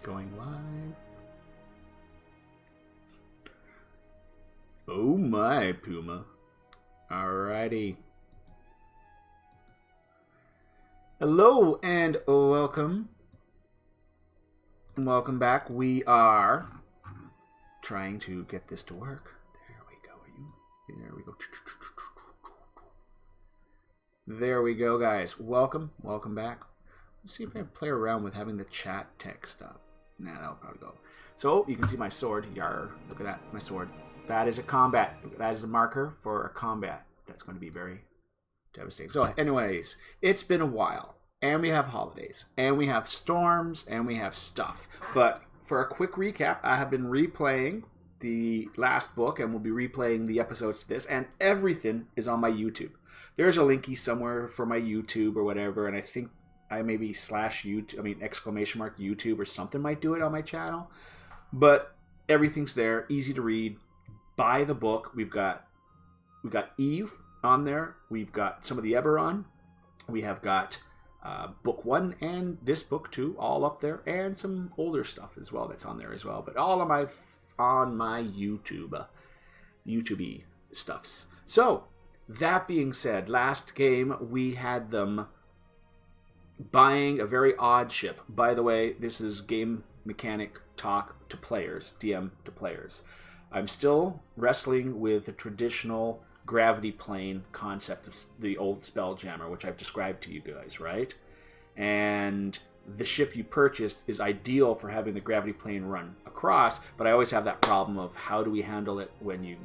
Going live. Oh my, Puma. Alrighty. Hello and welcome. Welcome back. We are trying to get this to work. There we go. There we go. There we go, guys. Welcome. Welcome back. Let's see if I can play around with having the chat text up. Nah, that'll probably go. So, you can see my sword. Yar. Look at that. My sword. That is a combat. That is a marker for a combat. That's going to be very devastating. So, anyways, it's been a while. And we have holidays. And we have storms. And we have stuff. But for a quick recap, I have been replaying the last book. And we'll be replaying the episodes to this. And everything is on my YouTube. There's a linky somewhere for my YouTube or whatever. And I think I maybe /YouTube, exclamation mark YouTube or something might do it on my channel. But everything's there, easy to read. Buy the book. We've got Eve on there. We've got some of the Eberron. We have got book 1 and this book 2 all up there, and some older stuff as well that's on there as well. But all of my on my YouTube stuffs. So that being said, last game we had them buying a very odd ship. By the way, this is game mechanic talk to players, DM to players. I'm still wrestling with the traditional gravity plane concept of the old Spelljammer, which I've described to you guys, right? And the ship you purchased is ideal for having the gravity plane run across, but I always have that problem of how do we handle it when you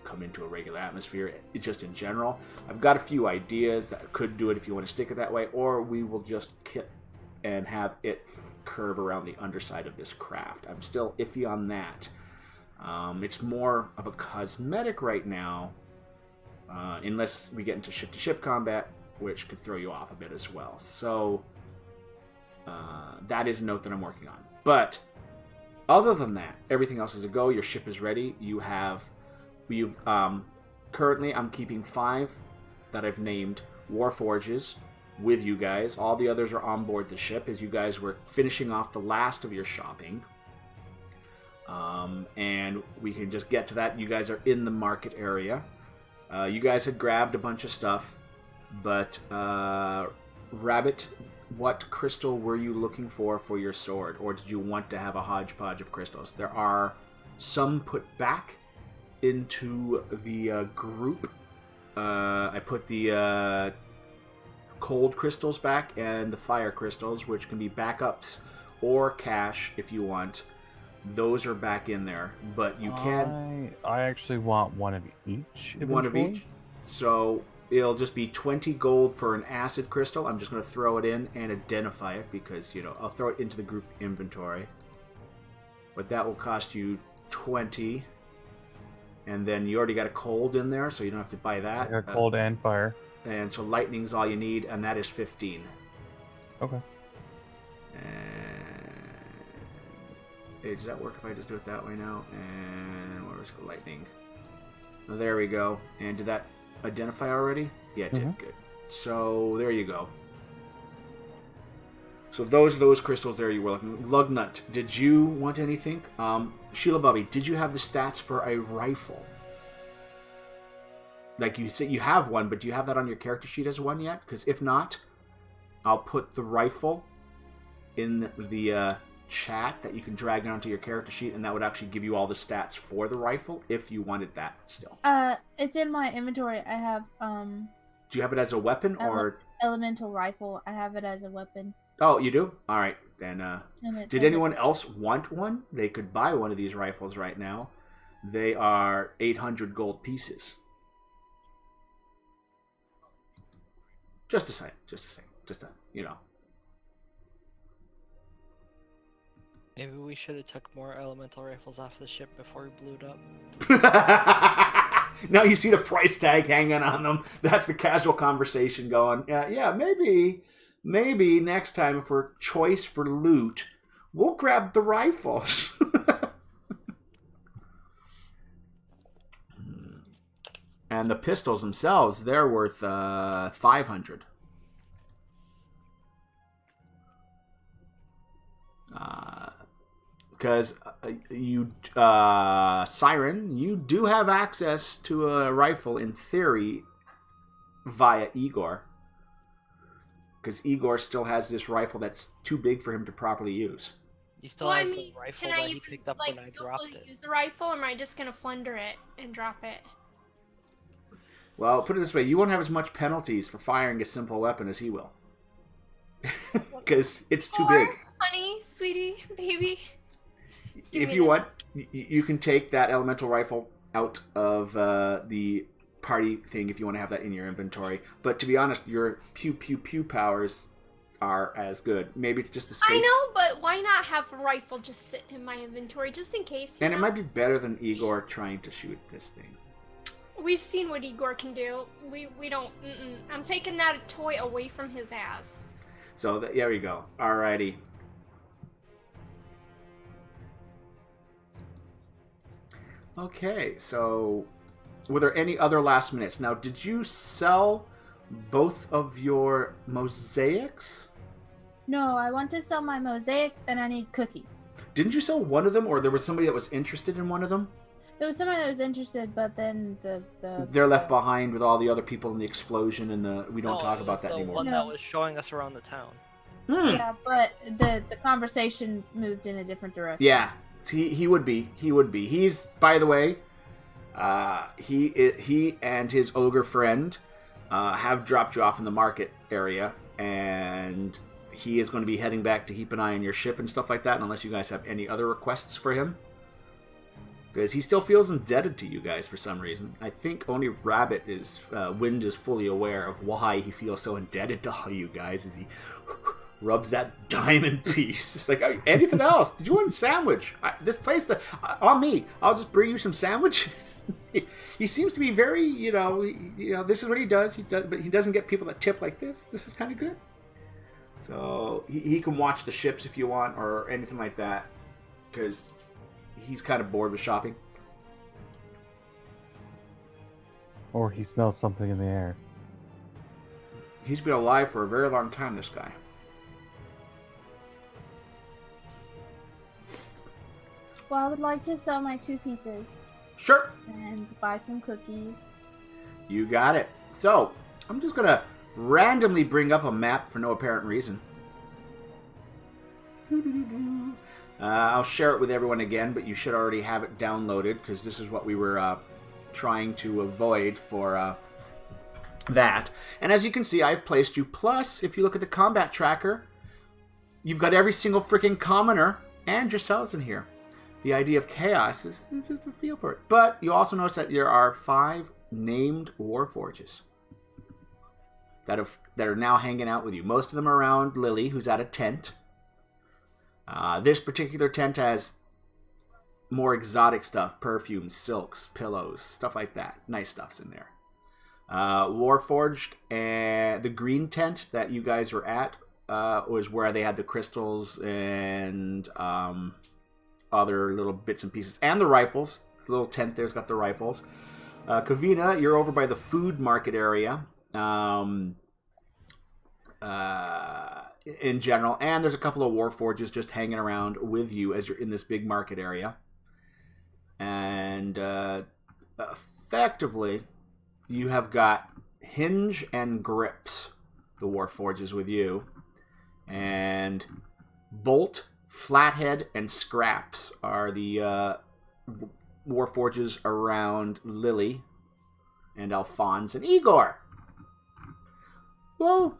come into a regular atmosphere. It's just in general. I've got a few ideas that could do it if you want to stick it that way, or we will just kit and have it curve around the underside of this craft. I'm still iffy on that. It's more of a cosmetic right now, unless we get into ship-to-ship combat, which could throw you off a bit as well. So that is a note that I'm working on. But other than that, everything else is a go. Your ship is ready. Currently I'm keeping 5 that I've named Warforges with you guys. All the others are on board the ship as you guys were finishing off the last of your shopping. And we can just get to that. You guys are in the market area. You guys had grabbed a bunch of stuff, but Rabbit, what crystal were you looking for your sword? Or did you want to have a hodgepodge of crystals? There are some put back into the group. I put the cold crystals back and the fire crystals, which can be backups or cash if you want. Those are back in there, but you can... I actually want one of each. Eventually. One of each. So it'll just be 20 gold for an acid crystal. I'm just going to throw it in and identify it because, I'll throw it into the group inventory. But that will cost you 20. And then you already got a cold in there, so you don't have to buy that. I got cold and fire. And so lightning's all you need, and that is 15. Okay. And hey, does that work if I just do it that way now? And where's lightning? Oh, there we go. And did that identify already? Yeah, it did. Good. So there you go. So those crystals there you were looking. Lugnut, did you want anything? Sheila Bubby, did you have the stats for a rifle? Like you said, you have one, but do you have that on your character sheet as one yet? Because if not, I'll put the rifle in the chat that you can drag onto your character sheet, and that would actually give you all the stats for the rifle if you wanted that still. It's in my inventory. I have Do you have it as a weapon or elemental rifle? I have it as a weapon. Oh, you do? All right, then. Did anyone else want one? They could buy one of these rifles right now. They are 800 gold pieces. Just a second. Maybe we should have took more elemental rifles off the ship before we blew it up. Now you see the price tag hanging on them. That's the casual conversation going. Yeah, maybe next time if we're choice for loot, we'll grab the rifles. And the pistols themselves, they're worth 500. because Siren, you do have access to a rifle in theory via Igor. Because Igor still has this rifle that's too big for him to properly use. He still has the rifle that he picked up when I dropped it. Use the rifle, or am I just gonna flunder it and drop it? Well, put it this way, you won't have as much penalties for firing a simple weapon as he will. Because it's too big. Honey, sweetie, baby. If you want, you can take that elemental rifle out of the party thing if you want to have that in your inventory. But to be honest, your pew pew pew powers are as good. Maybe it's just the safe. I know, but why not have a rifle just sit in my inventory just in case? And it might be better than Igor trying to shoot this thing. We've seen what Igor can do. We don't. I'm taking that toy away from his ass. So there we go. Alrighty. Okay, so were there any other last minutes? Now, did you sell both of your mosaics? No, I want to sell my mosaics and I need cookies. Didn't you sell one of them, or there was somebody that was interested in one of them? There was someone that was interested, but then they're left behind with all the other people in the explosion, and we don't talk about that anymore. The one that was showing us around the town. Yeah, but the conversation moved in a different direction. Yeah, he would be. He would be. He's, by the way, he and his ogre friend have dropped you off in the market area, and he is going to be heading back to keep an eye on your ship and stuff like that, unless you guys have any other requests for him. Because he still feels indebted to you guys for some reason. I think only Rabbit Wind is fully aware of why he feels so indebted to all you guys as he rubs that diamond piece. It's like, anything else? Did you want a sandwich? This place, on me. I'll just bring you some sandwiches. He seems to be very, this is what he does. But he doesn't get people that tip like this. This is kind of good. So he can watch the ships if you want, or anything like that, because he's kind of bored with shopping. Or he smells something in the air. He's been alive for a very long time, this guy. Well, I would like to sell my 2 pieces. Sure. And buy some cookies. You got it. So, I'm just going to randomly bring up a map for no apparent reason. I'll share it with everyone again, but you should already have it downloaded, because this is what we were trying to avoid for that. And as you can see, I've placed you. Plus, if you look at the combat tracker, you've got every single freaking commoner and yourselves in here. The idea of chaos is just a feel for it. But you also notice that there are 5 named warforges that are now hanging out with you. Most of them are around Lily, who's at a tent. This particular tent has more exotic stuff, perfumes, silks, pillows, stuff like that. Nice stuff's in there. Warforged, and the green tent that you guys were at was where they had the crystals and other little bits and pieces. And the rifles. The little tent there's got the rifles. Kavina, you're over by the food market area. In general, and there's a couple of warforges just hanging around with you as you're in this big market area. And effectively, you have got Hinge and Grips, the warforges, with you. And Bolt, Flathead, and Scraps are the warforges around Lily and Alphonse and Igor. Whoa!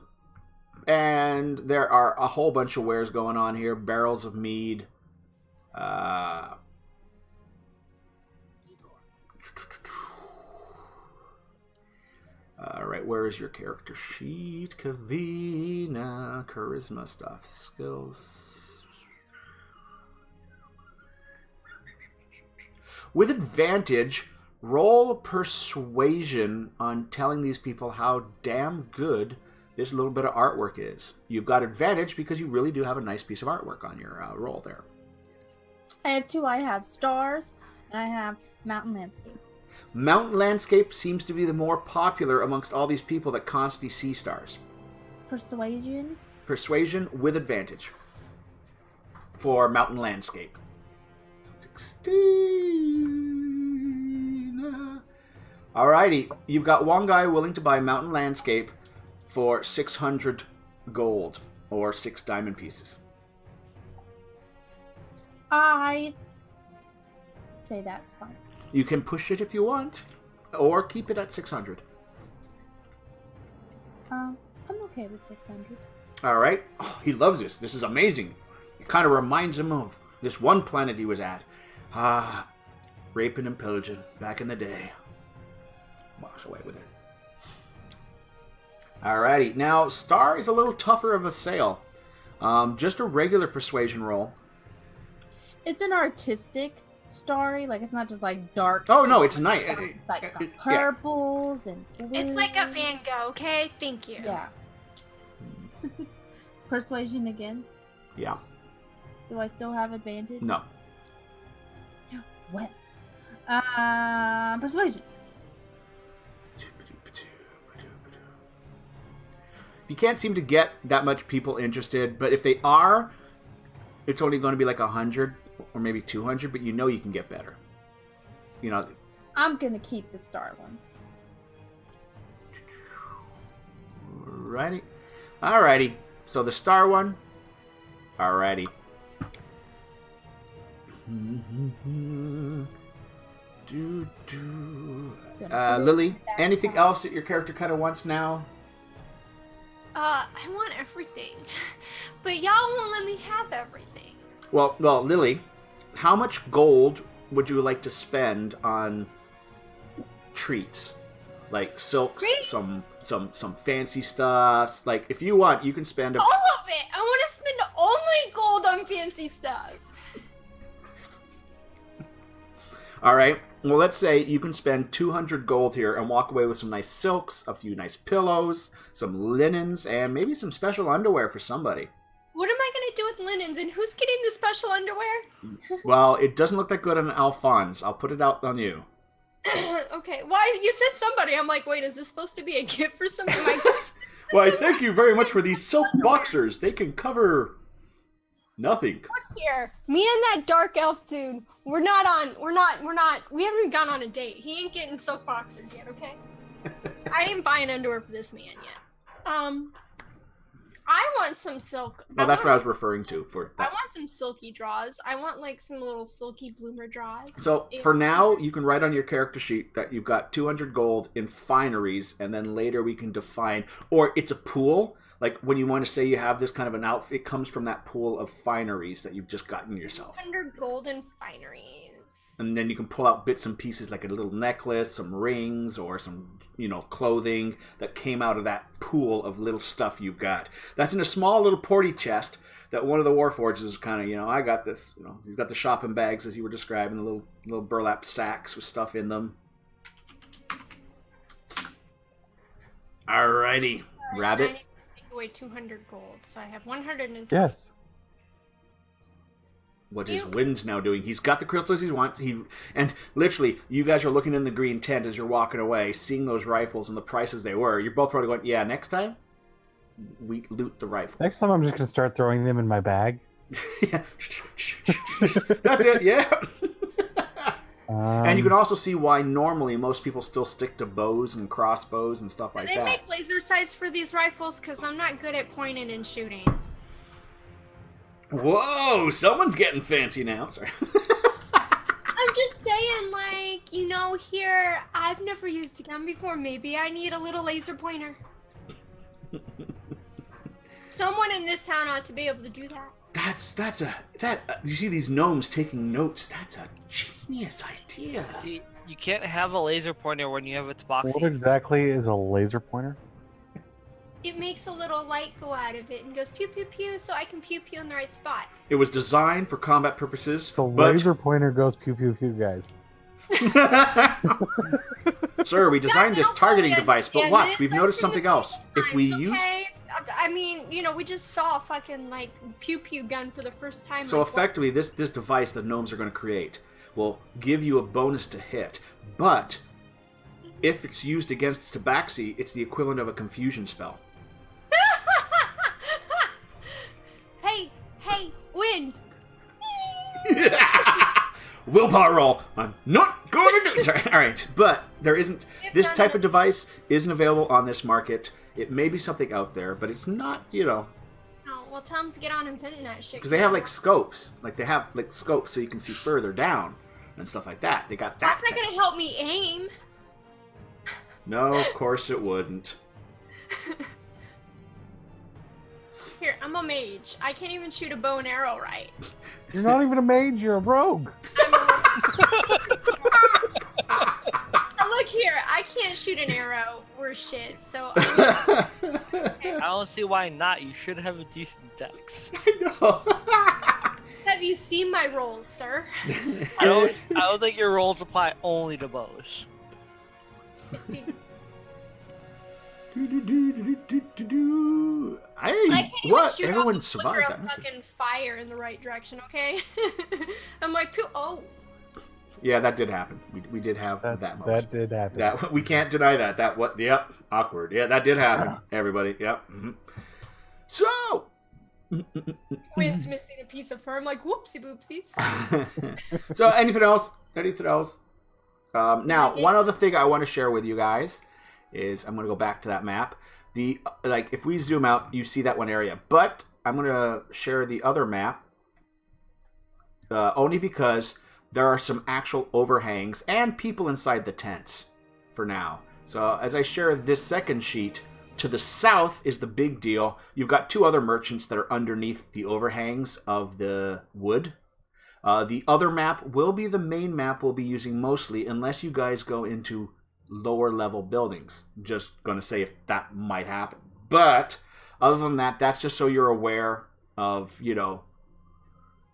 And there are a whole bunch of wares going on here. Barrels of mead. Alright, where is your character sheet? Kavina. Charisma stuff. Skills. With advantage, roll persuasion on telling these people how damn good this little bit of artwork is. You've got advantage because you really do have a nice piece of artwork on your roll there. I have 2. I have stars, and I have mountain landscape. Mountain landscape seems to be the more popular amongst all these people that constantly see stars. Persuasion? Persuasion with advantage for mountain landscape. 16. Alrighty, you've got one guy willing to buy Mountain Landscape for 600 gold, or 6 diamond pieces. I say that's fine. You can push it if you want, or keep it at 600. I'm okay with 600. Alright, oh, he loves this. This is amazing. It kind of reminds him of this one planet he was at. Raping and pillaging back in the day. Walks away with it. Alrighty, now Star is a little tougher of a sale. Just a regular persuasion roll. It's an artistic story, like it's not just like dark. Oh no, it's nice. It's like purples and blues. It's like a Van Gogh, okay? Thank you. Yeah. Persuasion again. Yeah. Do I still have advantage? No. What? Persuasion. You can't seem to get that much people interested, but if they are, it's only going to be like 100 or maybe 200, but you know you can get better. You know. I'm gonna keep the star one. Alrighty. So the star one. Alrighty. Lily, anything else that your character kind of wants now? I want everything. But y'all won't let me have everything. Well, Lily, how much gold would you like to spend on treats? Like silks, some fancy stuff. Like, if you want, you can spend all of it! I want to spend all my gold on fancy stuff. Alright, well, let's say you can spend 200 gold here and walk away with some nice silks, a few nice pillows, some linens, and maybe some special underwear for somebody. What am I going to do with linens, and who's getting the special underwear? Well, it doesn't look that good on Alphonse. I'll put it out on you. Okay, why? You said somebody. I'm like, wait, is this supposed to be a gift for somebody? Well, I thank you very much for these silk boxers. They can cover nothing. Look here. Me and that dark elf dude, we haven't even gone on a date. He ain't getting silk boxers yet, okay? I ain't buying underwear for this man yet. I want some silk. Well, that's what I was referring to. I want some silky draws. I want like some little silky bloomer draws. So for now, you can write on your character sheet that you've got 200 gold in fineries, and then later we can define, or it's a pool. Like when you want to say you have this kind of an outfit, it comes from that pool of fineries that you've just gotten yourself. 200 golden fineries. And then you can pull out bits and pieces like a little necklace, some rings, or some, clothing that came out of that pool of little stuff you've got. That's in a small little porty chest that one of the Warforges is kind of, I got this. He's got the shopping bags as you were describing, the little burlap sacks with stuff in them. Alrighty, Rabbit. I need to take away 200 gold, so I have 120. Yes. What is Wynn's now doing? He's got the crystals he wants. And literally, you guys are looking in the green tent as you're walking away, seeing those rifles and the prices they were. You're both probably going, yeah, next time, we loot the rifles. Next time I'm just going to start throwing them in my bag. Yeah. That's it, yeah. And you can also see why normally most people still stick to bows and crossbows and stuff like that. Do they make laser sights for these rifles? Because I'm not good at pointing and shooting. Whoa, someone's getting fancy now. Sorry. I'm just saying, here, I've never used a gun before. Maybe I need a little laser pointer. Someone in this town ought to be able to do that. You see these gnomes taking notes. That's a genius idea. See, you can't have a laser pointer when you have its box. What exactly is a laser pointer? It makes a little light go out of it and goes pew pew pew, so I can pew pew in the right spot. It was designed for combat purposes. The laser pointer goes pew pew pew, guys. Sir, we designed this targeting device, but watch, we've noticed something else. If we use... we just saw a fucking, pew pew gun for the first time. So effectively, this device that gnomes are going to create will give you a bonus to hit, but if it's used against Tabaxi, it's the equivalent of a confusion spell. Hey, wind! willpower roll. I'm not going to do it. Sorry. All right, but there isn't. This type of device isn't available on this market. It may be something out there, but it's not. No, well, tell them to get on and fit in that shit. Because they have like scopes. Like they have like scopes so you can see further down and stuff like that. They got that. That's not gonna help me aim. No, of course it wouldn't. Here, I'm a mage. I can't even shoot a bow and arrow right. You're not even a mage, you're a rogue. Look here, I can't shoot an arrow or shit, so I don't see why not. You should have a decent dex. I know. have you seen my rolls, sir? I don't think your rolls apply only to bows. I can't even What? shoot Everyone off a survived flicker that of mission. fucking fire in the right direction, okay? I'm like, oh. Yeah, that did happen. We did have that moment. That did happen. That we can't deny that. That what? Yep, awkward. Yeah, that did happen. Everybody. Yep. Mm-hmm. So. Quinn's missing a piece of fur. I'm like, whoopsie boopsies. So anything else? Anything else? Now, one other thing I want to share with you guys is I'm going to go back to that map. If we zoom out, you see that one area, but I'm going to share the other map only because there are some actual overhangs and people inside the tents for now. So as I share this second sheet, to the south is the big deal. You've got two other merchants that are underneath the overhangs of the wood. The other map will be the main map we'll be using mostly, unless you guys go into lower level buildings. Just going to say if that might happen. But other than that, that's just so you're aware of,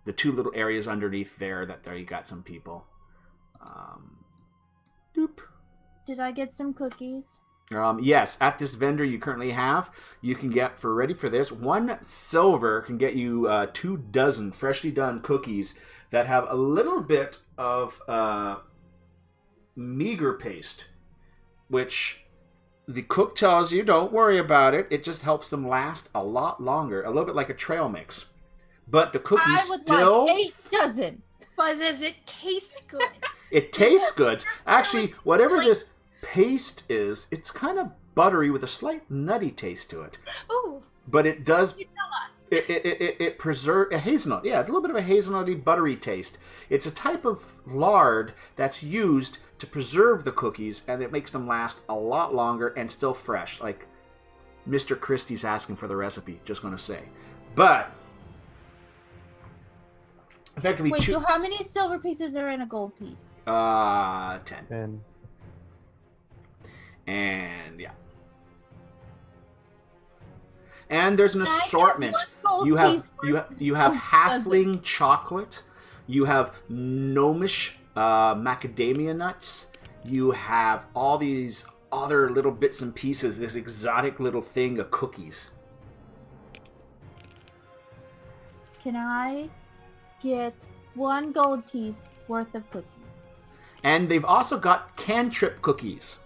the two little areas underneath there you got some people. Doop. Did I get some cookies? Yes, at this vendor you currently have, you can get, ready for this, 1 silver can get you 2 dozen freshly done cookies that have a little bit of meager paste, which the cook tells you, don't worry about it. It just helps them last a lot longer, a little bit like a trail mix. But the cookies I would still... like 8 dozen. Buzz, does it taste good? It tastes good. Actually, whatever this paste is, it's kind of buttery with a slight nutty taste to it. Ooh. But it does... It preserves a hazelnut. Yeah, it's a little bit of a hazelnutty, buttery taste. It's a type of lard that's used to preserve the cookies, and it makes them last a lot longer and still fresh. Like Mr. Christie's asking for the recipe, just going to say. But effectively, Wait, so how many silver pieces are in a gold piece? 10. And yeah. And there's an assortment. You have halfling chocolate. You have gnomish macadamia nuts. You have all these other little bits and pieces. This exotic little thing of cookies. Can I get 1 gold piece worth of cookies? And they've also got cantrip cookies.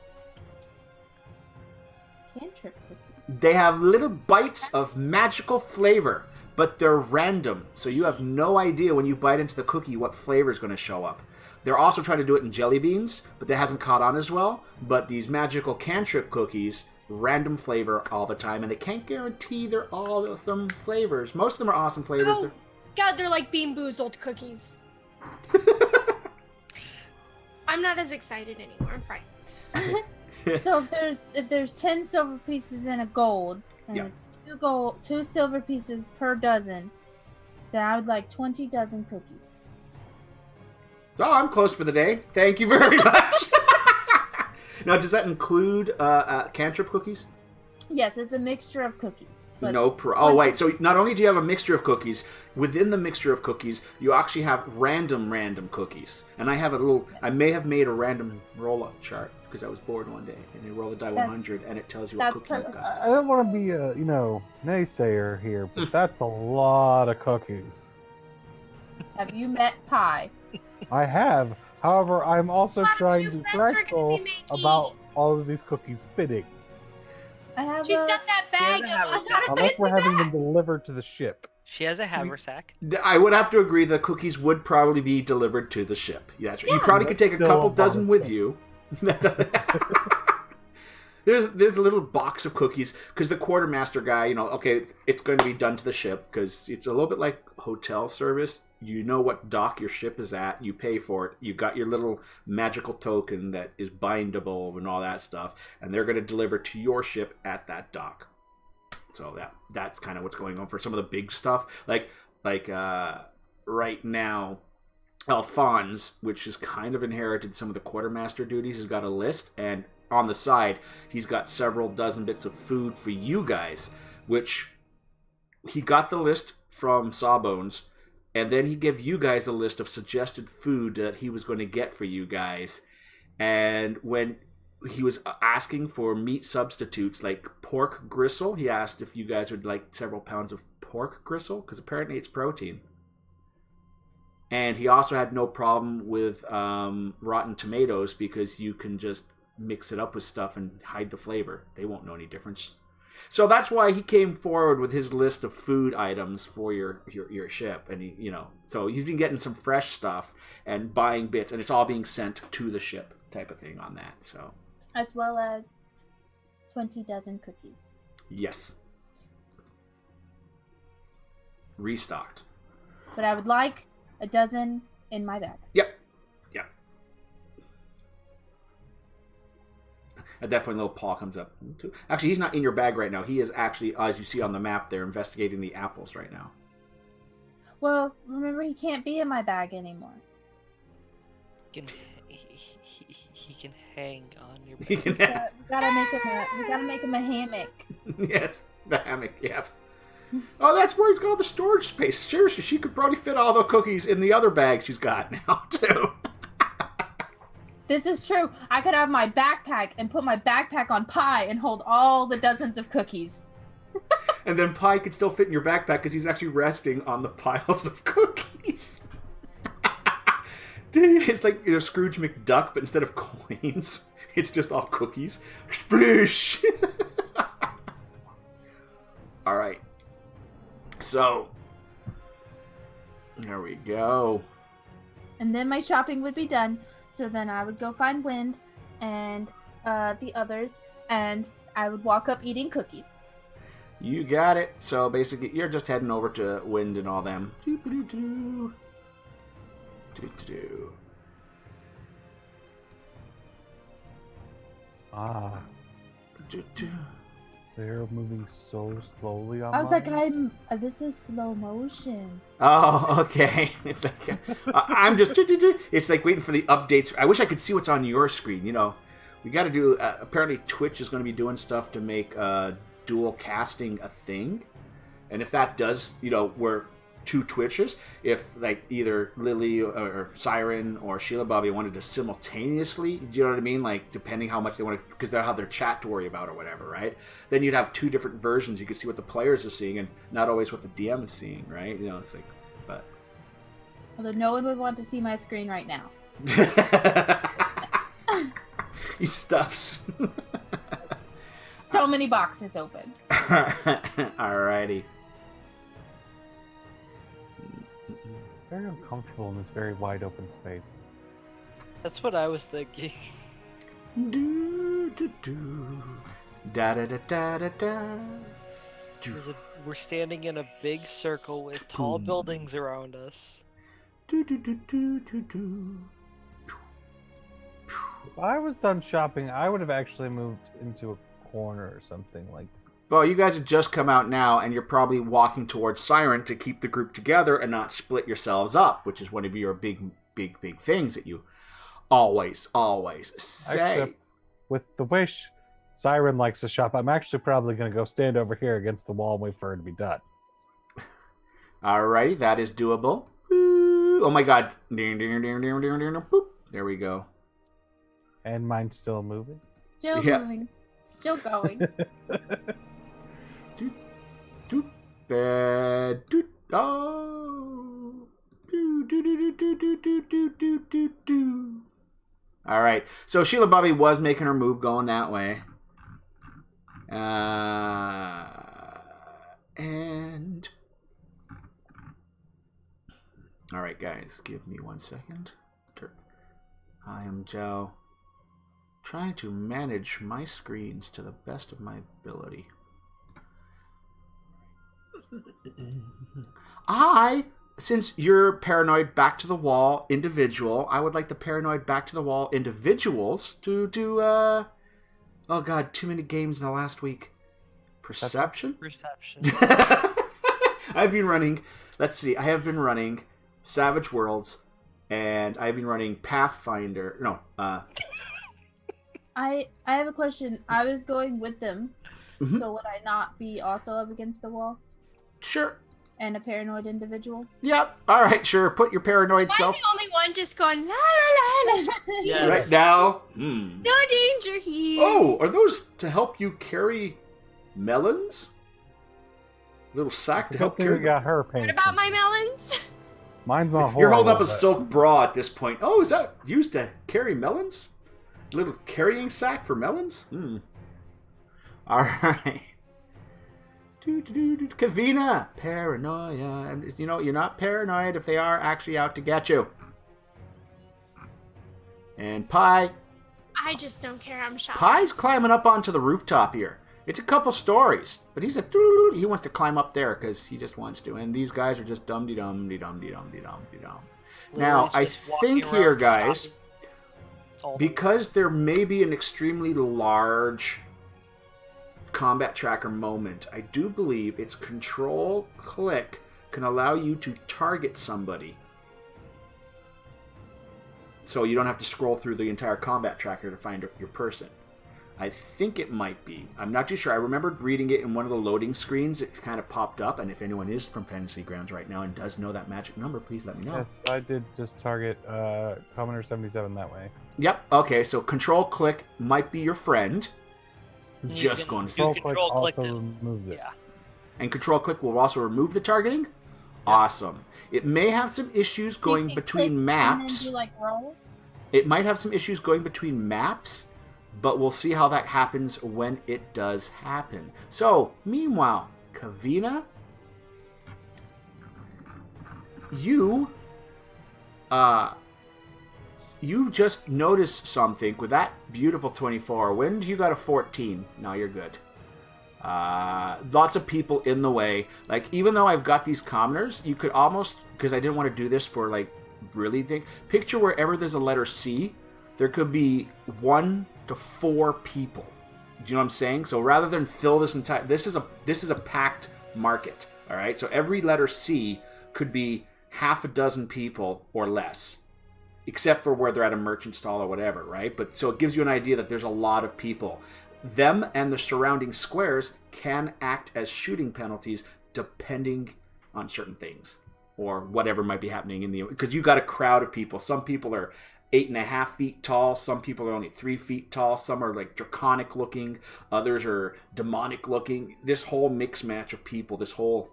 Cantrip cookies? They have little bites of magical flavor, but they're random. So you have no idea when you bite into the cookie what flavor is going to show up. They're also trying to do it in jelly beans, but that hasn't caught on as well. But these magical cantrip cookies, random flavor all the time, and they can't guarantee they're all awesome flavors. Most of them are awesome flavors. Oh, God, they're like Bean Boozled cookies. I'm not as excited anymore. I'm frightened. So if there's 10 silver pieces in a gold, and Yeah. it's 2 silver pieces per dozen, then I would like 20 dozen cookies. Oh, I'm close for the day. Thank you very much. Now, does that include cantrip cookies? Yes, it's a mixture of cookies. But Oh, wait. So not only do you have a mixture of cookies, within the mixture of cookies, you actually have random cookies. And I may have made a random roll-up chart because I was bored one day. And you roll the die 100 and it tells you what cookies you got. I don't want to be a, naysayer here, but that's a lot of cookies. Have you met Pie? I have. However, I'm also A lot of trying new to friends we're gonna threshold be making. about all of these cookies fitting. I have She's a... got that bag. Yeah, I've got a Unless fancy we're having bag. them delivered to the ship. She has a haversack. I would have to agree the cookies would probably be delivered to the ship. Yeah, that's right. You Yeah. probably could take a Still couple a dozen with bonus. you. There's a little box of cookies because the quartermaster guy, okay, it's going to be done to the ship because it's a little bit like hotel service. You know what dock your ship is at. You pay for it. You got your little magical token that is bindable and all that stuff, and they're going to deliver to your ship at that dock. So that's kind of what's going on for some of the big stuff. Like right now, Alphonse, which has kind of inherited some of the quartermaster duties, has got a list, and on the side, he's got several dozen bits of food for you guys, which he got the list from Sawbones, and then he gave you guys a list of suggested food that he was going to get for you guys. And when he was asking for meat substitutes like pork gristle, he asked if you guys would like several pounds of pork gristle, because apparently it's protein. And he also had no problem with rotten tomatoes, because you can just mix it up with stuff and hide the flavor. They won't know any difference. So that's why he came forward with his list of food items for your ship. And so he's been getting some fresh stuff and buying bits, and it's all being sent to the ship type of thing on that. So As well as 20 dozen cookies. yes, restocked. But I would like a dozen in my bag. Yep. At that point, little Paul comes up. Actually, he's not in your bag right now. He is actually, as you see on the map there, investigating the apples right now. Well, remember, he can't be in my bag anymore. He can hang on your He back. can So we gotta make him a hammock. Yes, the hammock, yes. Oh, that's where he's got all the storage space. Seriously, she could probably fit all the cookies in the other bag she's got now, too. This is true. I could have my backpack and put my backpack on Pi and hold all the dozens of cookies. And then Pi could still fit in your backpack because he's actually resting on the piles of cookies. It's like Scrooge McDuck, but instead of coins, it's just all cookies. Sploosh! All right. So, there we go. And then my shopping would be done. So then I would go find Wind and the others, and I would walk up eating cookies. You got it. So basically, you're just heading over to Wind and all them. Doo-doo-doo. Doo-doo-doo. Ah, Doo-doo. they're moving so slowly on I was like, mine. this is slow motion. Oh, okay. It's like I'm just. It's like waiting for the updates. I wish I could see what's on your screen. We got to do. Apparently, Twitch is going to be doing stuff to make dual casting a thing, and if that does, we're two Twitchers. If like either Lily or Siren or Sheila Bobby wanted to simultaneously, do you know what I mean? Like depending how much they want to, because they'll have their chat to worry about or whatever, right? Then you'd have two different versions. You could see what the players are seeing and not always what the DM is seeing, right? It's like, but. Although no one would want to see my screen right now. He stuffs. So many boxes open. Alrighty. Very uncomfortable in this very wide open space. That's what I was thinking. Do, do, do. Da da da da da da. We're standing in a big circle with tall buildings around us. Do, do, do, do, do, do. If I was done shopping, I would have actually moved into a corner or something like. Well, you guys have just come out now, and you're probably walking towards Siren to keep the group together and not split yourselves up, which is one of your big things that you always say. Except with the wish Siren likes to shop, I'm actually probably going to go stand over here against the wall and wait for her to be done. Alrighty, that is doable. Oh my god. Ding, ding, ding, ding, ding, ding, boop. There we go. And mine's still moving. Still Yeah. moving. Still going. Doot, bad, doot, oh. Do, do, do, do, do, do, do, do, do, do. All right. So Sheila Bobby was making her move going that way. And Alright, guys, give me 1 second. I am Joe. Trying to manage my screens to the best of my ability. Since you're paranoid back to the wall individual, I would like the paranoid back to the wall individuals to do, oh god, too many games in the last week. Perception? Perception. I've been running, let's see, I have been running Savage Worlds, and I've been running Pathfinder, I have a question. I was going with them, Mhm. so would I not be also up against the wall Sure. and a paranoid individual? Yep. Alright, sure. Put your paranoid I'm self the only one just going la la la la. Yes. right now. Hmm. No danger here. Oh, are those to help you carry melons? Little sack to help Hopefully carry we got her painted. What about my melons? Mine's not horrible. You're holding up a but- silk bra at this point. Oh, is that used to carry melons? Little carrying sack for melons? Hmm. Alright. Kavina! Paranoia. And, you know, you're not paranoid if they are actually out to get you. And Pie. I just don't care. I'm shocked. Pie's climbing up onto the rooftop here. It's a couple stories, but he wants to climb up there because he just wants to. And these guys are just dum-de-dum-de-dum-de-dum-de-dum-de-dum. Now, I Lily's just walking think around here, guys, shopping. All the- because there may be an extremely large combat tracker moment, I do believe it's Control-Click can allow you to target somebody. So you don't have to scroll through the entire combat tracker to find your person. I think it might be. I'm not too sure. I remembered reading it in one of the loading screens. It kind of popped up, and if anyone is from Fantasy Grounds right now and does know that magic number, please let me know. Yes, I did just target Commoner 77 that way. Yep. Okay, so Control-Click might be your friend. You Just can- going to you see. Control click control-clicked also it. removes it. Yeah. And Control-Click will also remove the targeting? Awesome. It may have some issues going You can between click maps. And then do like roll. It might have some issues going between maps, but we'll see how that happens when it does happen. So, meanwhile, Kavina, you just noticed something with that beautiful 24. When you got a 14? No, you're good. Lots of people in the way. Like, even though I've got these commoners, you could almost, because I didn't want to do this for, like, really think. Picture wherever there's a letter C, there could be 1 to 4 people. Do you know what I'm saying? So rather than fill this entire, this is a packed market. All right. So every letter C could be half a dozen people or less, except for where they're at a merchant stall or whatever. Right. But so it gives you an idea that there's a lot of people. Them and the surrounding squares can act as shooting penalties depending on certain things. Or whatever might be happening in the... Because you got a crowd of people. Some people are 8.5 feet tall. Some people are only 3 feet tall. Some are like draconic looking. Others are demonic looking. This whole mix match of people. This whole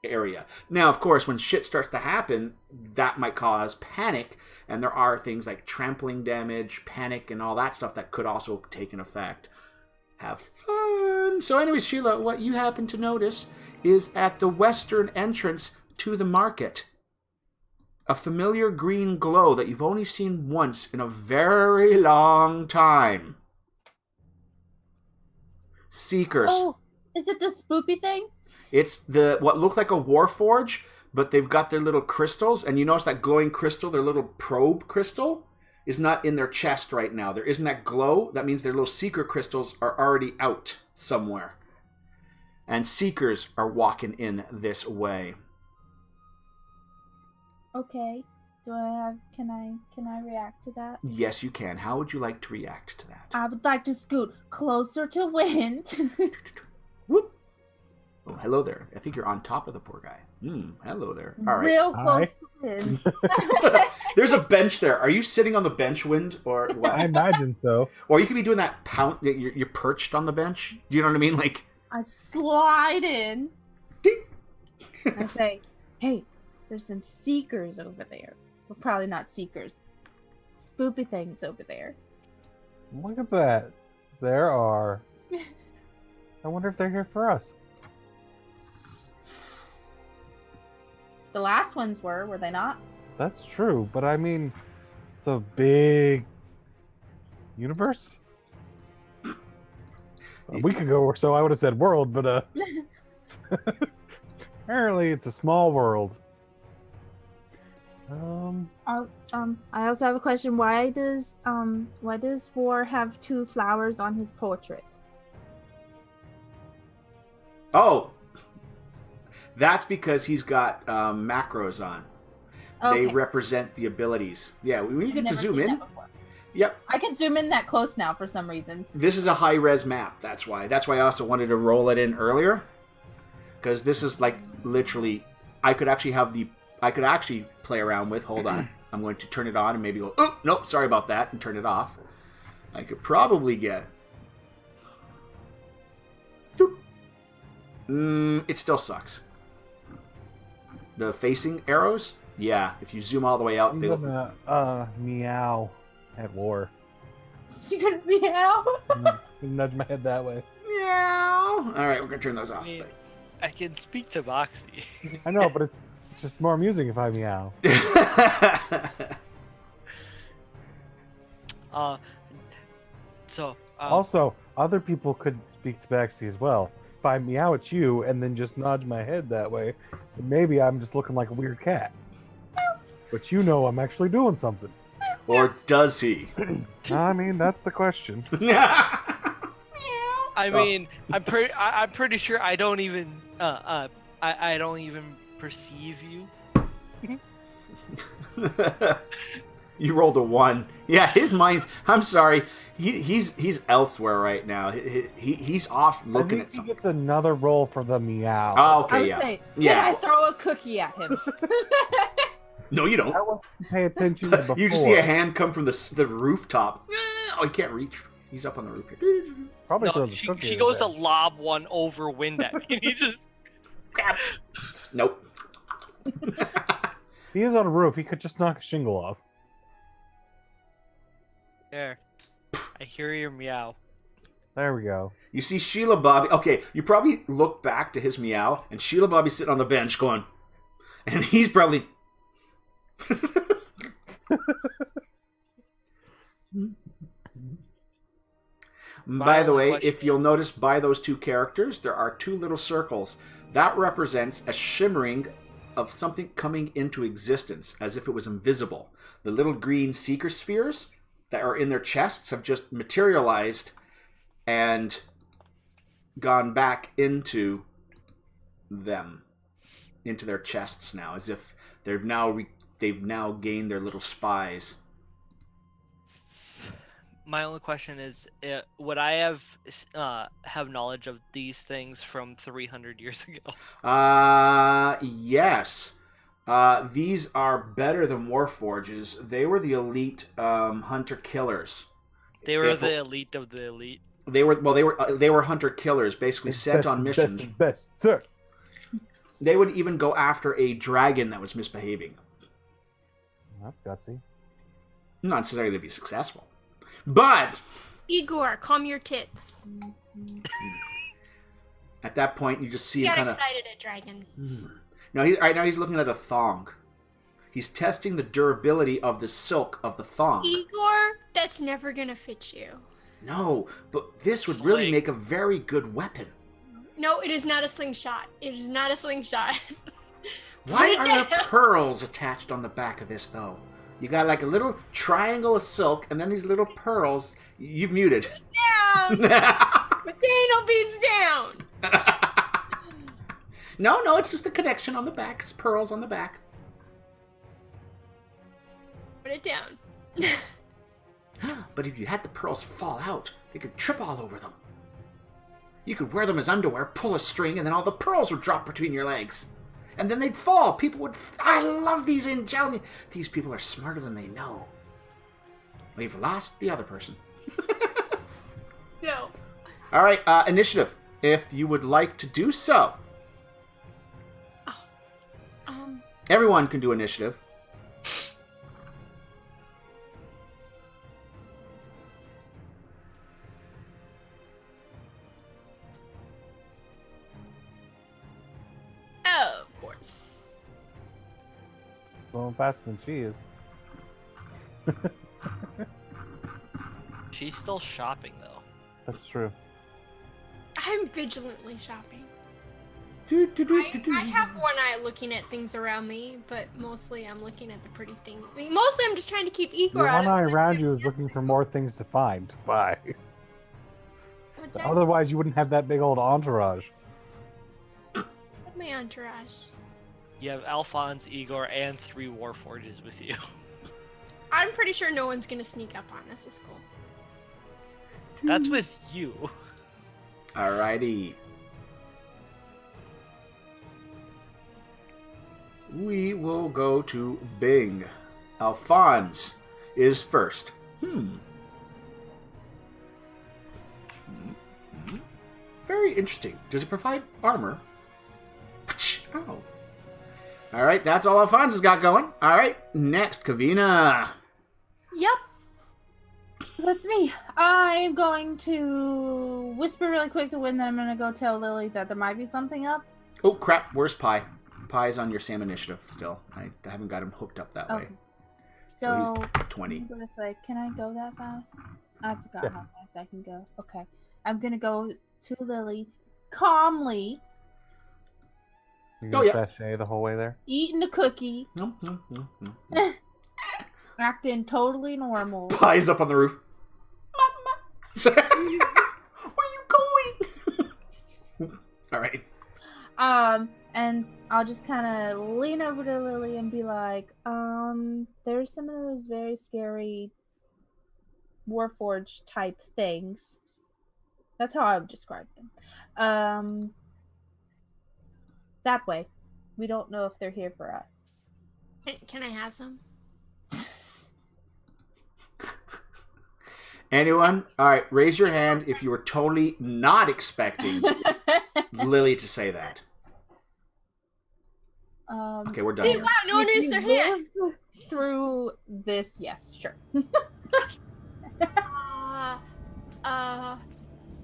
area. Now, of course, when shit starts to happen, that might cause panic. And there are things like trampling damage, panic, and all that stuff that could also take an effect. Have fun! So anyways, Sheila, what you happen to notice is at the western entrance to the market, a familiar green glow that you've only seen once in a very long time. Seekers. Oh, is it the spoopy thing? It's the what looked like a warforge, but they've got their little crystals, and you notice that glowing crystal, their little probe crystal, is not in their chest right now. There isn't that glow. That means their little seeker crystals are already out somewhere. And seekers are walking in this way. Okay. Do I have? Can I react to that? Yes, you can. How would you like to react to that? I would like to scoot closer to Wind. Whoop. Oh, hello there. I think you're on top of the poor guy. Hello there. All right. Real close Hi. to Wind. There's a bench there. Are you sitting on the bench, Wind, or what? I imagine so. Or you could be doing that pound. You're perched on the bench. Do you know what I mean? Like, I slide in. ding. I say, "Hey, there's some seekers over there. Well, probably not seekers. Spoopy things over there." Look at that. There are. I wonder if they're here for us. The last ones were they not? That's true, but I mean, it's a big universe. A week ago or so, I would have said world, but apparently it's a small world. I also have a question. Why does War have 2 flowers on his portrait? Oh, that's because he's got macros on. Okay. They represent the abilities. Yeah, we I've get to never zoom seen in. that before. Yep. I can zoom in that close now for some reason. This is a high-res map. That's why. That's why I also wanted to roll it in earlier. Because this is like literally... I could actually play around with... Hold on. I'm going to turn it on and maybe go... Oh, nope, sorry about that. And turn it off. I could probably get... It still sucks. The facing arrows? Yeah, if you zoom all the way out... I'm they look... gonna meow at War. She gonna meow. Nudge my head that way. Meow. Alright, we're going to turn those off. I can speak to Boxy. I know, but it's just more amusing if I meow. Also, other people could speak to Baxi as well. If I meow at you and then just nudge my head that way, then maybe I'm just looking like a weird cat. But you know I'm actually doing something. Or does he? I mean, that's the question. I mean, I'm pretty sure I don't even I don't even perceive you. You rolled a 1. Yeah, his mind's... I'm sorry. He's elsewhere right now. He's off looking at He something. gets another roll for the meow. Oh, okay, I would yeah. say, Yeah. can I throw a cookie at him? No, you don't. I wasn't paying attention to before. You just see a hand come from the rooftop. Oh, he can't reach. He's up on the roof here. Probably No, throws a she cookie goes at to lob one over wind at me. And he just Nope. He is on a roof. He could just knock a shingle off. there. I hear your meow. There we go. You see Sheila Bobby. Okay, you probably look back to his meow, and Sheila Bobby's sitting on the bench going, and he's probably. By the way, if you'll notice by those 2 characters, there are 2 little circles. That represents a shimmering of something coming into existence, as if it was invisible. The little green seeker spheres that are in their chests have just materialized and gone back into them, into their chests now, as if they've now gained their little spies. My only question is, would I have knowledge of these things from 300 years ago? Yes. These are better than Warforges. They were the elite hunter killers. They were the elite of the elite. They were hunter killers, basically sent on missions. Best, sir. They would even go after a dragon that was misbehaving. That's gutsy. Not necessarily to be successful. But Igor, calm your tits. at that point, you just see He him got kind of... excited at dragon. No, right now he's looking at a thong. He's testing the durability of the silk of the thong. Igor, that's never gonna fit you. No, but this would really make a very good weapon. No, it is not a slingshot. It is not a slingshot. Why are there pearls attached on the back of this, though? You got like a little triangle of silk, and then these little pearls. You've muted. Down! Potato beans down! No, it's just the connection on the back. It's pearls on the back. Put it down. But if you had the pearls fall out, they could trip all over them. You could wear them as underwear, pull a string, and then all the pearls would drop between your legs. And then they'd fall. People would... I love these angelic... These people are smarter than they know. We've lost the other person. No. All right, initiative. If you would like to do so. Everyone can do initiative. Oh, of course. Going faster than she is. She's still shopping though. That's true. I'm vigilantly shopping. Do, do, do, I, do, do. I have one eye looking at things around me, but mostly I'm looking at the pretty thing. Mostly I'm just trying to keep Igor Your out one of eye the around you is looking for more things to find to buy. What's that? Otherwise, you wouldn't have that big old entourage. What's my entourage? You have Alphonse, Igor, and 3 Warforges with you. I'm pretty sure no one's gonna sneak up on us. It's cool. That's with you. Alrighty. We will go to Bing. Alphonse is first. Very interesting. Does it provide armor? Oh. Alright, that's all Alphonse has got going. Alright, next, Kavina. Yep. That's me. I'm going to whisper really quick to Win that I'm going to go tell Lily that there might be something up. Oh, crap. Where's Pie? Pie's on your Sam initiative still. I haven't got him hooked up that way. So he's 20. Go this way. Can I go that fast? I forgot how fast I can go. Okay. I'm going to go to Lily calmly, You're going to sashay the whole way there? eating a cookie, No. acting totally normal. Pie's up on the roof. Mama! Where you going? Alright. And I'll just kind of lean over to Lily and be like, there's some of those very scary Warforged type things. That's how I would describe them. That way. We don't know if they're here for us. Can I have some? Anyone? Alright, raise your hand if you were totally not expecting Lily to say that. Okay, we're done Hey, here. wow, no one raised their hand. Through this, yes, sure.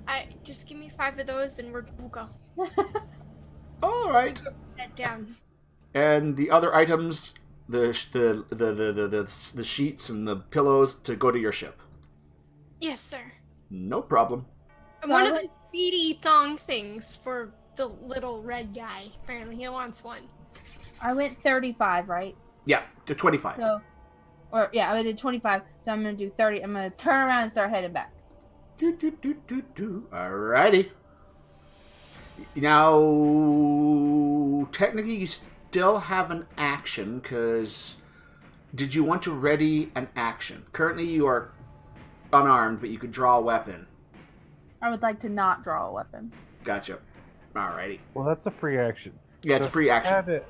I just give me 5 of those and we'll go. Alright. Head down. And the other items, the sheets and the pillows to go to your ship. Yes, sir. No problem. And one of the beady thong things for the little red guy. Apparently he wants one. I went 35, right? Yeah, to 25. So, I did 25, so I'm going to do 30. I'm going to turn around and start heading back. Alrighty. Now, technically you still have an action, because did you want to ready an action? Currently you are unarmed, but you could draw a weapon. I would like to not draw a weapon. Gotcha. Alrighty. Well, that's a free action. Yeah, it's a free action.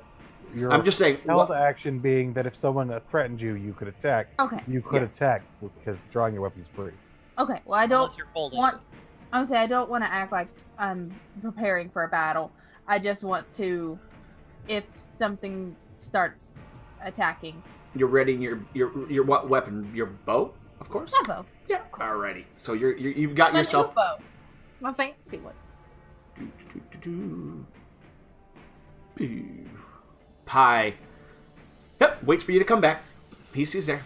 I'm just saying. Held action being that if someone threatened you, you could attack. Okay. You could attack because drawing your weapon is free. Okay. Well, I don't want. I I don't want to act like I'm preparing for a battle. I just want to, if something starts attacking. You're readying your what weapon? Your bow, of course. My bow. Yeah. Alrighty. So you've got My yourself. new bow. My fancy one. Pie. Yep, waits for you to come back. He's there.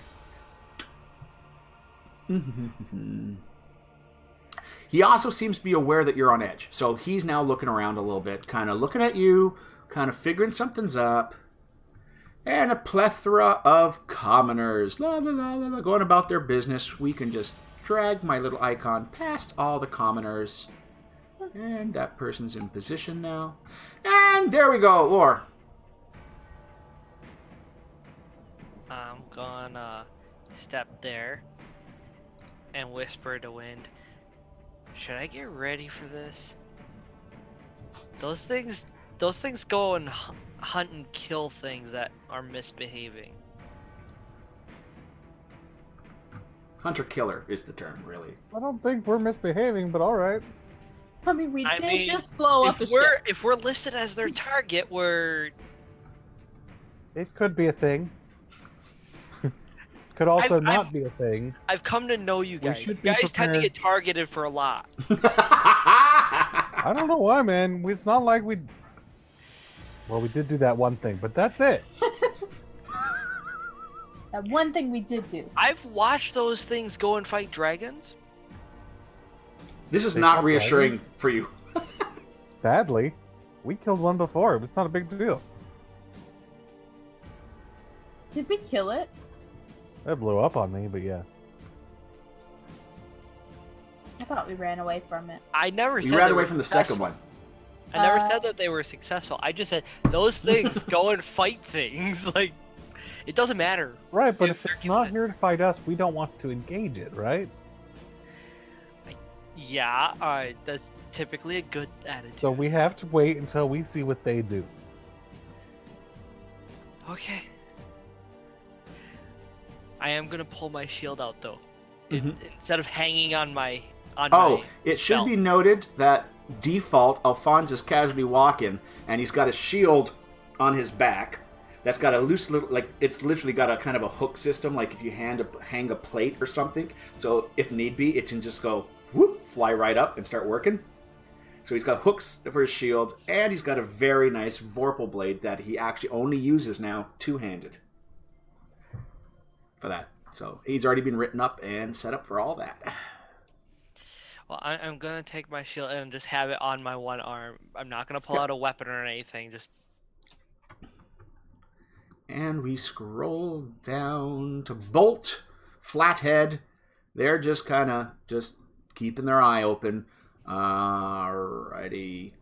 He also seems to be aware that you're on edge. So he's now looking around a little bit, kind of looking at you, kind of figuring something's up. And a plethora of commoners. La la la la la, going about their business. We can just drag my little icon past all the commoners. And that person's in position now. And there we go, Lore. I'm gonna step there and whisper to Wind. Should I get ready for this? Those things go and hunt and kill things that are misbehaving. Hunter-killer is the term, really. I don't think we're misbehaving, but all right. I mean, we did just blow up a ship. If we're listed as their target, It could be a thing. Could also not be a thing. I've come to know you guys. You should be guys tend to prepared. get targeted for a lot. I don't know why, man. It's not like we... Well, we did do that one thing, but that's it. That one thing we did do. I've watched those things go and fight dragons. This is They not fought reassuring dragons? for you. Badly. We killed one before. It was not a big deal. Did we kill it? It blew up on me, but yeah. I thought we ran away from it. I never You said ran they away were from the successful. second one. I never said that they were successful. I just said those things go and fight things. Like, it doesn't matter. Right, but If if they're it's not given here to fight us, we don't want to engage it, right? Yeah, that's typically a good attitude. So we have to wait until we see what they do. Okay. I am gonna pull my shield out though, Mhm. instead of hanging on my. Oh, it should belt. be noted that default, Alphonse is casually walking, and he's got a shield on his back that's got a loose little, like, it's literally got a kind of a hook system, like if you hang a plate or something. So if need be, it can just go whoop, fly right up and start working. So he's got hooks for his shield, and he's got a very nice Vorpal blade that he actually only uses now two-handed for that. So he's already been written up and set up for all that. Well, I'm gonna take my shield and just have it on my one arm. I'm not gonna pull out a weapon or anything. Just. And we scroll down to Bolt, Flathead. They're just kind of just keeping their eye open. Alrighty.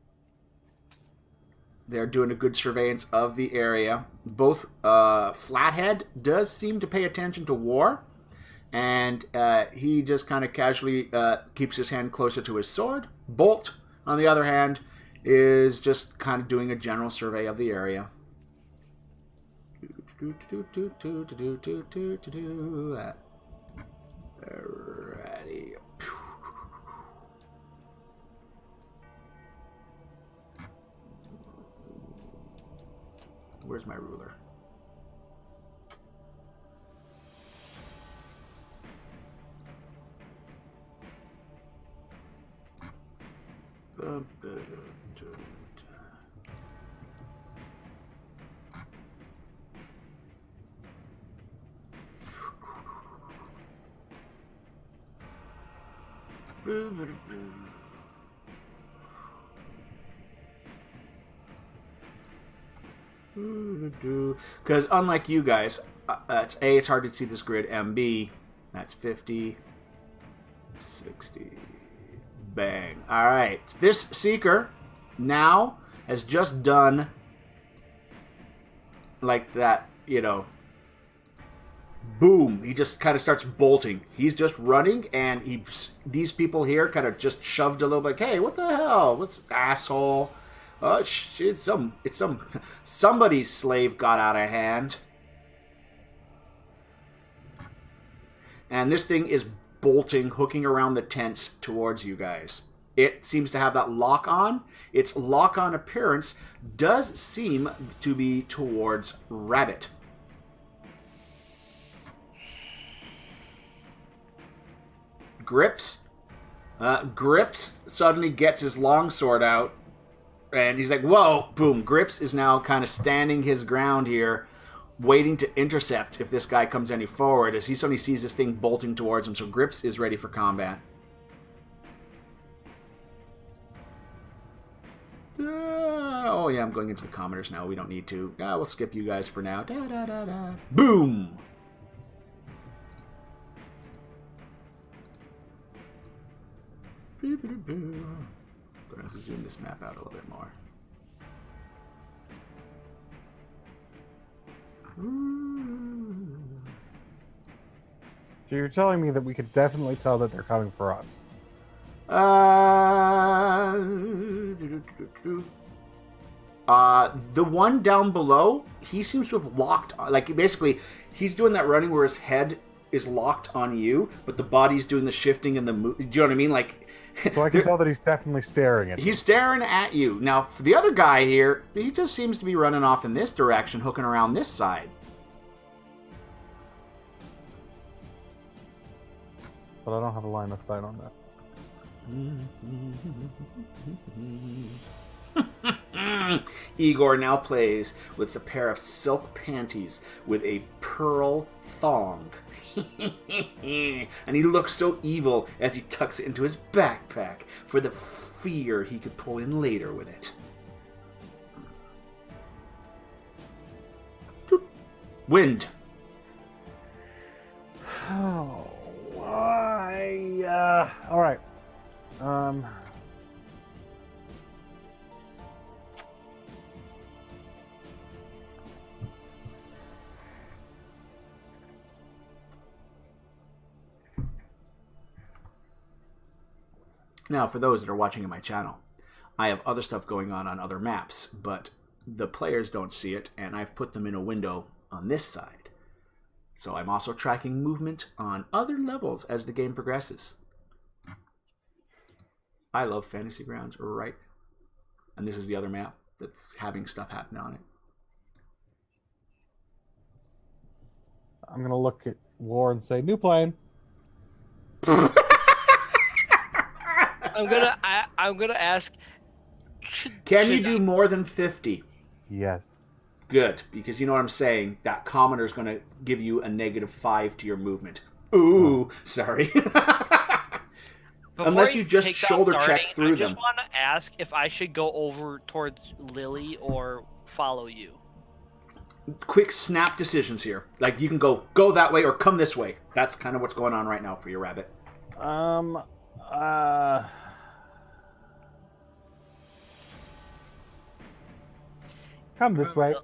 They're doing a good surveillance of the area. Both Flathead does seem to pay attention to war. And he just kind of casually keeps his hand closer to his sword. Bolt, on the other hand, is just kind of doing a general survey of the area. Alrighty. Where's my ruler? Because unlike you guys, it's hard to see this grid. MB, that's 50, 60, bang. All right, this Seeker now has just done like that, you know. Boom! He just kind of starts bolting. He's just running, and these people here kind of just shoved a little bit. Like, hey, what the hell? What's asshole? Oh, somebody's slave got out of hand. And this thing is bolting, hooking around the tents towards you guys. It seems to have that lock-on. Its lock-on appearance does seem to be towards Rabbit. Grips suddenly gets his longsword out. And he's like, whoa, boom. Grips is now kind of standing his ground here, waiting to intercept if this guy comes any forward, as he suddenly sees this thing bolting towards him. So Grips is ready for combat. Oh, yeah, I'm going into the commenters now. We don't need to. We'll skip you guys for now. Da, da, da, da. Boom! I'm going to zoom this map out a little bit more. So you're telling me that we could definitely tell that they're coming for us. The one down below, he seems to have locked, like basically he's doing that running where his head is locked on you, but the body's doing the shifting and the move. Do you know what I mean? Like, so I can tell that he's definitely staring at you. He's staring at you. Now, for the other guy here, he just seems to be running off in this direction, hooking around this side. But I don't have a line of sight on that. Igor now plays with a pair of silk panties with a pearl thong. And he looks so evil as he tucks it into his backpack for the fear he could pull in later with it. Wind. Oh, all right. Now, for those that are watching on my channel, I have other stuff going on other maps, but the players don't see it, and I've put them in a window on this side. So I'm also tracking movement on other levels as the game progresses. I love Fantasy Grounds, right? And this is the other map that's having stuff happen on it. I'm going to look at War and say, new plane. I'm gonna ask. Can you do more than 50? Yes. Good, because you know what I'm saying. That commoner is going to give you a -5 to your movement. Ooh, sorry. Unless you just shoulder check through them. I just want to ask if I should go over towards Lily or follow you. Quick snap decisions here. Like you can go that way or come this way. That's kind of what's going on right now for your rabbit. Come this way.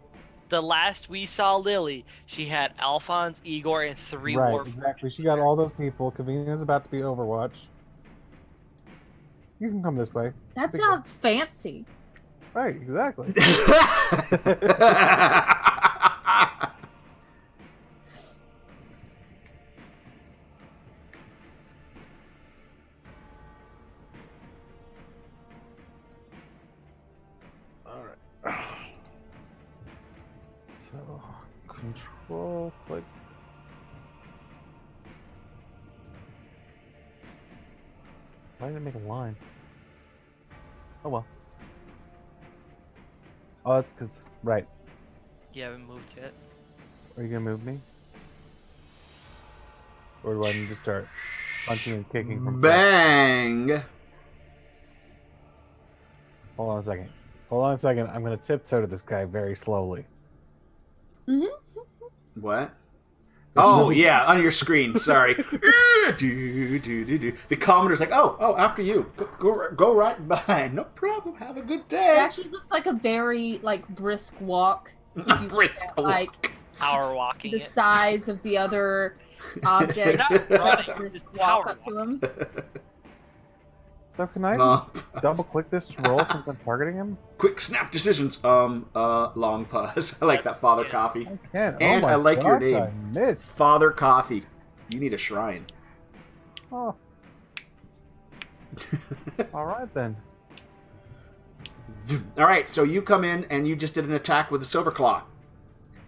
The last we saw Lily, she had Alphonse, Igor, and 3 more. Right, exactly. She got all those people. Kavina's about to be Overwatch. You can come this way. That sounds fancy. Right, exactly. So, control, click. Why did it make a line? Oh well. Oh, that's because, right. You haven't moved yet. Are you gonna move me? Or do I need to start punching and kicking from Bang! Hold on a second. Hold on a second. I'm gonna tiptoe to this guy very slowly. What? Oh, yeah, on your screen. Sorry. The commoner's like, oh, after you. Go right by. No problem. Have a good It day. actually looks like a very brisk walk. If you Brisk look at, walk. Power walking the it. size of the other object. Not running, Like a brisk just walk power up to him. So can I just double click this to roll since I'm targeting him? Quick snap decisions. Long pause. I like that, Father Yeah. Coffee. I can. And oh my I like your gosh, name. I missed. Father Coffee. You need a shrine. Oh. All right then. All right, so you come in and you just did an attack with a silver claw.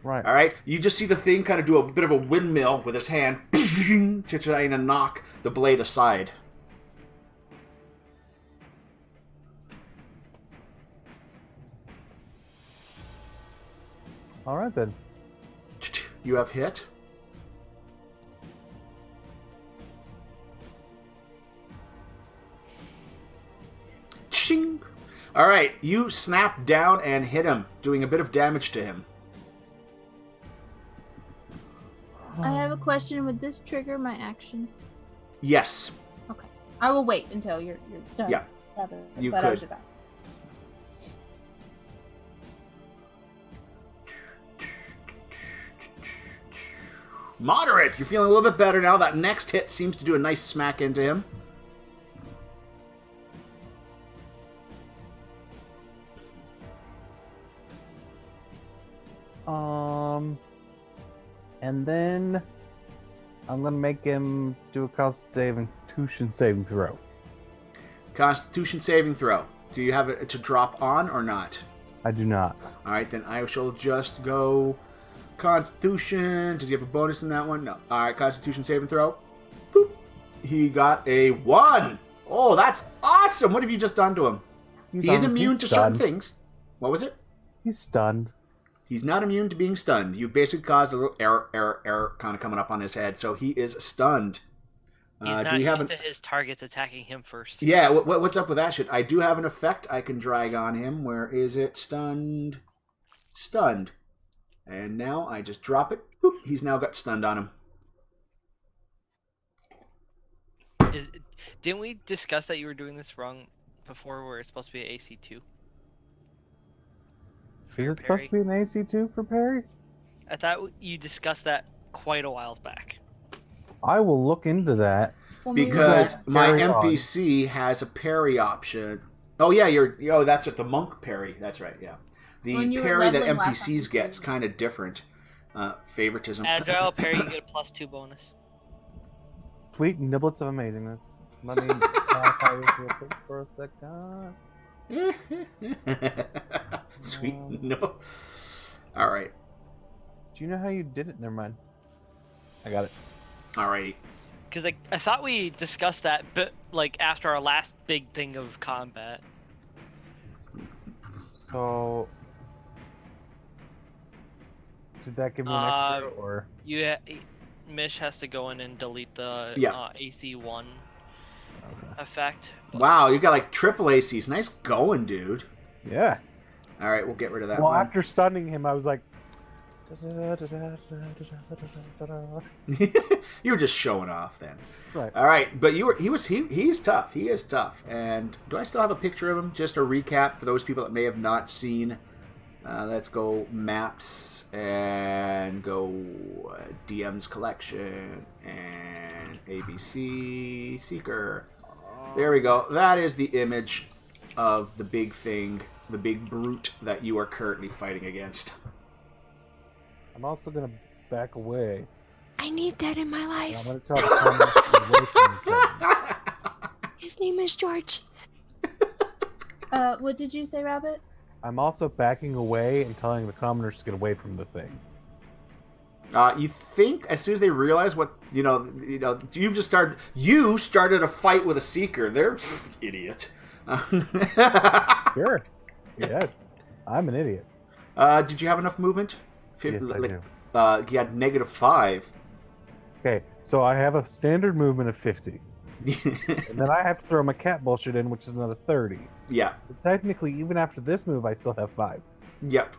Right. All right, you just see the thing kind of do a bit of a windmill with his hand to try and knock the blade aside. All right then. You have hit. Ching. All right, you snap down and hit him, doing a bit of damage to him. I have a question. Would this trigger my action? Yes. Okay. I will wait until you're done. Yeah. You but I was could. just asking. Moderate. You're feeling a little bit better now. That next hit seems to do a nice smack into him. And then I'm gonna make him do a Constitution saving throw. Constitution saving throw. Do you have it to drop on or not? I do not. All right, then I shall just go Constitution. Does he have a bonus in that one? No. All right, Constitution saving throw. Boop. He got a 1. Oh, that's awesome. What have you just done to him? He is immune to certain things. What was it? He's stunned. He's not immune to being stunned. You basically caused a little error kind of coming up on his head, so he is stunned. He's not do we have used to his targets attacking him first. Yeah, what's up with that shit? I do have an effect I can drag on him. Where is it? Stunned. Stunned. And now I just drop it. Boop. He's now got stunned on him. Didn't we discuss that you were doing this wrong before, where it's supposed to be an AC2? Is it supposed to be an AC2 for parry? I thought you discussed that quite a while back. I will look into that. Because my Parry on. NPC has a parry option. Oh yeah, that's what the monk parry. That's right. Yeah, the When you were parry that leveling last time, NPCs gets kind of different. Favoritism. Agile parry, you get a +2 bonus. Sweet niblets of amazingness. Let me modify this real quick for a second. Sweet no. All right. Do you know how you did it? Never mind. I got it. All right. Because I thought we discussed that, but after our last big thing of combat. So, did that give me an extra or? Mish has to go in and delete the AC1 effect. But... Wow, you got like triple ACs. Nice going, dude. Yeah. All right, we'll get rid of that Well, one. after stunning him, I was like. You were just showing off then. Right. All right, but he's tough. He is tough. And do I still have a picture of him? Just a recap for those people that may have not seen. Let's go maps and go DM's collection and ABC Seeker. There we go. That is the image of the big thing, the big brute that you are currently fighting against. I'm also gonna back away. I need that in my And life. I'm gonna tell the commoners to get away from me. His name is George. What did you say, Rabbit? I'm also backing away and telling the commoners to get away from the thing. You think as soon as they realize what you started a fight with a seeker. They're idiot. Sure. Yes. I'm an idiot. Did you have enough movement? Yes, I do. You had -5. Okay, so I have a standard movement of 50. And then I have to throw my cat bullshit in, which is another 30. Yeah. So technically, even after this move, I still have 5. Yep.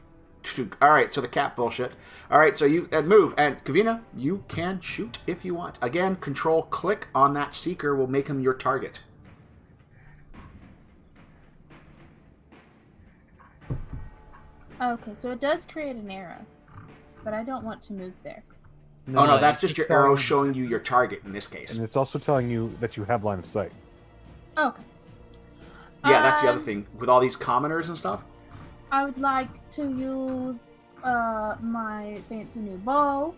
All right, so the cat bullshit. All right, so you move. And Kavina, you can shoot if you want. Again, control-click on that seeker will make him your target. Okay, so it does create an arrow, but I don't want to move there. No, that's just it's your arrow telling- showing you your target in this case. And it's also telling you that you have line of sight. Okay. Yeah, that's the other thing. With all these commoners and stuff. I would like to use my fancy new bow,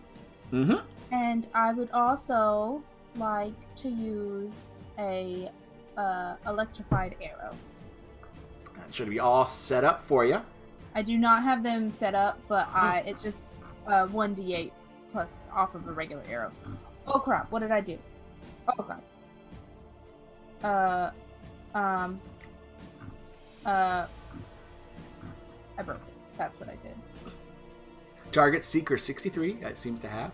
Mm-hmm. and I would also like to use a electrified arrow. That should be all set up for you. I do not have them set up, but it's just 1d8 plus off of a regular arrow. Oh crap! What did I do? Oh god. I broke it. That's what I did. Target Seeker 63, it seems to have.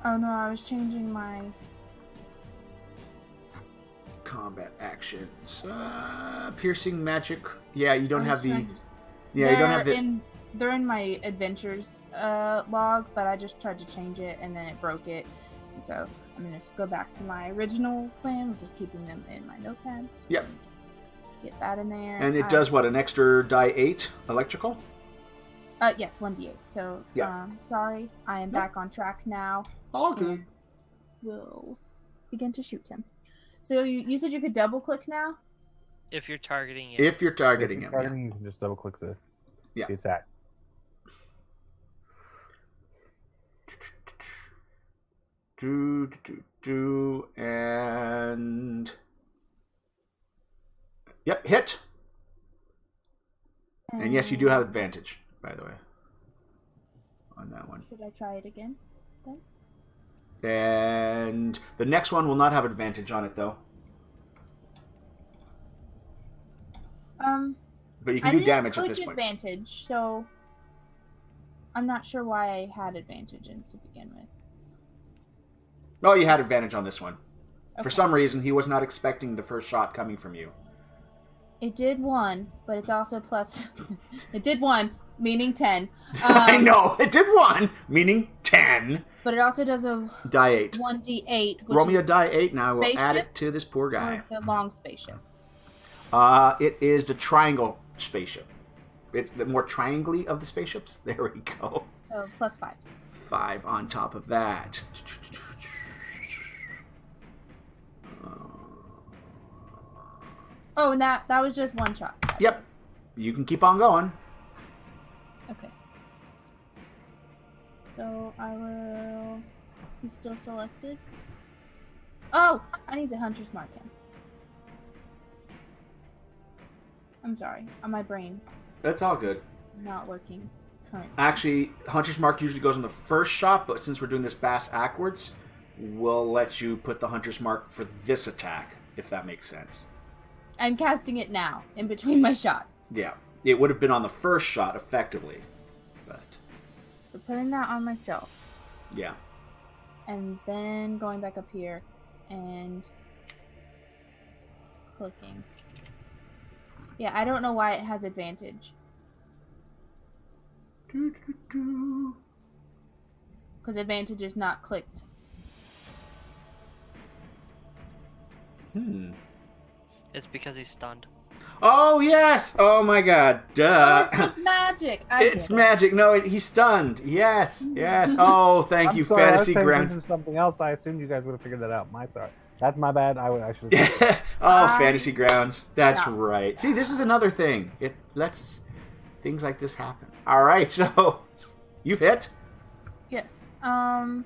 Oh no, I was changing my... Combat actions. Piercing magic. Yeah, you don't I have was the... trying to- Yeah, you don't have the... They're in my adventures log, but I just tried to change it and then it broke it. And so I'm going to go back to my original plan, which is keeping them in my notepad. Yep. Get that in there. And it does what, an extra die 8 electrical? Yes, 1d8. So, Yeah. sorry. I am back on track now. All good. And we'll begin to shoot him. So you said you could double click now? If you're targeting it. If you're If targeting you're him, yeah. targeting, you can just double click the Yeah. attack. And... Yep, hit. And yes, you do have advantage, by the way, on that one. Should I try it again? Then? And the next one will not have advantage on it, though. But you I can do didn't damage at click this point. advantage, so I'm not sure why I had advantage to begin with. Well, you had advantage on this one. For Okay. some reason, he was not expecting the first shot coming from you. It did 1, but it's also plus. It did 1, meaning 10. I know! It did 1, meaning 10. But it also does a Die 8. 1d8. Which Roll me a is die 8 now. We'll add spaceship it to this poor guy. the long spaceship. It is the triangle spaceship. It's the more triangly of the spaceships. There we go. So plus 5. 5 on top of that. Oh, and that was just 1 shot. Yep. You can keep on going. Okay. So I will. He's still selected. Oh, I need to Hunter's Mark him. I'm sorry, my brain That's all good. not working currently. Actually, Hunter's Mark usually goes on the first shot, but since we're doing this bass backwards, we'll let you put the Hunter's Mark for this attack, if that makes sense. I'm casting it now, in between my shot. Yeah. It would have been on the first shot, effectively. But, So putting that on myself, yeah. and then going back up here and clicking. Yeah, I don't know why it has advantage. Because advantage is not clicked. It's because he's stunned. Oh, yes! Oh, my God. Duh. Oh, it's magic! It's magic. No, he's stunned. Yes, yes. Oh, thank you, sorry, Fantasy I was paying Grounds. attention to something else. I assumed you guys would have figured that out. My sorry. That's my bad. I should have. Oh, Fantasy Grounds. That's Yeah. right. See, this is another thing. It lets things like this happen. All right, so you've hit. Yes. And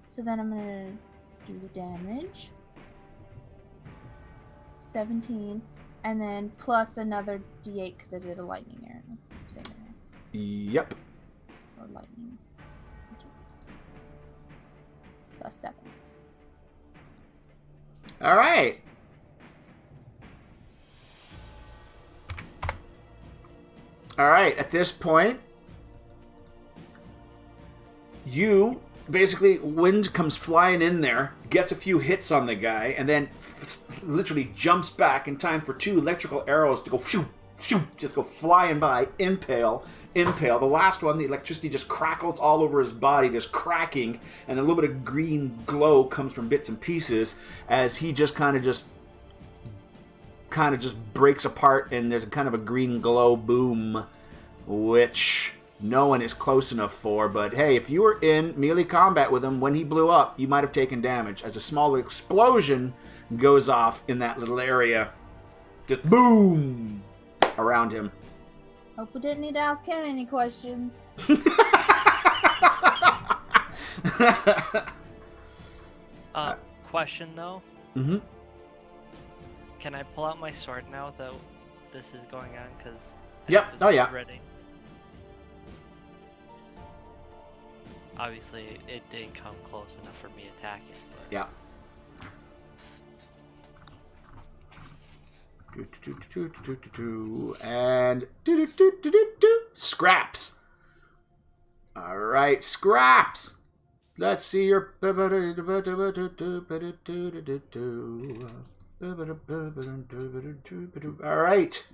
so then I'm gonna do the damage. 17, and then plus another d8 because I did a lightning arrow. Same arrow. Yep. Or lightning. Plus 7. All right. All right. At this point, you basically, wind comes flying in there, gets a few hits on the guy, and then literally jumps back in time for 2 electrical arrows to go phew, phew, just go flying by, impale. The last one, the electricity just crackles all over his body. There's cracking, and a little bit of green glow comes from bits and pieces as he just kind of just breaks apart, and there's kind of a green glow boom, which no one is close enough for. But hey, if you were in melee combat with him when he blew up, you might have taken damage as a small explosion goes off in that little area. Just boom around him. Hope we didn't need to ask him any questions. Question though. Mm-hmm. Can I pull out my sword now that this is going on? Because Yep. Oh, yeah. Ready. Obviously, it didn't come close enough for me attacking. But... Yeah. And scraps. All right, scraps. Let's see your. All right.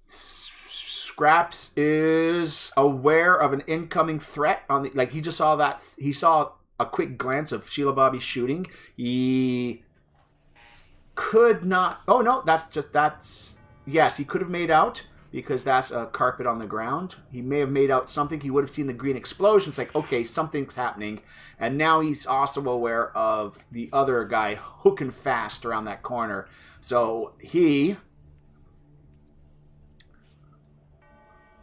Scraps is aware of an incoming threat on the. Like he just saw that. He saw a quick glance of Sheila Bobby shooting. He could not. Oh no, that's. Yes, he could have made out because that's a carpet on the ground. He may have made out something. He would have seen the green explosion. It's like, okay, something's happening. And now he's also aware of the other guy hooking fast around that corner. So he...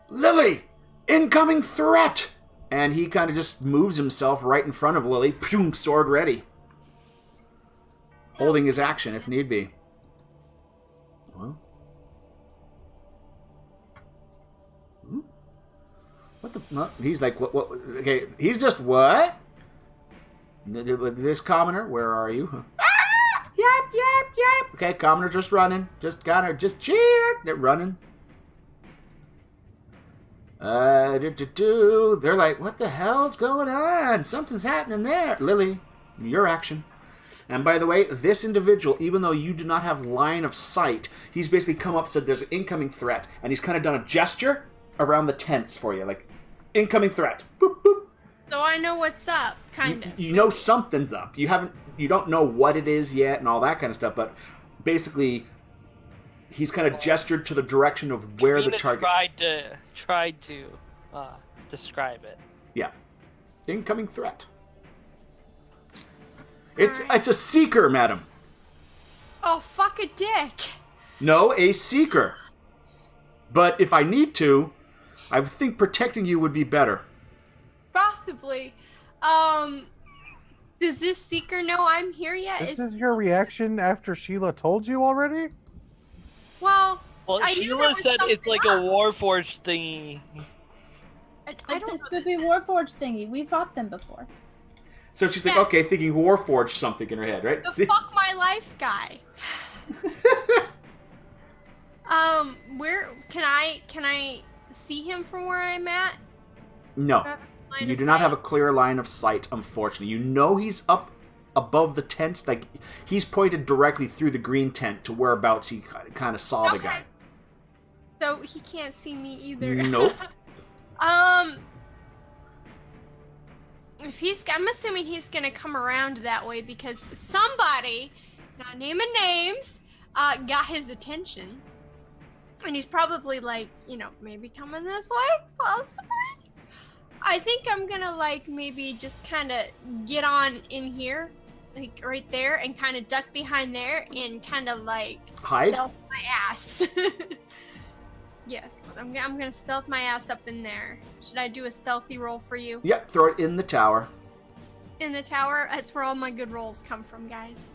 Lily! Incoming threat! And he kind of just moves himself right in front of Lily. Pshung, sword ready. Holding his action if need be. Well... What the? No, he's like, what? Okay, he's just what? This commoner, where are you? Ah! Yep. Okay, commoner just running. Just cheer. They're running. They're like, what the hell's going on? Something's happening there. Lily, your action. And by the way, this individual, even though you do not have line of sight, he's basically come up and said there's an incoming threat, and he's kind of done a gesture around the tents for you, like, incoming threat. Boop, boop. So I know what's up, kind of. You know something's up. You don't know what it is yet and all that kind of stuff, but basically, he's kind of gestured to the direction of where the target... tried to describe it. Yeah. Incoming threat. It's a seeker, madam. Oh, fuck a dick. No, a seeker. But if I need to, I would think protecting you would be better. Possibly. Does this seeker know I'm here yet? This is your reaction after Sheila told you already? Well, I knew there Sheila was said it's like something a Warforged thingy. I don't This know. could be Warforged thingy. We fought them before. So she's like, Yeah. okay, thinking Warforged something in her head, right? The See? fuck my life guy. Where can I see him from where I'm at? No. Line You of do not sight? have a clear line of sight, unfortunately. You know he's up above the tent. Like, he's pointed directly through the green tent to whereabouts he kind of saw the Okay. guy. So he can't see me either. Nope. I'm assuming he's gonna come around that way because somebody, not naming names, got his attention. And he's probably like, maybe coming this way, possibly. I think I'm gonna maybe just kind of get on in here, like right there, and kind of duck behind there and kind of hide? stealth my ass. Yes, I'm gonna stealth my ass up in there. Should I do a stealthy roll for you? Yep, throw it in the tower. In the tower? That's where all my good rolls come from, guys.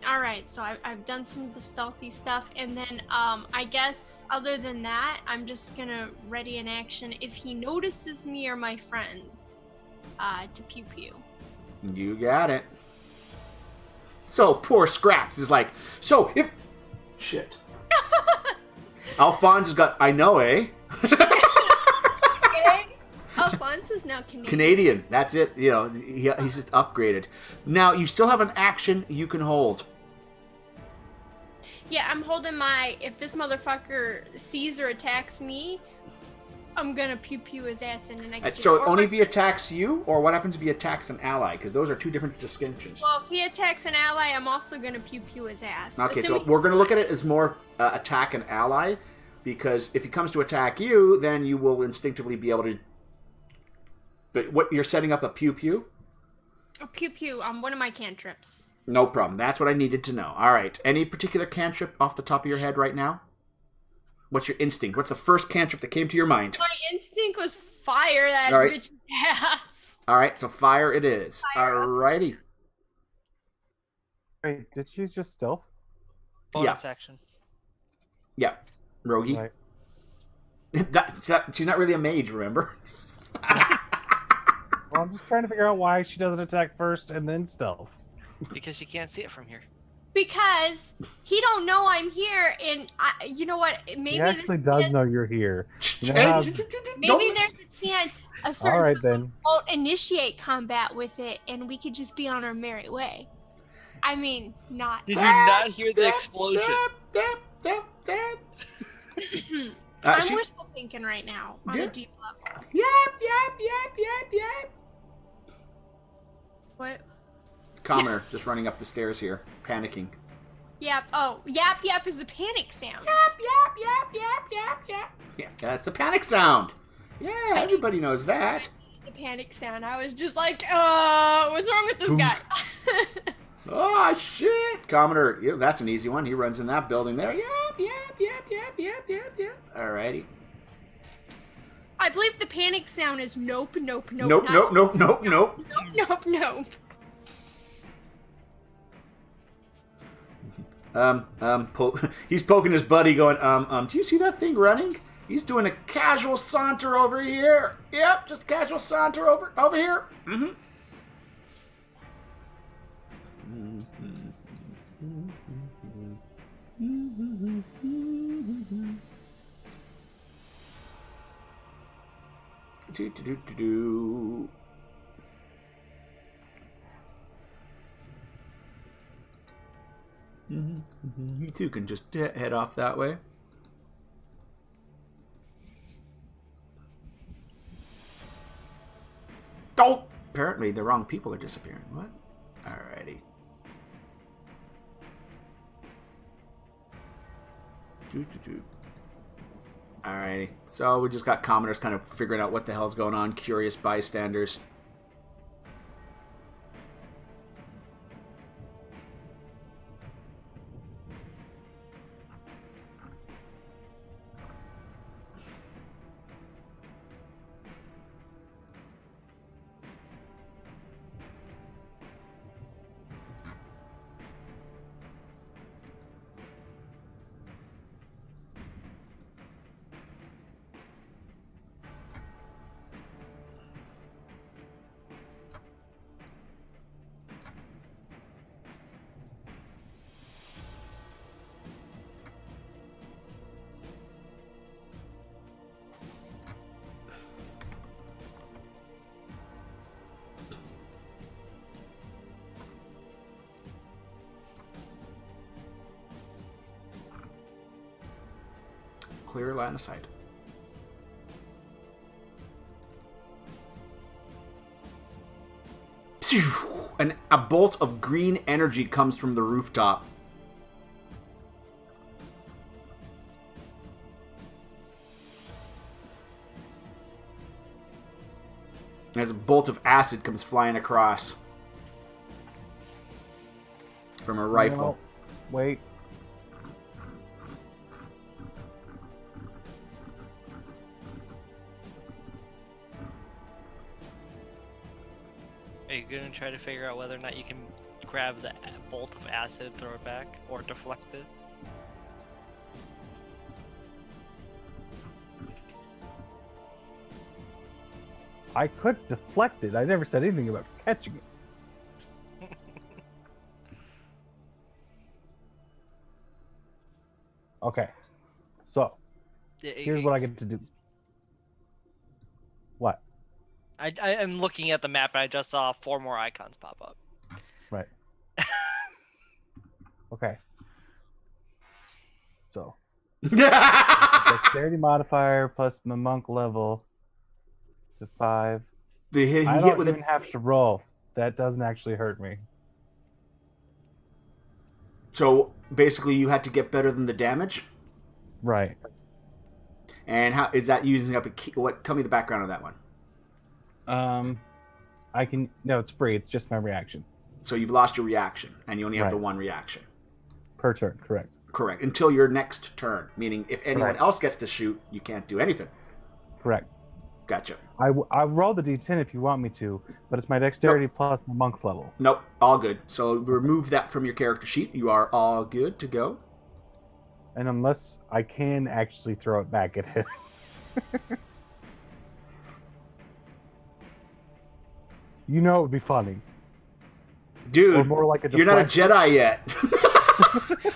Alright, so I've done some of the stealthy stuff, and then, I guess, other than that, I'm just gonna ready an action if he notices me or my friends, to pew-pew. You got it. So, poor Scraps is like, so, if... Shit. Alphonse has got, I know, eh? Alphonse is now Canadian. Canadian. That's it. He's just upgraded. Now, you still have an action you can hold. Yeah, I'm holding if this motherfucker sees or attacks me, I'm gonna pew-pew his ass in the next So, year. only if he attacks you, or what happens if he attacks an ally? Because those are two different distinctions. Well, if he attacks an ally, I'm also gonna pew-pew his ass. Okay, so Assuming- we're going to look at it as more attack an ally, because if he comes to attack you, then you will instinctively be able to... But what, you're setting up a pew-pew? A pew-pew on one of my cantrips. No problem. That's what I needed to know. All right. Any particular cantrip off the top of your head right now? What's your instinct? What's the first cantrip that came to your mind? My instinct was fire that All right. bitch's ass. All right, so fire it is. Fire. All righty. Wait, did she just stealth? Bonus action. Yeah. Rogie. Right. She's not really a mage, remember? Well, I'm just trying to figure out why she doesn't attack first and then stealth. Because you can't see it from here. Because he don't know I'm here, and you know what? Maybe He actually does know you're here. You know Hey, how- maybe there's a chance a certain All right, someone then. won't initiate combat with it, and we could just be on our merry way. I mean, not. Did you not hear the explosion? I'm she- wishful thinking right now on Yeah. a deep level. Yep. What? Commoner just running up the stairs here, panicking. Yap. Oh, yap is the panic sound. Yeah, that's the panic sound. Yeah, everybody knows that. The panic sound. I was just like, what's wrong with this guy? Oh, shit. Commoner, that's an easy one. He runs in that building there. Yep. Alrighty. I believe the panic sound is nope. Nope. Nope. He's poking his buddy going, do you see that thing running? He's doing a casual saunter over here. Yep, just a casual saunter over here. Mm-hmm. You two can just head off that way. Oh! Apparently the wrong people are disappearing. What? Alrighty. Alrighty. So we just got commoners kind of figuring out what the hell's going on. Curious bystanders. Clear line of sight. And a bolt of green energy comes from the rooftop. As a bolt of acid comes flying across from a rifle. No, wait. Are you gonna try to figure out whether or not you can grab the bolt of acid, throw it back, or deflect it? I could deflect it. I never said anything about catching it. Okay. So, here's what I get to do. What? I am looking at the map and I just saw 4 more icons pop up. Right. Okay. So. Dexterity modifier plus my monk level to 5. He I hit don't with even have to roll. That doesn't actually hurt me. So basically, you had to get better than the damage. Right. And how is that using up a key? What? Tell me the background of that one. I can. No, it's free. It's just my reaction. So you've lost your reaction, and you only have Right. the one reaction. Per turn, correct. Correct. Until your next turn. Meaning, if anyone Correct. else gets to shoot, you can't do anything. Correct. Gotcha. I roll the d10 if you want me to, but it's my dexterity plus my monk level. Nope. All good. So remove that from your character sheet. You are all good to go. And unless I can actually throw it back at him. You know it would be funny. Or Dude, more like a you're not a deflection. Jedi yet.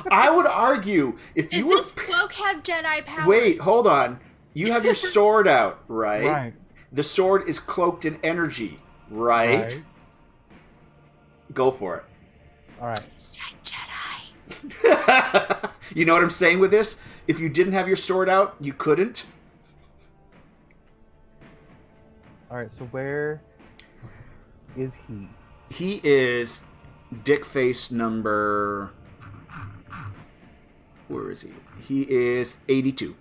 I would argue if Does you were... this cloak have Jedi powers? Wait, hold on. You have your sword out, right? Right. The sword is cloaked in energy, right? Right. Go for it. All right. Jedi. You know what I'm saying with this? If you didn't have your sword out, you couldn't. All right. So where is he? He is Dickface number... Where is he? He is 82.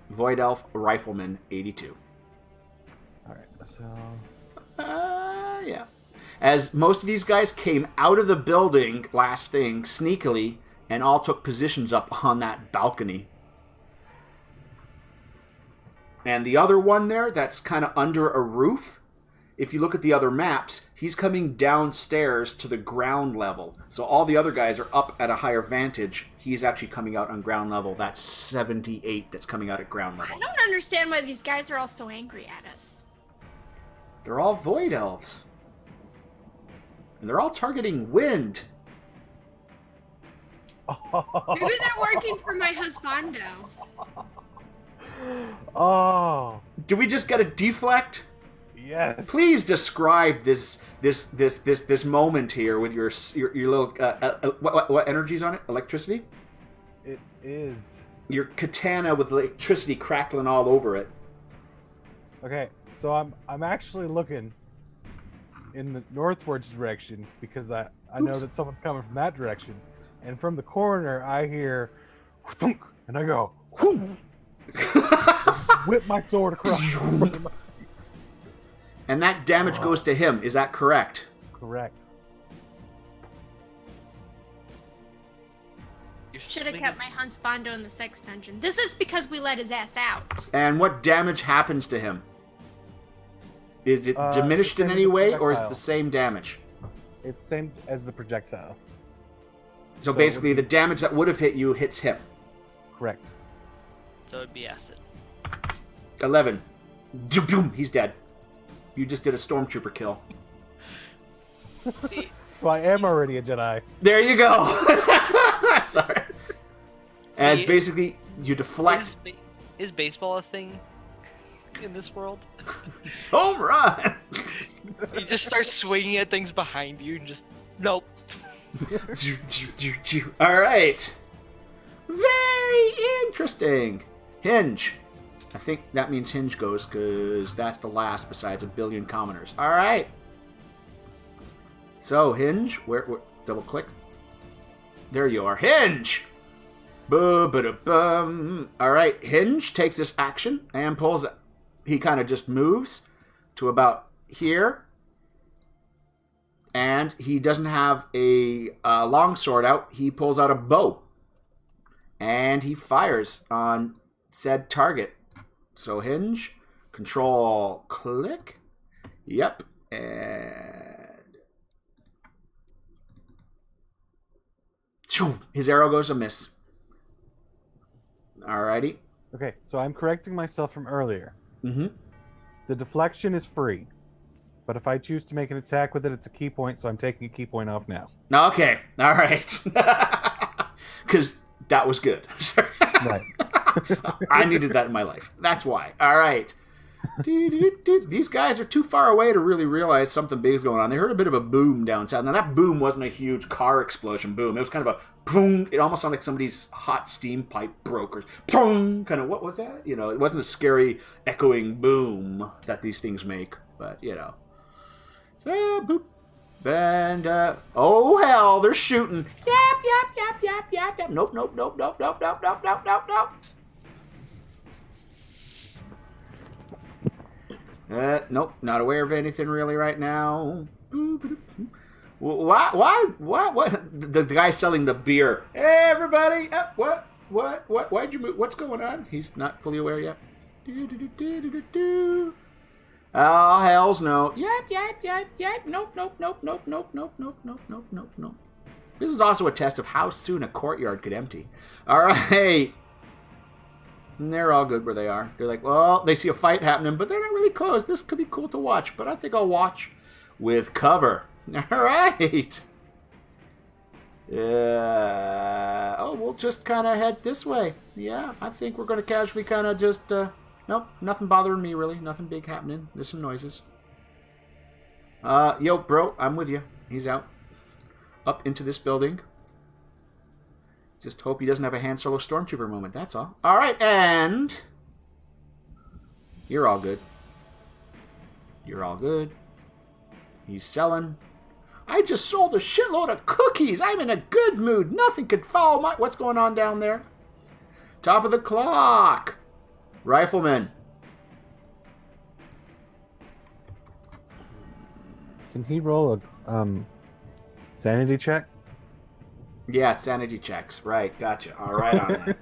Void Elf Rifleman 82. All right. So Yeah. As most of these guys came out of the building last thing sneakily and all took positions up on that balcony. And the other one there that's kind of under a roof, if you look at the other maps, he's coming downstairs to the ground level. So all the other guys are up at a higher vantage. He's actually coming out on ground level. That's 78 that's coming out at ground level. I don't understand why these guys are all so angry at us. They're all Void Elves. And they're all targeting wind. Maybe they're working for my husbando. Oh, Do we just get a deflect? yes. Please describe this moment here with your little what energy's on it? Electricity? It is. Your katana with electricity crackling all over it. Okay, so I'm actually looking in the northwards direction because I know Oops. that someone's coming from that direction, and from the corner I hear, thunk, and I go, whoo, whip my sword across. the front of my- And that damage goes to him. Is that correct? Correct. You're Should have swinging- kept my husbando in the sex dungeon. This is because we let his ass out. And what damage happens to him? Is it diminished in same any as the way, or is it projectile. the same damage? It's same as the projectile. So So it basically, would the damage that would have hit you hits him. Correct. So it'd be acid. 11. Doom, doom, he's dead. You just did a stormtrooper kill. See, So I am already a Jedi. There you go. Sorry. As See, basically you deflect. is baseball a thing in this world? Home run. You just start swinging at things behind you and just nope. All right. Very interesting. Hinge. I think that means Hinge goes because that's the last besides a billion commoners. All right. So Hinge, where double click. There you are, Hinge. Bum. All right, Hinge takes this action and pulls it. He kind of just moves to about here. And he doesn't have a long sword out. He pulls out a bow. And he fires on said target. So Hinge, control, click. Yep. And his arrow goes amiss. Alrighty. Okay, so I'm correcting myself from earlier. Mm-hmm. The deflection is free, but if I choose to make an attack with it, it's a key point, so I'm taking a key point off now. Okay. All right. Because that was good. Right. I needed that in my life. That's why. All right. These guys are too far away to really realize something big is going on. They heard a bit of a boom down south. Now, that boom wasn't a huge car explosion boom. It was kind of a boom. It almost sounded like somebody's hot steam pipe broke. Or boom, kind of, what was that? You know, it wasn't a scary echoing boom that these things make. But, you know. So, boop. And, oh, hell, they're shooting. Yap. Nope. Nope, not aware of anything really right now. Why? The guy selling the beer. Hey, everybody! What? Why'd you move? What's going on? He's not fully aware yet. Oh, hells no. Yep. Nope. This is also a test of how soon a courtyard could empty. All right. And they're all good where they are. They're like, well, they see a fight happening, but they're not really close. This could be cool to watch, but I think I'll watch with cover. All right. We'll just kind of head this way. Yeah, I think we're going to casually kind of just, nope, nothing bothering me, really. Nothing big happening. There's some noises. Yo, bro, I'm with you. He's out. Up into this building. Just hope he doesn't have a Han Solo Stormtrooper moment, that's all. Alright, and... You're all good. He's selling. I just sold a shitload of cookies. I'm in a good mood. Nothing could follow my... What's going on down there? Top of the clock. Rifleman. Can he roll a sanity check? Yeah, sanity checks. Right, gotcha. All right on that.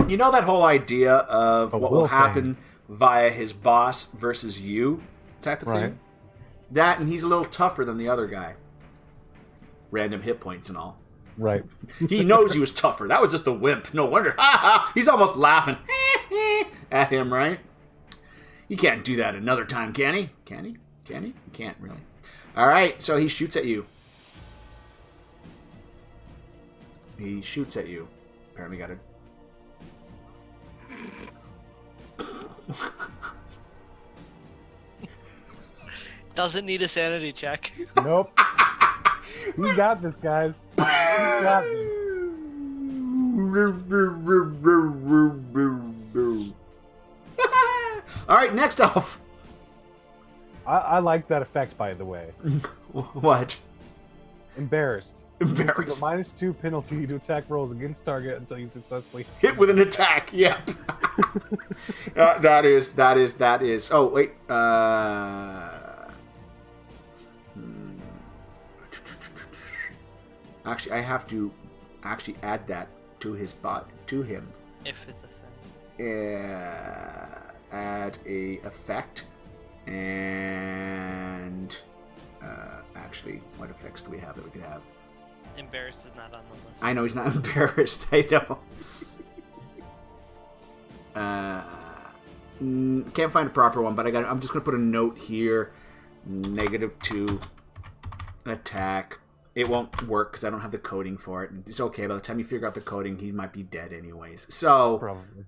You know that whole idea of what will happen via his boss versus you type of thing? That, and he's a little tougher than the other guy. Random hit points and all. Right. He knows he was tougher. That was just a wimp. No wonder. He's almost laughing at him, right? You can't do that another time, can he? Can he? You can't, really. All right, so he shoots at you. He shoots at you. Apparently got a... Doesn't need a sanity check. Nope. We got this, guys. We got this. All right, next elf. I like that effect, by the way. What? Embarrassed. Embarrassed. -2 penalty to attack rolls against target until you successfully Hit with an attack. Yep. That is. Oh wait. Actually, I have to actually add that to his to him. If it's a thing. Add a effect, and actually, what effects do we have that we could have? Embarrassed is not on the list. I know he's not embarrassed. I know. Can't find a proper one, but I'm just gonna put a note here. -2 attack. It won't work because I don't have the coding for it. It's okay. By the time you figure out the coding, he might be dead anyways. So probably.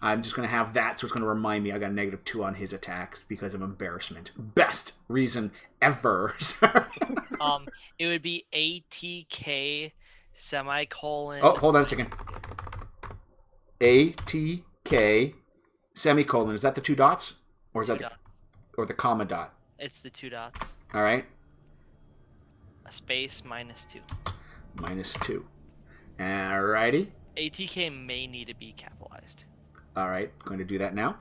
I'm just going to have that, so it's going to remind me I got a -2 on his attacks because of embarrassment. Best reason ever. It would be ATK semicolon. Oh, hold on a second. ATK semicolon. Is that the 2 dots? Or is that or the comma dot? It's the 2 dots. All right. A space -2. -2. Alrighty. ATK may need to be capitalized. Alright, going to do that now.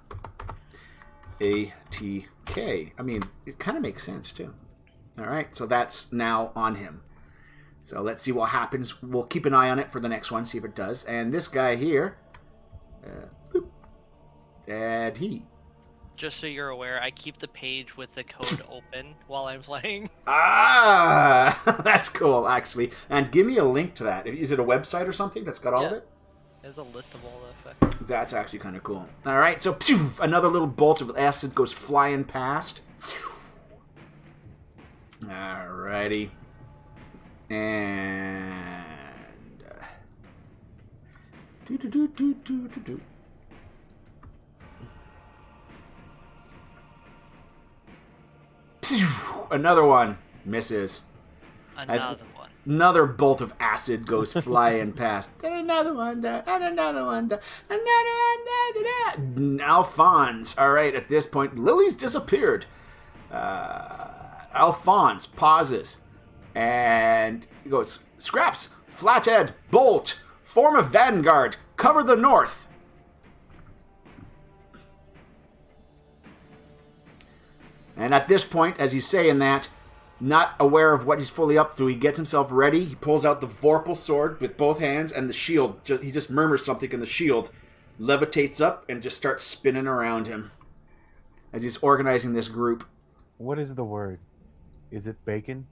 ATK. I mean, it kind of makes sense, too. Alright, so that's now on him. So let's see what happens. We'll keep an eye on it for the next one, see if it does. And this guy here... boop. And he... Just so you're aware, I keep the page with the code open while I'm playing. Ah! That's cool, actually. And give me a link to that. Is it a website or something that's got all of it? There's a list of all the effects. That's actually kind of cool. All right, so poof, another little bolt of acid goes flying past. Alrighty. And... do. Another one misses. Another one. Another bolt of acid goes flying past. And another one, and another one, another one. Alphonse. All right, at this point, Lily's disappeared. Alphonse pauses and he goes, Scraps, Flathead, Bolt, form a vanguard, cover the north. And at this point, as he's saying that, not aware of what he's fully up to, he gets himself ready. He pulls out the Vorpal sword with both hands and the shield. He just murmurs something, and the shield levitates up and just starts spinning around him as he's organizing this group. What is the word? Is it bacon?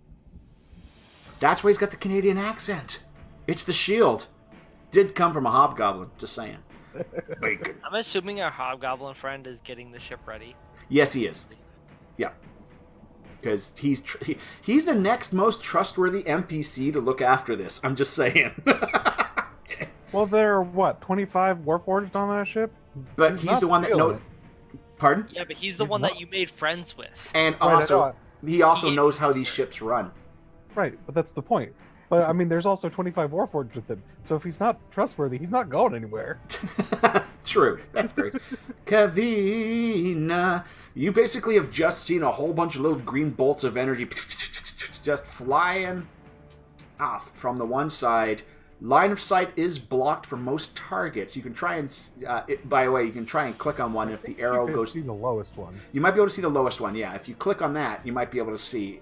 That's why he's got the Canadian accent. It's the shield. Did come from a hobgoblin, just saying. Bacon. I'm assuming our hobgoblin friend is getting the ship ready. Yes, he is. Yeah. Because he's the next most trustworthy NPC to look after this. I'm just saying. Well, there are, 25 Warforged on that ship? But he's the one that knows... Pardon? Yeah, but he's the one that you made friends with. And also, he also knows how these ships run. Right, but that's the point. But, I mean, there's also 25 Warforged with him. So if he's not trustworthy, he's not going anywhere. True. That's very... Kavina, you basically have just seen a whole bunch of little green bolts of energy just flying off from the one side. Line of sight is blocked for most targets. You can try and... by the way, you can try and click on one if the arrow goes... You can see the lowest one. You might be able to see the lowest one, yeah. If you click on that, you might be able to see...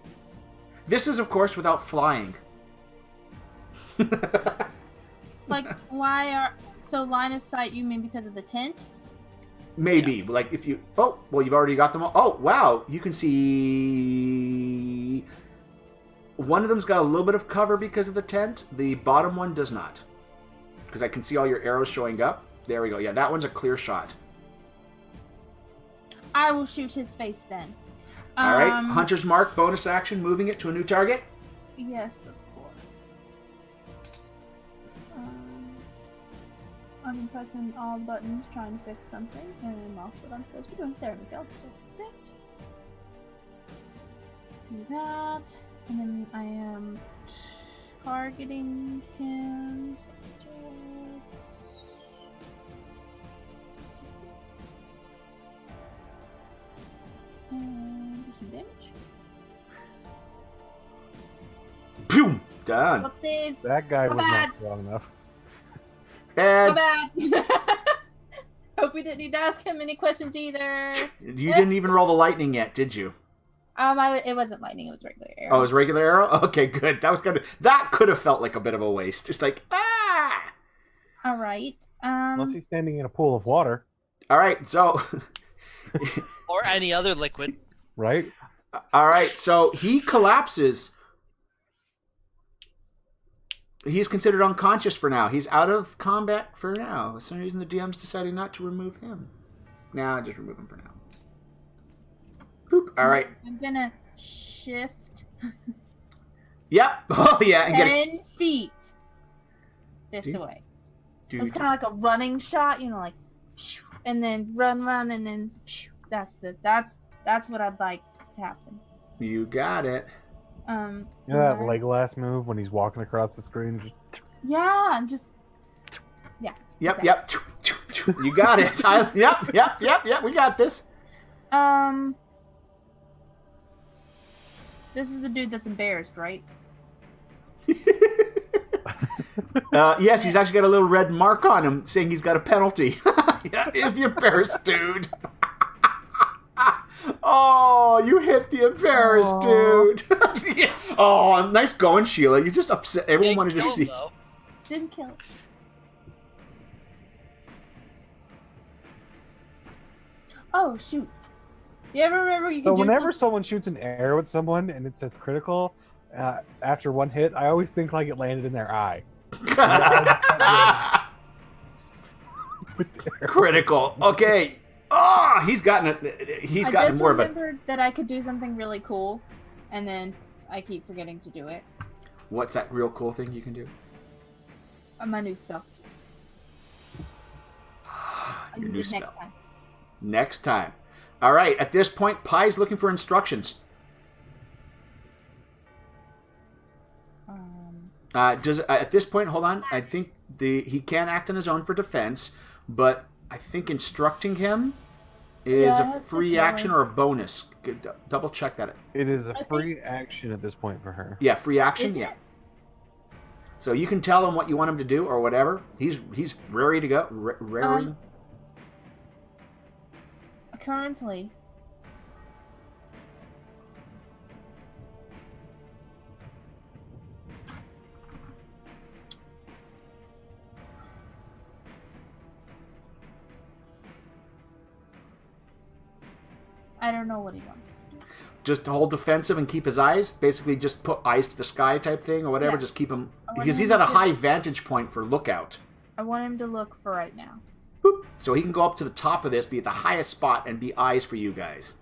This is, of course, without flying. Like, why are... So line of sight, you mean because of the tent? Maybe. Yeah. Like, if you... Oh, well, you've already got them all. Oh, wow. You can see... One of them's got a little bit of cover because of the tent. The bottom one does not. Because I can see all your arrows showing up. There we go. Yeah, that one's a clear shot. I will shoot his face then. All right. Hunter's Mark, bonus action, moving it to a new target. Yes, of course. I've been pressing all the buttons trying to fix something, and that's what I'm supposed to be doing. There we go. Just it. Do that, and then I am targeting him. So just... and do some damage. Boom! Done. Whoopsies. That guy My was bad. not strong enough. My And bad. Hope we didn't need to ask him any questions either. you didn't even roll the lightning yet, did you? It wasn't lightning. It was regular arrow. Oh, it was regular arrow? Okay, good. That could have felt like a bit of a waste. Just like, ah! All right. Unless he's standing in a pool of water, All right, so... Or any other liquid. right? All right, so he collapses. He's considered unconscious for now. He's out of combat for now. For some reason, the DM's deciding not to remove him. Nah, just remove him for now. Boop. All right. I'm gonna shift Yep. Oh, yeah. And get 10 feet this Do you- way. do It's kind of like a running shot, you know, like, and then run, and then that's what I'd like to happen. You got it. You know that right. Legolas move when he's walking across the screen? Just... Yeah, and just Yep. exactly. Yep. You got it. Yep. We got this. This is the dude that's embarrassed, right? Yes, he's actually got a little red mark on him saying he's got a penalty. Yeah, he's the embarrassed dude. Oh, you hit the embarrassed dude. Yeah. Oh, nice going, Sheila. You just upset. Everyone wanted to see. Didn't kill it. Oh shoot! You ever remember you So could do whenever something- someone shoots an arrow at someone and it says critical, after one hit, I always think like it landed in their eye. Critical. Okay. Oh, he's gotten it. He's I gotten just more of a. remembered that I could do something really cool, and then I keep forgetting to do it. What's that real cool thing you can do? My new spell. I'll Your use new it next spell. time. Next time. All right. At this point, Pie's looking for instructions. At this point, hold on. I think he can act on his own for defense, but I think instructing him is Yeah, a free okay. action or a bonus. Double check that. It is a I free action at this point for her. Yeah, free action. Is Yeah. it? So you can tell him what you want him to do or whatever. He's ready to go. Raring. Currently, I don't know what he wants to do. Just to hold defensive and keep his eyes. Basically, just put eyes to the sky type thing or whatever. Yeah. Just keep him I want because he's him at a to- high vantage point for lookout. I want him to look for right now. Boop. So he can go up to the top of this, be at the highest spot, and be eyes for you guys.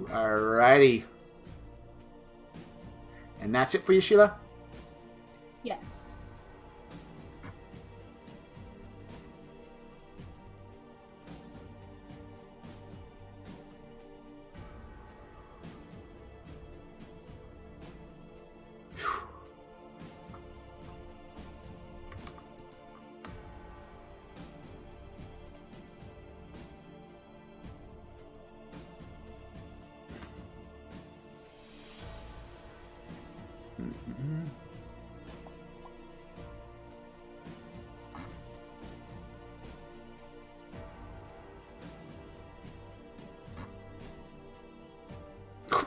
Alrighty. And that's it for you, Sheila? Yes.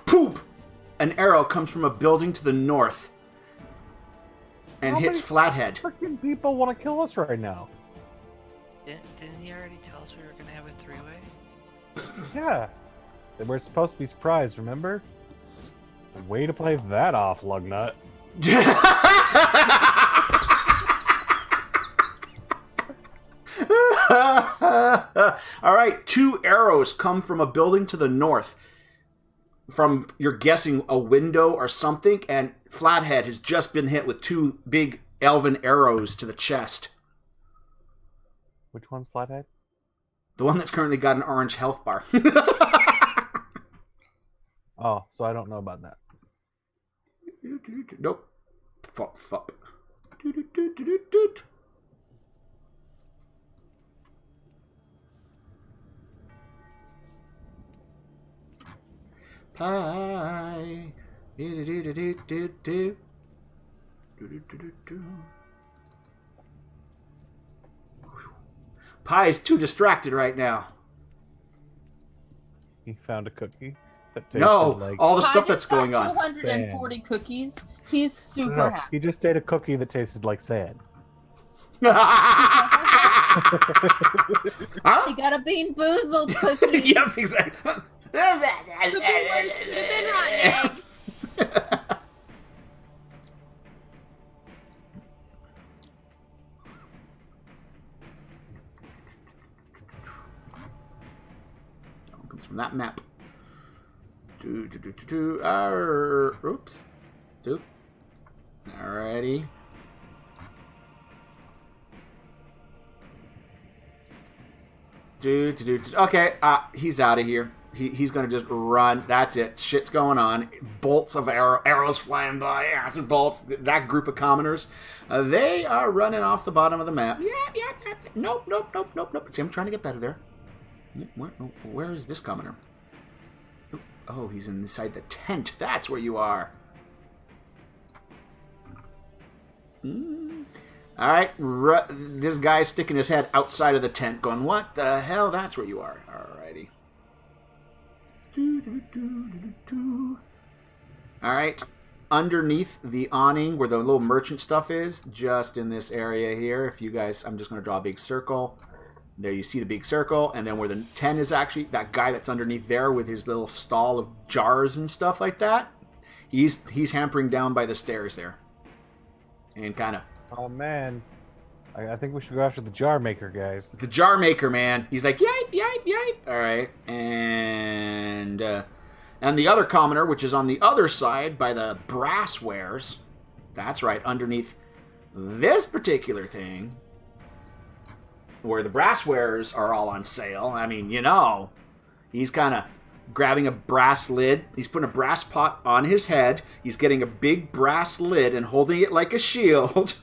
Poop! An arrow comes from a building to the north and How hits many Flathead. Freaking people want to kill us right now. Didn't he already tell us we were gonna have a three-way? Yeah. We're supposed to be surprised, remember? Way to play that off, Lugnut. All right, 2 arrows come from a building to the north. from, you're guessing, a window or something, and Flathead has just been hit with 2 big elven arrows to the chest. Which one's Flathead? The one that's currently got an orange health bar. Oh, so I don't know about that. Nope. Fup. Pie. Pie is too distracted right now. He found a cookie that tasted No, like... all the Pie stuff just that's going got on. 240 cookies. He's super No, happy. he just ate a cookie that tasted like sand. Huh? He got a Bean Boozled cookie. Yep, exactly. Could have been worse. Could have been rotten egg. That one comes from that map. Oops. Doop. Alrighty. Okay, he's out of here. He's gonna just run. That's it. Shit's going on. Bolts of arrows flying by. Acid bolts. That group of commoners, they are running off the bottom of the map. Yep. Nope. See, I'm trying to get better there. Where is this commoner? Oh, he's inside the tent. That's where you are. All right, this guy's sticking his head outside of the tent going, what the hell? That's where you are. Alrighty. All right, underneath the awning where the little merchant stuff is, just in this area here, if you guys, I'm just going to draw a big circle. There you see the big circle, and then where the tent is actually, that guy that's underneath there with his little stall of jars and stuff like that, he's hampering down by the stairs there. And kind of... Oh, man. I think we should go after the jar maker, guys. The jar maker, man. He's like, yipe. All right. And the other commoner, which is on the other side by the brasswares. That's right, underneath this particular thing, where the brasswares are all on sale. I mean, you know, he's kind of grabbing a brass lid. He's putting a brass pot on his head. He's getting a big brass lid and holding it like a shield.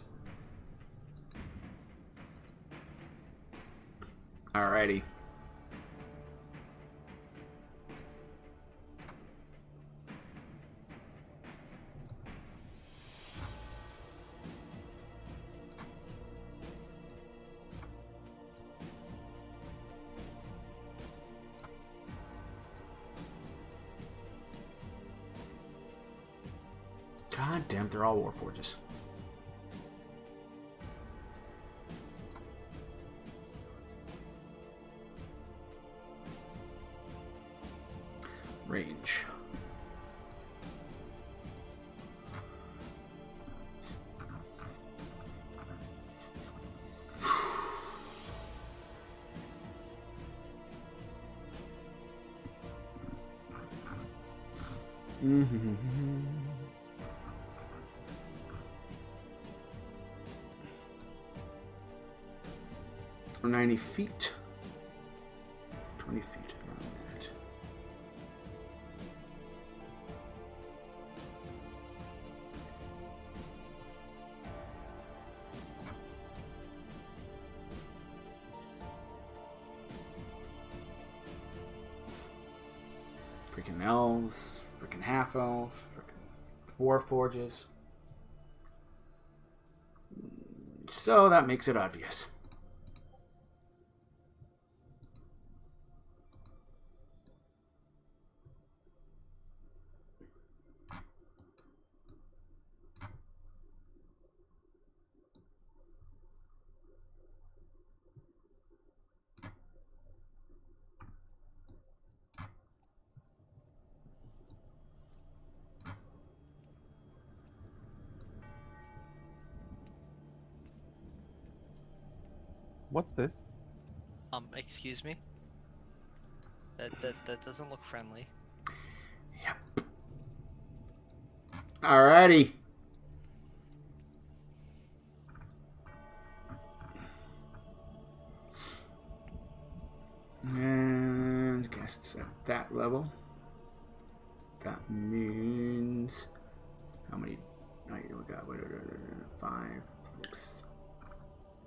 Alrighty. God damn, they're all warforges. Range. Mm-hmm. 90 feet. 20 feet around that. Freaking elves, freaking half elves, freaking warforges. So that makes it obvious. What's this? Excuse me? That doesn't look friendly. Yep. Alrighty. And casts at that level. That means how many? Oh, we got 5,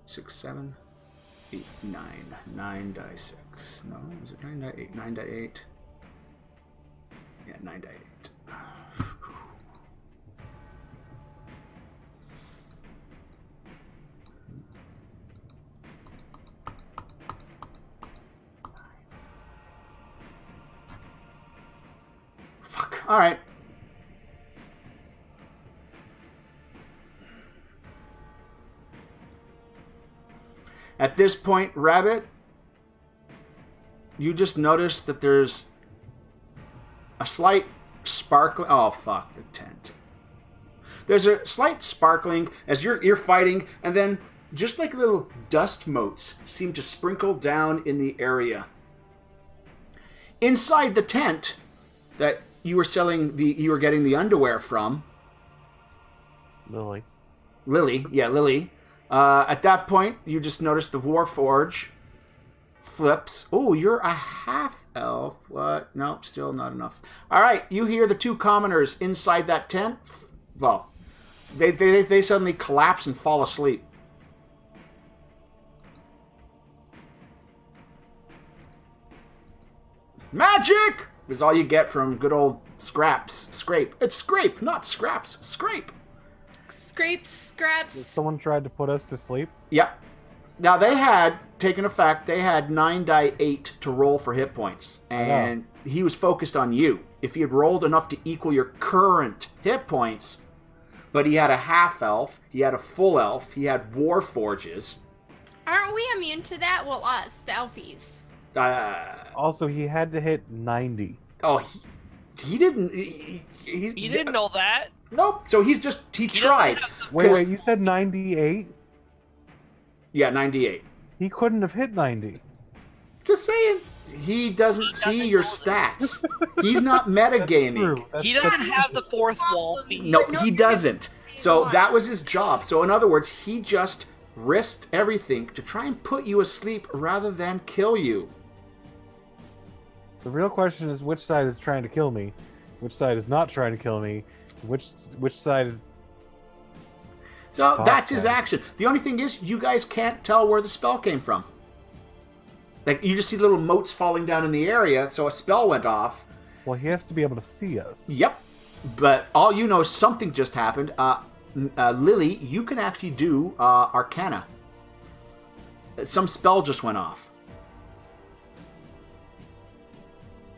6, 7, 8, 9. 9 die 6. No, is it 9 die 8? 9 die 8. Yeah, 9 die 8. Fuck. All right. At this point, Rabbit, you just noticed that there's a slight sparkling. Oh, fuck the tent. There's a slight sparkling as you're fighting, and then just like little dust motes seem to sprinkle down in the area. Inside the tent that you were getting the underwear from. Lily. Lily. At that point, you just notice the Warforge flips. Oh, you're a half elf. What? Nope, still not enough. All right, you hear the two commoners inside that tent. Well, they suddenly collapse and fall asleep. Magic is all you get from good old Scrape. It's Scrape, not Scraps. Scrape. Scraps. Someone tried to put us to sleep. Yep. Now they had taken effect. They had 9 die 8 to roll for hit points, and he was focused on you. If he had rolled enough to equal your current hit points, but he had a half elf, he had a full elf, he had Warforges. Aren't we immune to that? Well, us, the elfies. Also, he had to hit 90. Oh, he didn't. He didn't know that. Nope. So he tried. Wait, you said 98? Yeah, 98. He couldn't have hit 90. Just saying. He doesn't see your stats. He's not metagaming. He doesn't have the fourth wall. No, he doesn't. So that was his job. So in other words, he just risked everything to try and put you asleep rather than kill you. The real question is which side is trying to kill me, which side is not trying to kill me, which side is... So that's his action. The only thing is, you guys can't tell where the spell came from. Like, you just see little motes falling down in the area, so a spell went off. Well, he has to be able to see us. Yep. But all you know is something just happened. Lily, you can actually do Arcana. Some spell just went off.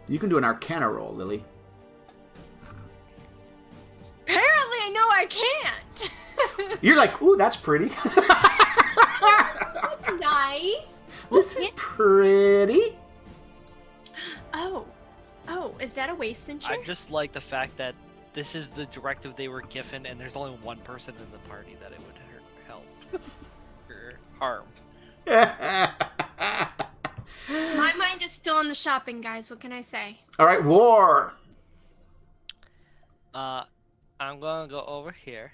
You can do an Arcana roll, Lily. Apparently, I know I can't. You're like, ooh, that's pretty. That's nice. This is pretty. Oh, is that a waist cincher? I just like the fact that this is the directive they were given, and there's only one person in the party that it would help or harm. My mind is still on the shopping, guys. What can I say? All right, war. I'm gonna go over here.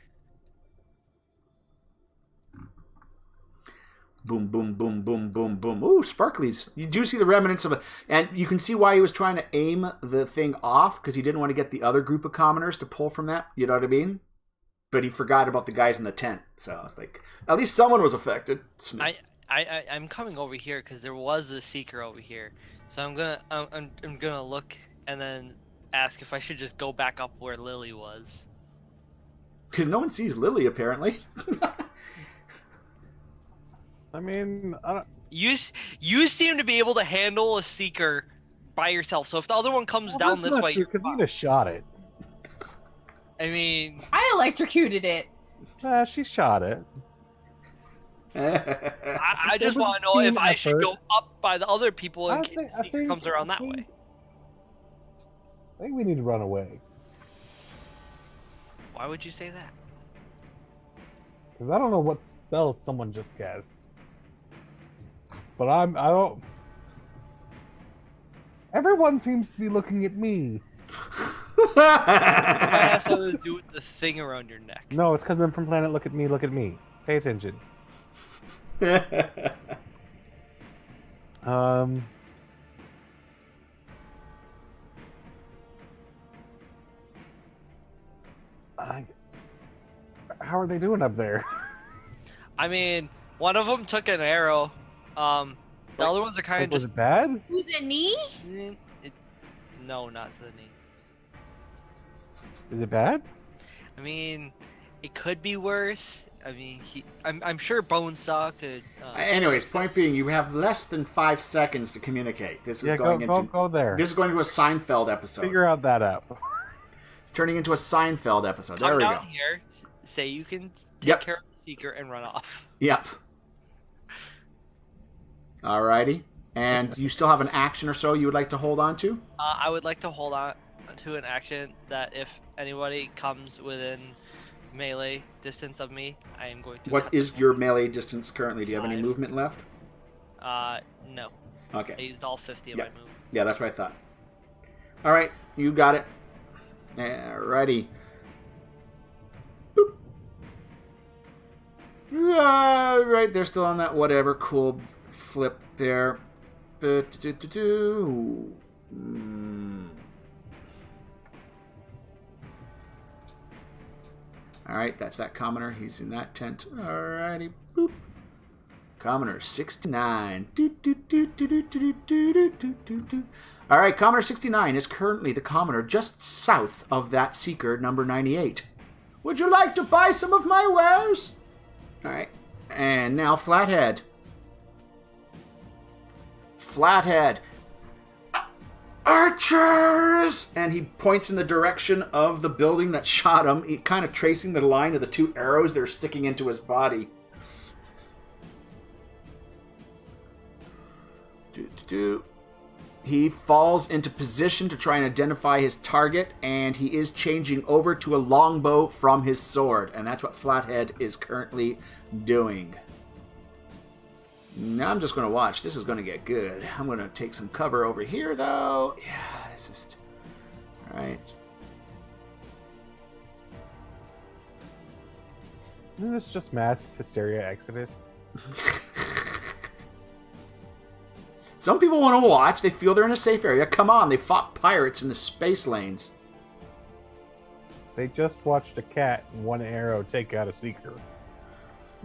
Boom, boom, boom, boom, boom, boom. Ooh, sparklies. You do see the remnants of it. And you can see why he was trying to aim the thing off, because he didn't want to get the other group of commoners to pull from that. You know what I mean? But he forgot about the guys in the tent. So it's like, at least someone was affected. I'm coming over here because there was a seeker over here. So I'm gonna look and then ask if I should just go back up where Lily was. Because no one sees Lily, apparently. I mean, I don't... You seem to be able to handle a seeker by yourself. So if the other one comes down this way, you could have shot it. I mean, I electrocuted it. She shot it. I just want to know if I should go up by the other people in case the seeker comes around that way. I think we need to run away. Why would you say that? Because I don't know what spell someone just cast. But I don't... Everyone seems to be looking at me. That has something to do with the thing around your neck. No, it's because I'm from planet Look at Me, Look at Me. Pay attention. How are they doing up there? I mean, one of them took an arrow. The other ones are kind of Was just. it bad? To the knee? No, not to the knee. Is it bad? I mean, it could be worse. I mean, I'm sure Bonesaw could. Anyways, point being, you have less than 5 seconds to communicate. This is go there. This is going into a Seinfeld episode. Figure out that out. It's turning into a Seinfeld episode. Come There we down go. here, say you can take Yep. care of the seeker, and run off. Yep. Alrighty. And you still have an action or so you would like to hold on to? I would like to hold on to an action that if anybody comes within melee distance of me, I am going to. What is your melee distance currently? Do you have any 5. movement left? No. Okay. I used all 50 of Yeah. my move. Yeah, that's what I thought. Alright, you got it. Alrighty. Boop. Right, they're still on that whatever cool flip there. Alright, that's that commoner. He's in that tent. Alrighty. Boop. Commoner 69. Alright, Commoner 69 is currently the commoner just south of that seeker, number 98. Would you like to buy some of my wares? Alright, and now Flathead. Flathead. Archers! And he points in the direction of the building that shot him, kind of tracing the line of the 2 arrows that are sticking into his body. He falls into position to try and identify his target, and he is changing over to a longbow from his sword, and that's what Flathead is currently doing. Now I'm just going to watch. This is going to get good. I'm going to take some cover over here, though. Yeah, it's just... Alright. Isn't this just mass hysteria exodus? Some people want to watch. They feel they're in a safe area. Come on, they fought pirates in the space lanes. They just watched a cat and one arrow take out a seeker.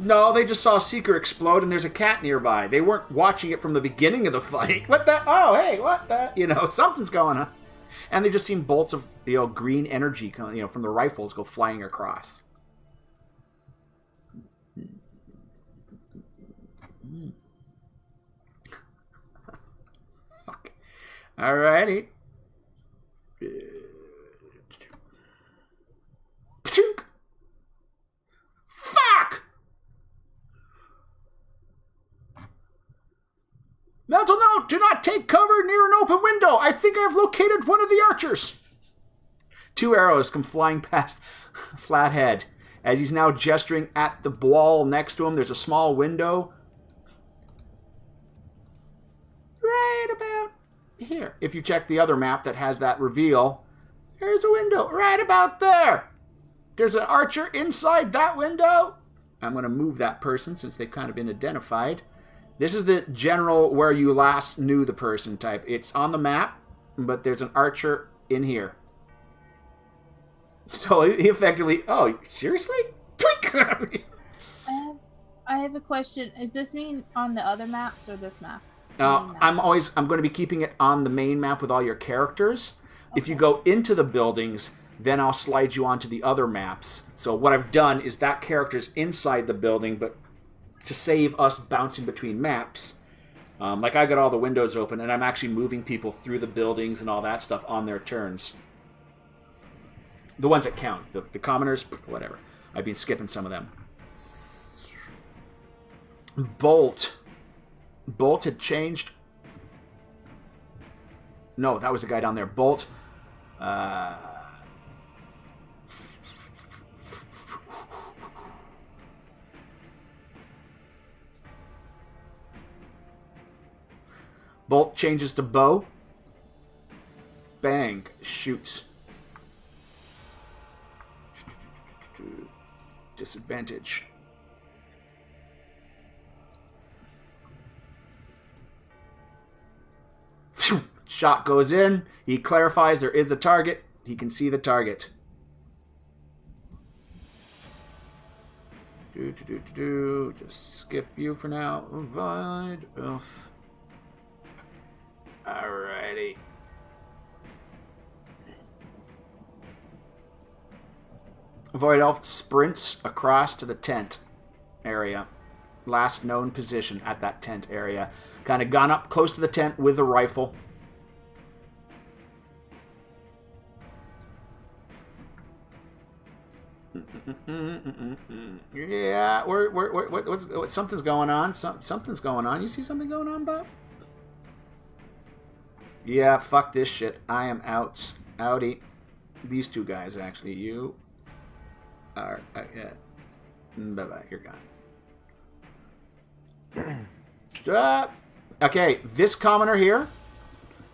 No, they just saw a seeker explode and there's a cat nearby. They weren't watching it from the beginning of the fight. What the? Oh, hey, what the? Something's going on. And they just seen bolts of, green energy, from the rifles go flying across. Fuck. Alrighty. Fuck! Mental note, do not take cover near an open window. I think I have located one of the archers. 2 arrows come flying past Flathead as he's now gesturing at the wall next to him. There's a small window. Right about here. If you check the other map that has that reveal, there's a window right about there. There's an archer inside that window. I'm going to move that person since they've kind of been identified. This is the general where you last knew the person type. It's on the map, but there's an archer in here. So he effectively... Oh, seriously? Twink! I have a question. Is this mean on the other maps or this map? I'm going to be keeping it on the main map with all your characters. Okay. If you go into the buildings, then I'll slide you onto the other maps. So what I've done is that character's inside the building, but to save us bouncing between maps, like I got all the windows open, and I'm actually moving people through the buildings and all that stuff on their turns. The ones that count. The commoners, whatever. I've been skipping some of them. Bolt had changed. No, that was the guy down there. Bolt. Bolt changes to bow. Bang. Shoots. Disadvantage. Phew. Shot goes in. He clarifies there is a target. He can see the target. Just skip you for now. Avoid. Oof. Alrighty. Void Elf sprints across to the tent area. Last known position at that tent area. Kind of gone up close to the tent with a rifle. Yeah, what's something's going on. Something's going on. You see something going on, Bob? Yeah, fuck this shit. I am out. Outie. These two guys, actually. You are... yeah. Bye-bye. You're gone. Okay, this commoner here.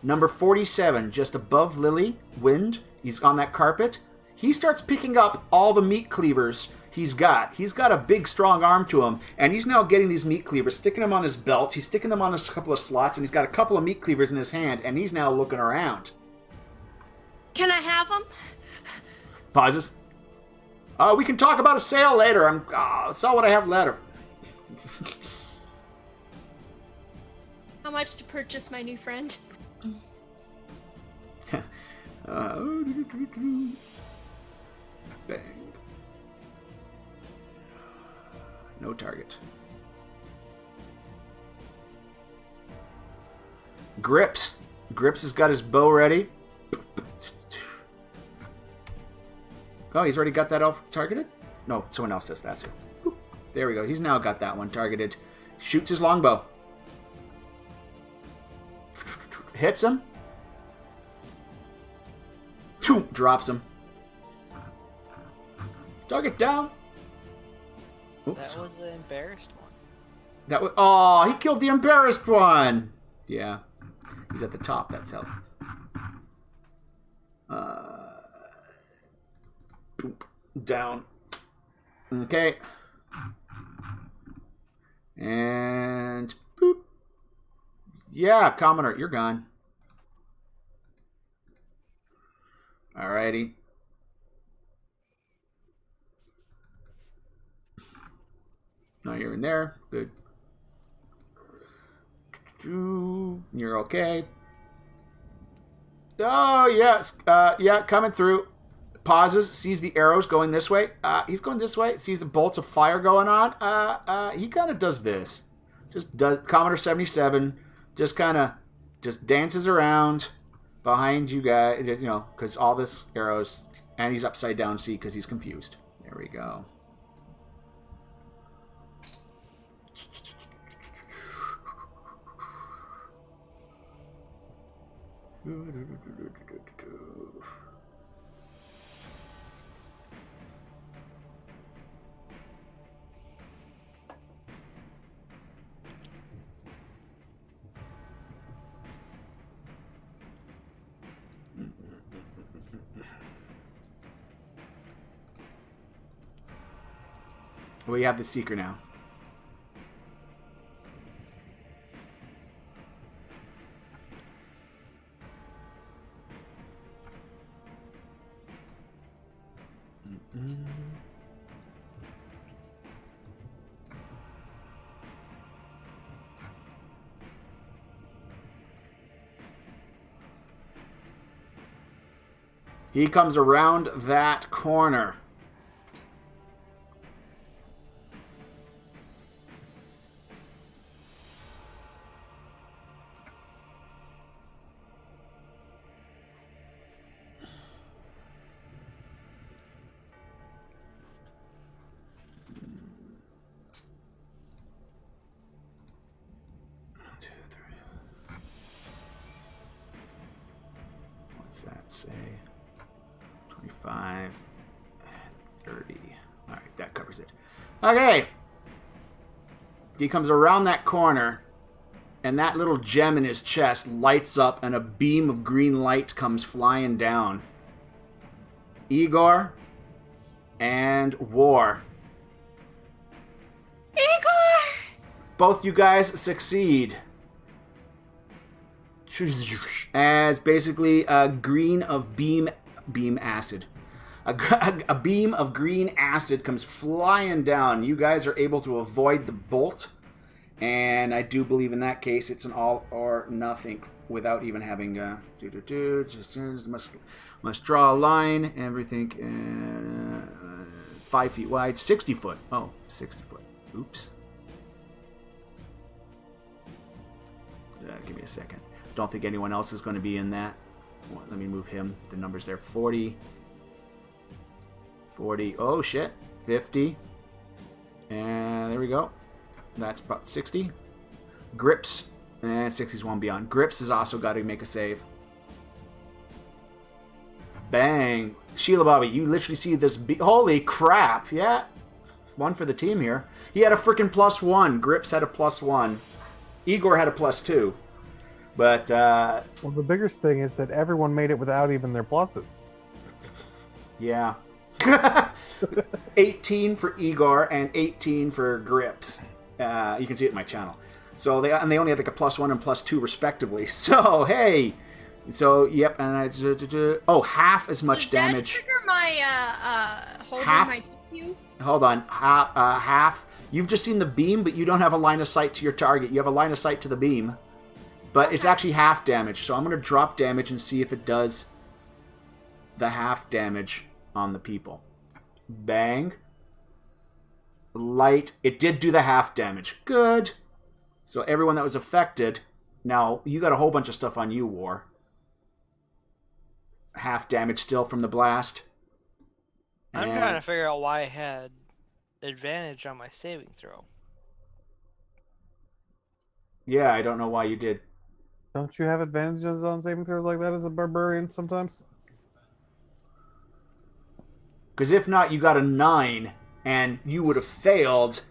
Number 47, just above Lily. Wind. He's on that carpet. He starts picking up all the meat cleavers he's got. He's got a big, strong arm to him, and he's now getting these meat cleavers, sticking them on his belt. He's sticking them on a couple of slots, and he's got a couple of meat cleavers in his hand, and he's now looking around. Can I have them? Pauses. We can talk about a sale later. That's all what I have later. How much to purchase my new friend? Bang. No target. Grips. Grips has got his bow ready. Oh, he's already got that elf targeted? No, someone else does that. So. There we go. He's now got that one targeted. Shoots his longbow. Hits him. Drops him. Target down. Oops. That was the embarrassed one. That was... Oh, he killed the embarrassed one. Yeah. He's at the top. That's how... Down. Okay. And... Boop. Yeah, commoner, you're gone. Alrighty. No, you're in there. Good. You're okay. Oh, yes. Yeah, coming through. Pauses, sees the arrows going this way. He's going this way. Sees the bolts of fire going on. He kind of does this. Just does Commodore 77. Just kind of just dances around behind you guys. You know, because all this arrows, and he's upside down. See, because he's confused. There we go. We have the seeker now. He comes around that corner. What's that say? 25 and 30. Alright, that covers it. Okay. He comes around that corner, and that little gem in his chest lights up, and a beam of green light comes flying down. Igor and War. both you guys succeed. As basically a green of beam acid. A beam of green acid comes flying down. You guys are able to avoid the bolt. And I do believe in that case it's an all or nothing without even having just must draw a line. Everything 5 feet wide, 60 foot. Oh, 60 foot. Oops. Give me a second. Don't think anyone else is going to be in that. Well, let me move him. The number's there. 40. 40. Oh, shit. 50. And there we go. That's about 60. Grips. And 60's one beyond. Grips has also got to make a save. Bang. Sheila Bobby, you literally see this. Holy crap. Yeah. One for the team here. He had a freaking +1. Grips had a +1. Igor had a +2. But, well, the biggest thing is that everyone made it without even their pluses. Yeah. 18 for Igor and 18 for Grips. You can see it in my channel. So they only had like a +1 and +2 respectively. So, hey. So, yep. And half as much damage. Did that trigger my, holding half, my TQ? Hold on. Half. You've just seen the beam, but you don't have a line of sight to your target. You have a line of sight to the beam. But it's actually half damage. So I'm going to drop damage and see if it does the half damage on the people. Bang. Light. It did do the half damage. Good. So everyone that was affected. Now, you got a whole bunch of stuff on you, War. Half damage still from the blast. I'm trying to figure out why I had advantage on my saving throw. Yeah, I don't know why you did. Don't you have advantages on saving throws like that as a barbarian sometimes? Because if not, you got a 9, and you would have failed.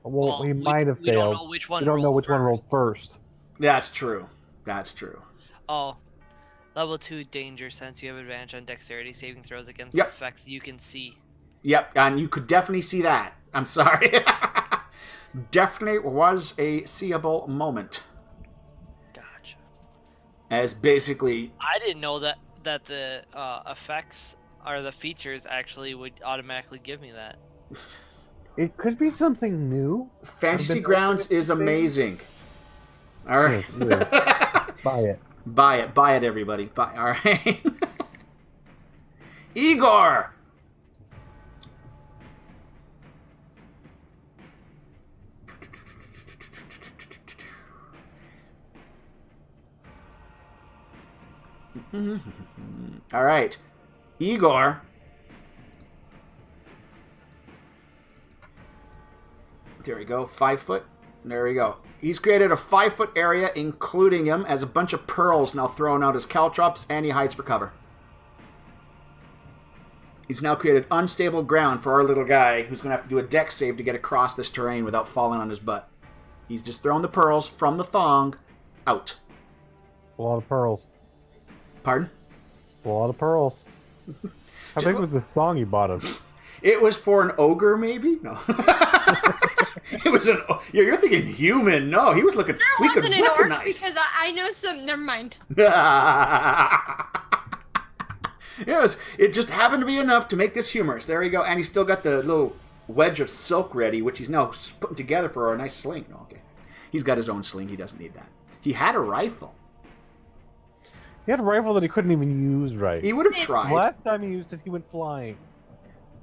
Well, we might have failed. Don't know which one we don't know which one rolled first. That's true. That's true. Oh, level 2 danger sense. You have advantage on dexterity saving throws against Yep. effects you can see. Yep, and you could definitely see that. I'm sorry. Definitely was a seeable moment. Gotcha. As basically... I didn't know that the effects or the features actually would automatically give me that. It could be something new. Fantasy Grounds is amazing. All right. Yes, it is. Buy it. Buy it. Buy it, everybody. Buy. All right. Igor! All right. Igor. There we go. 5 foot. There we go. He's created a 5 foot area, including him, as a bunch of pearls now thrown out as caltrops, and he hides for cover. He's now created unstable ground for our little guy, who's going to have to do a dex save to get across this terrain without falling on his butt. He's just thrown the pearls from the thong out. A lot of pearls. Pardon? It's a lot of pearls. How big was the thong you bought him? It was for an ogre, maybe? No. It was an... You're thinking human. No, he was looking... That wasn't an orc because I know some... Never mind. It just happened to be enough to make this humorous. There you go. And he's still got the little wedge of silk ready, which he's now putting together for a nice sling. No, okay. He's got his own sling. He doesn't need that. He had a rifle. He had a rifle that he couldn't even use right. He would have tried. Last time he used it, he went flying.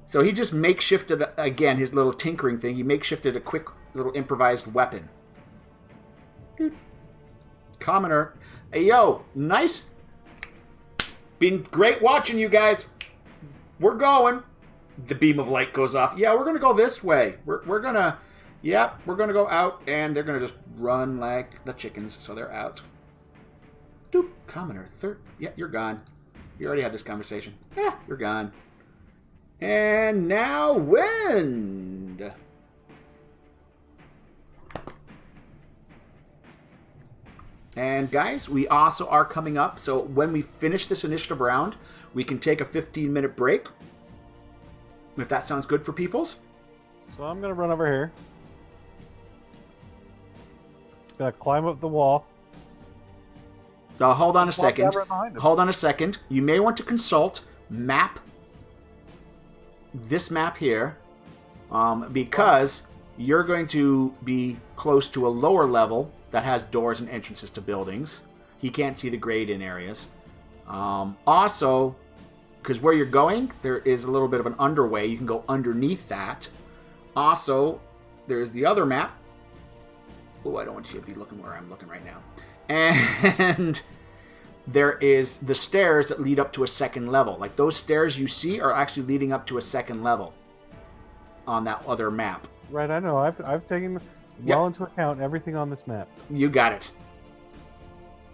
So he just makeshifted, again, his little tinkering thing. He makeshifted a quick little improvised weapon. Dude. Commoner. Hey, yo, nice. Been great watching you guys. We're going. The beam of light goes off. Yeah, we're going to go this way. We're going to... Yep, we're going to go out, and they're going to just run like the chickens, so they're out. Doop. Commoner. Yeah, you're gone. We already had this conversation. Yeah, you're gone. And now wind. And guys, we also are coming up. So when we finish this initiative round, we can take a 15-minute break. If that sounds good for peoples. So I'm going to run over here. gonna climb up the wall. Hold on a Walk second. down right behind him. Hold on a second. You may want to consult this map here, because you're going to be close to a lower level that has doors and entrances to buildings. He can't see the grade in areas. Also, because where you're going, there is a little bit of an underway. You can go underneath that. Also, there's the other map. Oh, I don't want you to be looking where I'm looking right now. And there is the stairs that lead up to a second level. Like those stairs you see are actually leading up to a second level on that other map. Right, I know. I've taken well into account everything on this map. You got it.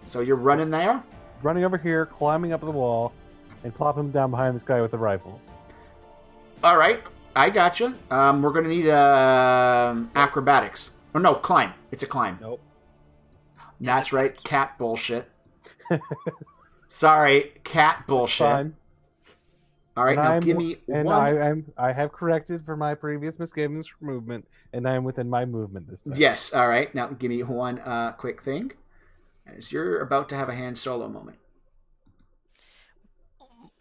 So you're running there? Running over here, climbing up the wall, and plopping down behind this guy with the rifle. All right, I gotcha. We're going to need acrobatics. Oh, no, climb. It's a climb. Nope. That's right, cat bullshit. Sorry, cat bullshit. Fine. All right, And now I'm- give me And one. I have corrected for my previous misgivings for movement, and I am within my movement this time. Yes, all right. Now give me one quick thing. As you're about to have a hand solo moment.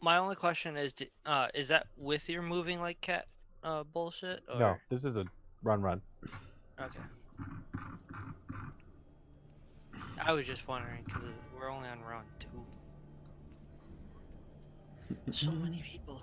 My only question is that with your moving like cat bullshit? Or... No, this is a run. Okay. I was just wondering because we're only on round 2. So many people.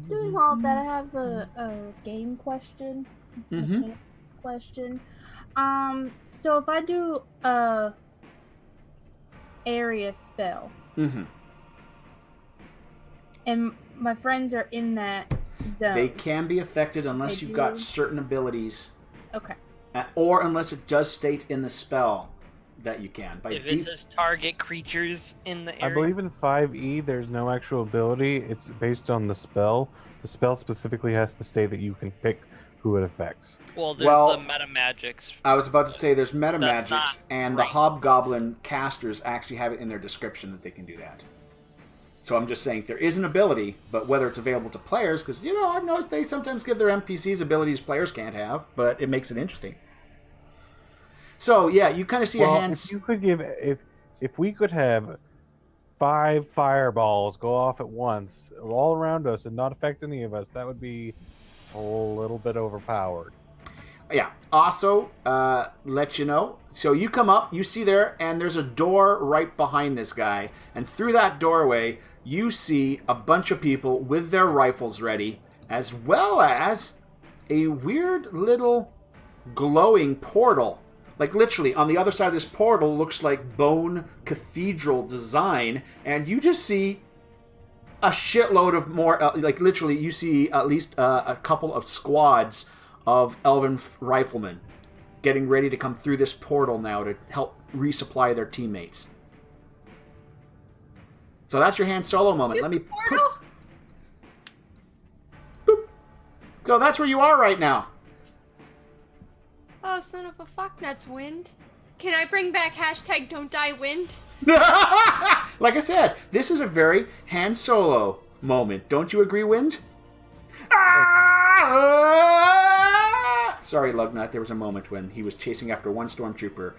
Doing all that, I have a game question. Mechanic question. So if I do a area spell, and my friends are in that zone, They can be affected unless They you've got do? certain abilities, okay. or unless it does state in the spell that you can. By If it says target creatures in the area. I believe in 5e there's no actual ability. It's based on the spell. The spell specifically has to state that you can pick who it affects. Well, there's Well, the meta magics. I was about to say there's meta That's magics, not and the right. hobgoblin casters actually have it in their description that they can do that. So I'm just saying there is an ability, but whether it's available to players, because I've noticed they sometimes give their NPCs abilities players can't have, but it makes it interesting. So yeah, you kind of see a hand. If you could give, if we could have 5 fireballs go off at once all around us and not affect any of us, that would be a little bit overpowered. Yeah. Also, let you know. So you come up, you see there, and there's a door right behind this guy. And through that doorway, you see a bunch of people with their rifles ready, as well as a weird little glowing portal. Like literally, on the other side of this portal looks like bone cathedral design, and you just see a shitload of more. Like literally, you see at least a couple of squads of elven riflemen getting ready to come through this portal now to help resupply their teammates. So that's your hand solo moment. Let me put... Boop. So that's where you are right now. Oh, son of a fucknuts, wind. Can I bring back hashtag don't die wind? Like I said, this is a very hand solo moment. Don't you agree, Wind? Sorry, Lugnut. There was a moment when he was chasing after one stormtrooper,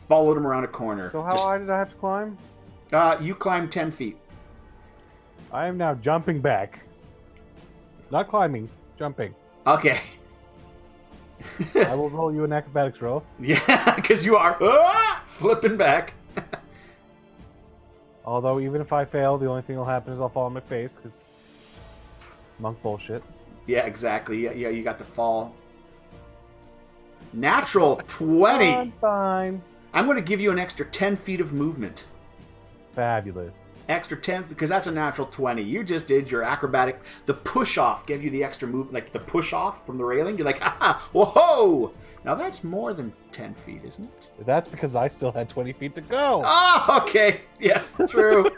followed him around a corner. So how high did I have to climb? You climbed 10 feet. I am now jumping back. Not climbing, jumping. Okay. I will roll you an acrobatics roll. Yeah, because you are flipping back. Although even if I fail, the only thing that'll happen is I'll fall on my face, because monk bullshit. Yeah, exactly. Yeah, you got the fall. Natural 20. I'm fine. I'm going to give you an extra 10 feet of movement. Fabulous. extra 10 because that's a natural 20. You just did your acrobatic. The push off gave you the extra move, like the push off from the railing. You're like, ha, whoa! Now that's more than 10 feet, isn't it? That's because I still had 20 feet to go. Oh, okay. Yes, true.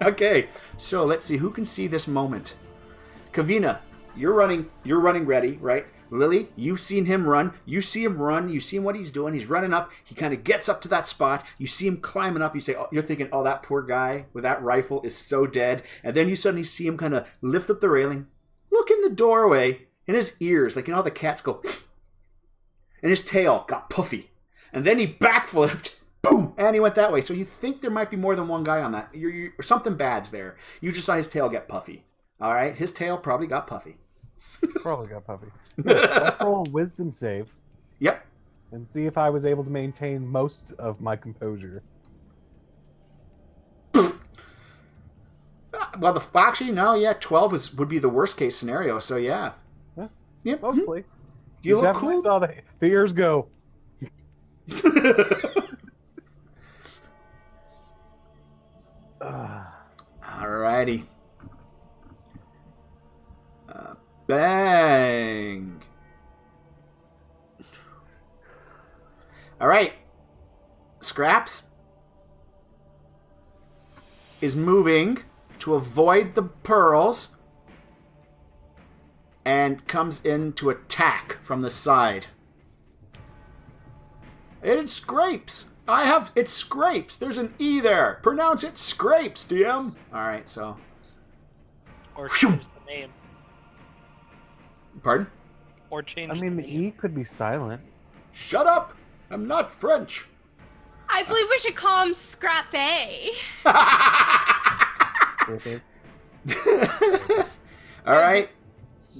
Okay, so let's see who can see this moment. Kavina, you're running ready, right? Lily, you've seen him run. You see him run. You see what he's doing. He's running up. He kind of gets up to that spot. You see him climbing up. You say, oh, you're thinking, oh, that poor guy with that rifle is so dead. And then you suddenly see him kind of lift up the railing, look in the doorway, and his ears, like, you know how the cats go, and his tail got puffy. And then he backflipped, boom, and he went that way. So you think there might be more than one guy on that. Something bad's there. You just saw his tail get puffy. All right? His tail probably got puffy. Probably got puffy. Let's roll a wisdom save. Yep. And see if I was able to maintain most of my composure. Well, actually, no, yeah, 12 would be the worst case scenario, so yeah. Yeah, yep. mostly. You look definitely cool. saw the ears go. Alrighty. Bang. Alright. Scraps is moving to avoid the pearls and comes in to attack from the side. It scrapes. It scrapes. There's an E there. Pronounce it scrapes, DM. Alright, so. Or change the name. Pardon? Or change I mean, the name. E could be silent. Shut up! I'm not French. I believe we should call him Scrap A. Alright.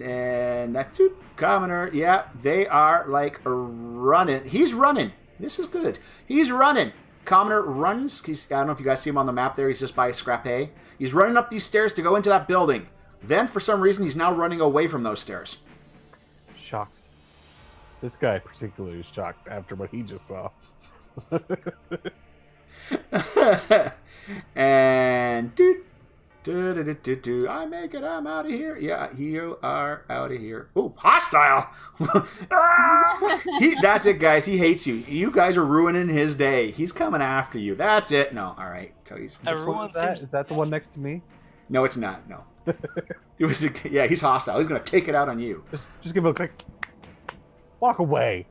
And that's it. Commoner. Yeah, they are like running. He's running. This is good. He's running. Commoner runs. I don't know if you guys see him on the map there. He's just by Scrap A. He's running up these stairs to go into that building. Then, for some reason, he's now running away from those stairs. Shocked. This guy particularly is shocked after what he just saw. And I make it. I'm out of here. Yeah, you are out of here. Ooh, hostile. That's it, guys. He hates you. You guys are ruining his day. He's coming after you. That's it. No, all right. Everyone seems... Is that the one next to me? No, it's not. No. Yeah, he's hostile. He's going to take it out on you. Just give it a quick walk away.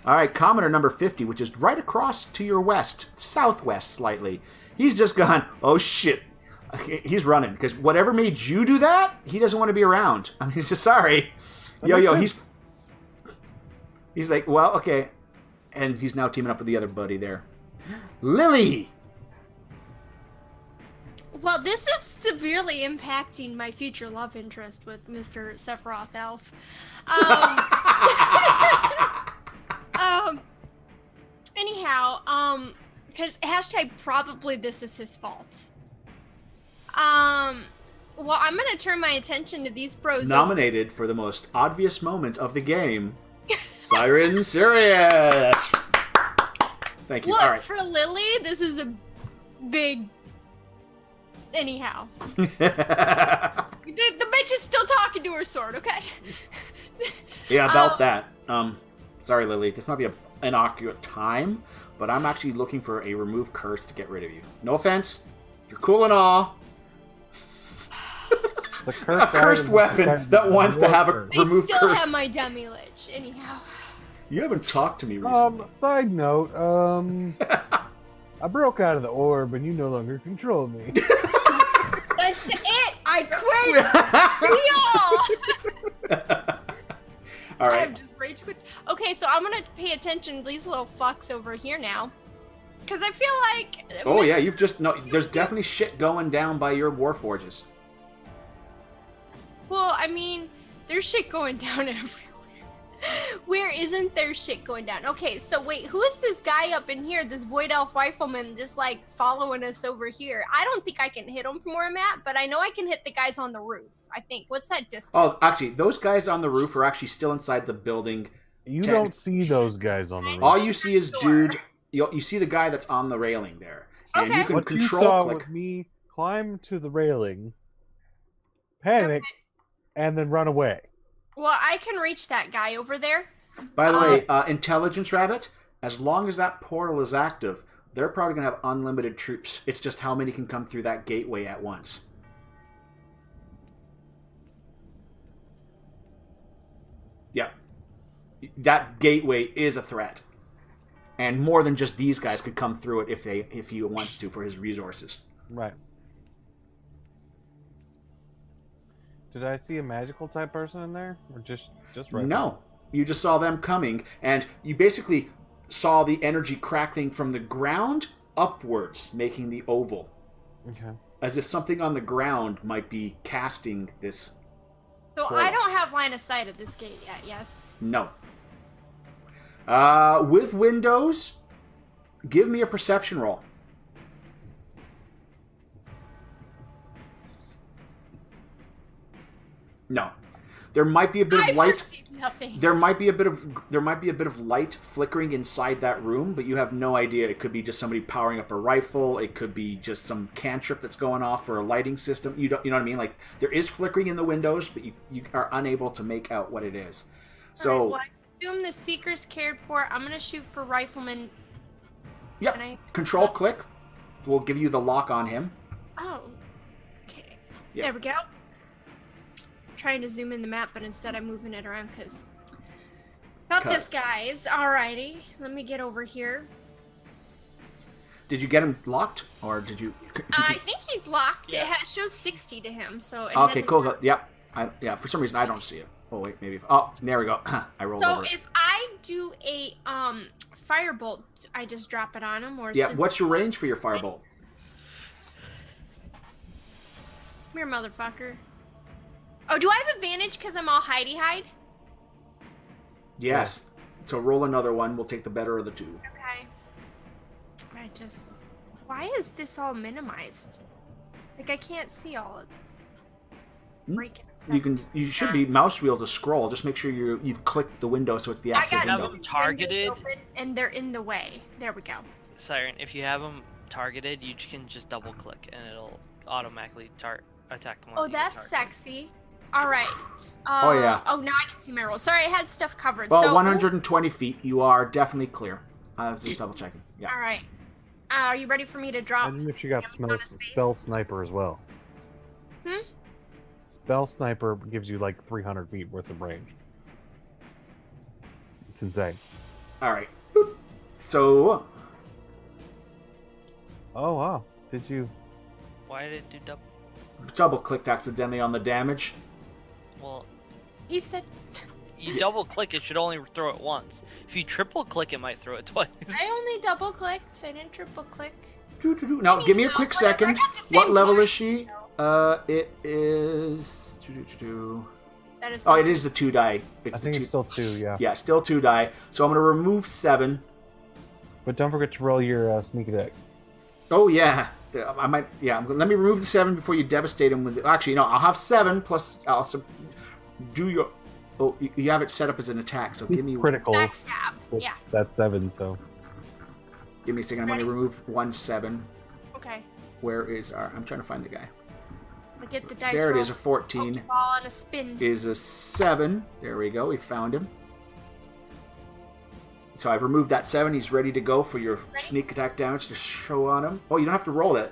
All right, Commoner number 50, which is right across to your west, southwest slightly. He's just gone, oh shit. He's running, because whatever made you do that, he doesn't want to be around. I mean, he's just sorry. He's like, well, okay. And he's now teaming up with the other buddy there. Lily! Well, this is severely impacting my future love interest with Mr. Sephiroth Elf. Anyhow, because hashtag probably this is his fault. Well, I'm gonna turn my attention to these bros. Nominated for the most obvious moment of the game, Siren Sirius. Thank you. Look, all right. for Lily, this is a big... Anyhow. The bitch is still talking to her sword, okay? Yeah, about that. Sorry, Lily. This might be an inaccurate time, but I'm actually looking for a remove curse to get rid of you. No offense. You're cool and all. A cursed weapon that wants to have a remove curse. I still have my demi-lich, anyhow. You haven't talked to me recently. Side note, I broke out of the orb and you no longer control me. That's it! I quit! All right. I'm just rage quit. Okay, so I'm gonna pay attention to these little fucks over here now. Because I feel like... Oh, yeah, you've just... No, there's definitely shit going down by your warforges. Well, I mean, there's shit going down everywhere. Where isn't there shit going down? Okay, so wait, who is this guy up in here, this Void Elf Rifleman, just like following us over here? I don't think I can hit him from where I'm at, but I know I can hit the guys on the roof, I think. What's that distance? Oh, actually, those guys on the roof are actually still inside the building. You don't see those guys on the roof. All you see is dude you see the guy that's on the railing there, and Okay. you can What control you saw click. was me climb to the railing, panic, and then run away. Well, I can reach that guy over there. By the way, Intelligence Rabbit, as long as that portal is active, they're probably going to have unlimited troops. It's just how many can come through that gateway at once. Yeah. That gateway is a threat. And more than just these guys could come through it if he wants to for his resources. Right. Did I see a magical type person in there, or just right? No, you just saw them coming, and you basically saw the energy crackling from the ground upwards, making the oval, Okay. as if something on the ground might be casting this. So Cool. I don't have line of sight of this gate yet. Yes. No. With windows, give me a perception roll. No, there might be a bit of light. perceive nothing. There might be a bit of light flickering inside that room, but you have no idea. It could be just somebody powering up a rifle. It could be just some cantrip that's going off for a lighting system. You know what I mean? Like, there is flickering in the windows, but you are unable to make out what it is. So, Alright, well, I assume the seeker's cared for. I'm gonna shoot for rifleman. yep. Can I- Control click will give you the lock on him. Oh. Okay. Yep. There we go. Trying to zoom in the map, but instead I'm moving it around because. Not this, guys. Alrighty. Let me get over here. Did you get him locked, or did you? I think he's locked. Yeah. It shows 60 to him, so. It Okay, hasn't cool. marked. Yep. Yeah. For some reason, I don't see it. Oh wait, maybe. Oh, there we go. I rolled So over it. if I do a firebolt, I just drop it on him, or Yeah. since- What's your range for your firebolt? Come here, motherfucker. Oh, do I have advantage because I'm all hidey-hide? Yes. So roll another one. We'll take the better of the two. Okay. I just... Why is this all minimized? Like, I can't see all of... Break it. You should be mouse wheel to scroll. Just make sure you've clicked the window so it's the I active got Have window. them two targeted. windows open, and they're in the way. There we go. Siren, if you have them targeted, you can just double click and it'll automatically attack the one. Oh, that you that's targeted. sexy. All right. Oh, yeah. Oh, now I can see my roll. Sorry, I had stuff covered. Well, so 120 feet. You are definitely clear. I was just double checking. Yeah. All right. Are you ready for me to drop? Imagine if you got Damage on his face? spell sniper as well. Hmm? Spell sniper gives you like 300 feet worth of range. It's insane. All right. Boop. So, Oh wow! Did you? Why did it do double? double clicked accidentally on the damage. Well, He said. you double click, it should only throw it once. If you triple click, it might throw it twice. I only double clicked. I didn't triple click. Now, give me a quick Whatever, I second. got the same What level time. is she? It is. That is. Oh, it is the 2 die. I It's the think 2. it's still 2, yeah. Yeah, still 2 die. So I'm going to remove 7. But don't forget to roll your sneak attack. Oh yeah, I might. Yeah, let me remove the 7 before you devastate him with. Actually, no, I'll have 7 plus. I'll also do your. Oh, you have it set up as an attack. So give me critical. Backstab. but Yeah. That's 7, so. Give me a second. I'm going to remove 1 7. Okay. Where is our? I'm trying to find the guy. I get the dice There it roll. is. A 14 Ball on a spin. is a 7. There we go. We found him. So I've removed that 7. He's ready to go for your Ready? sneak attack damage to show on him. Oh, you don't have to roll it.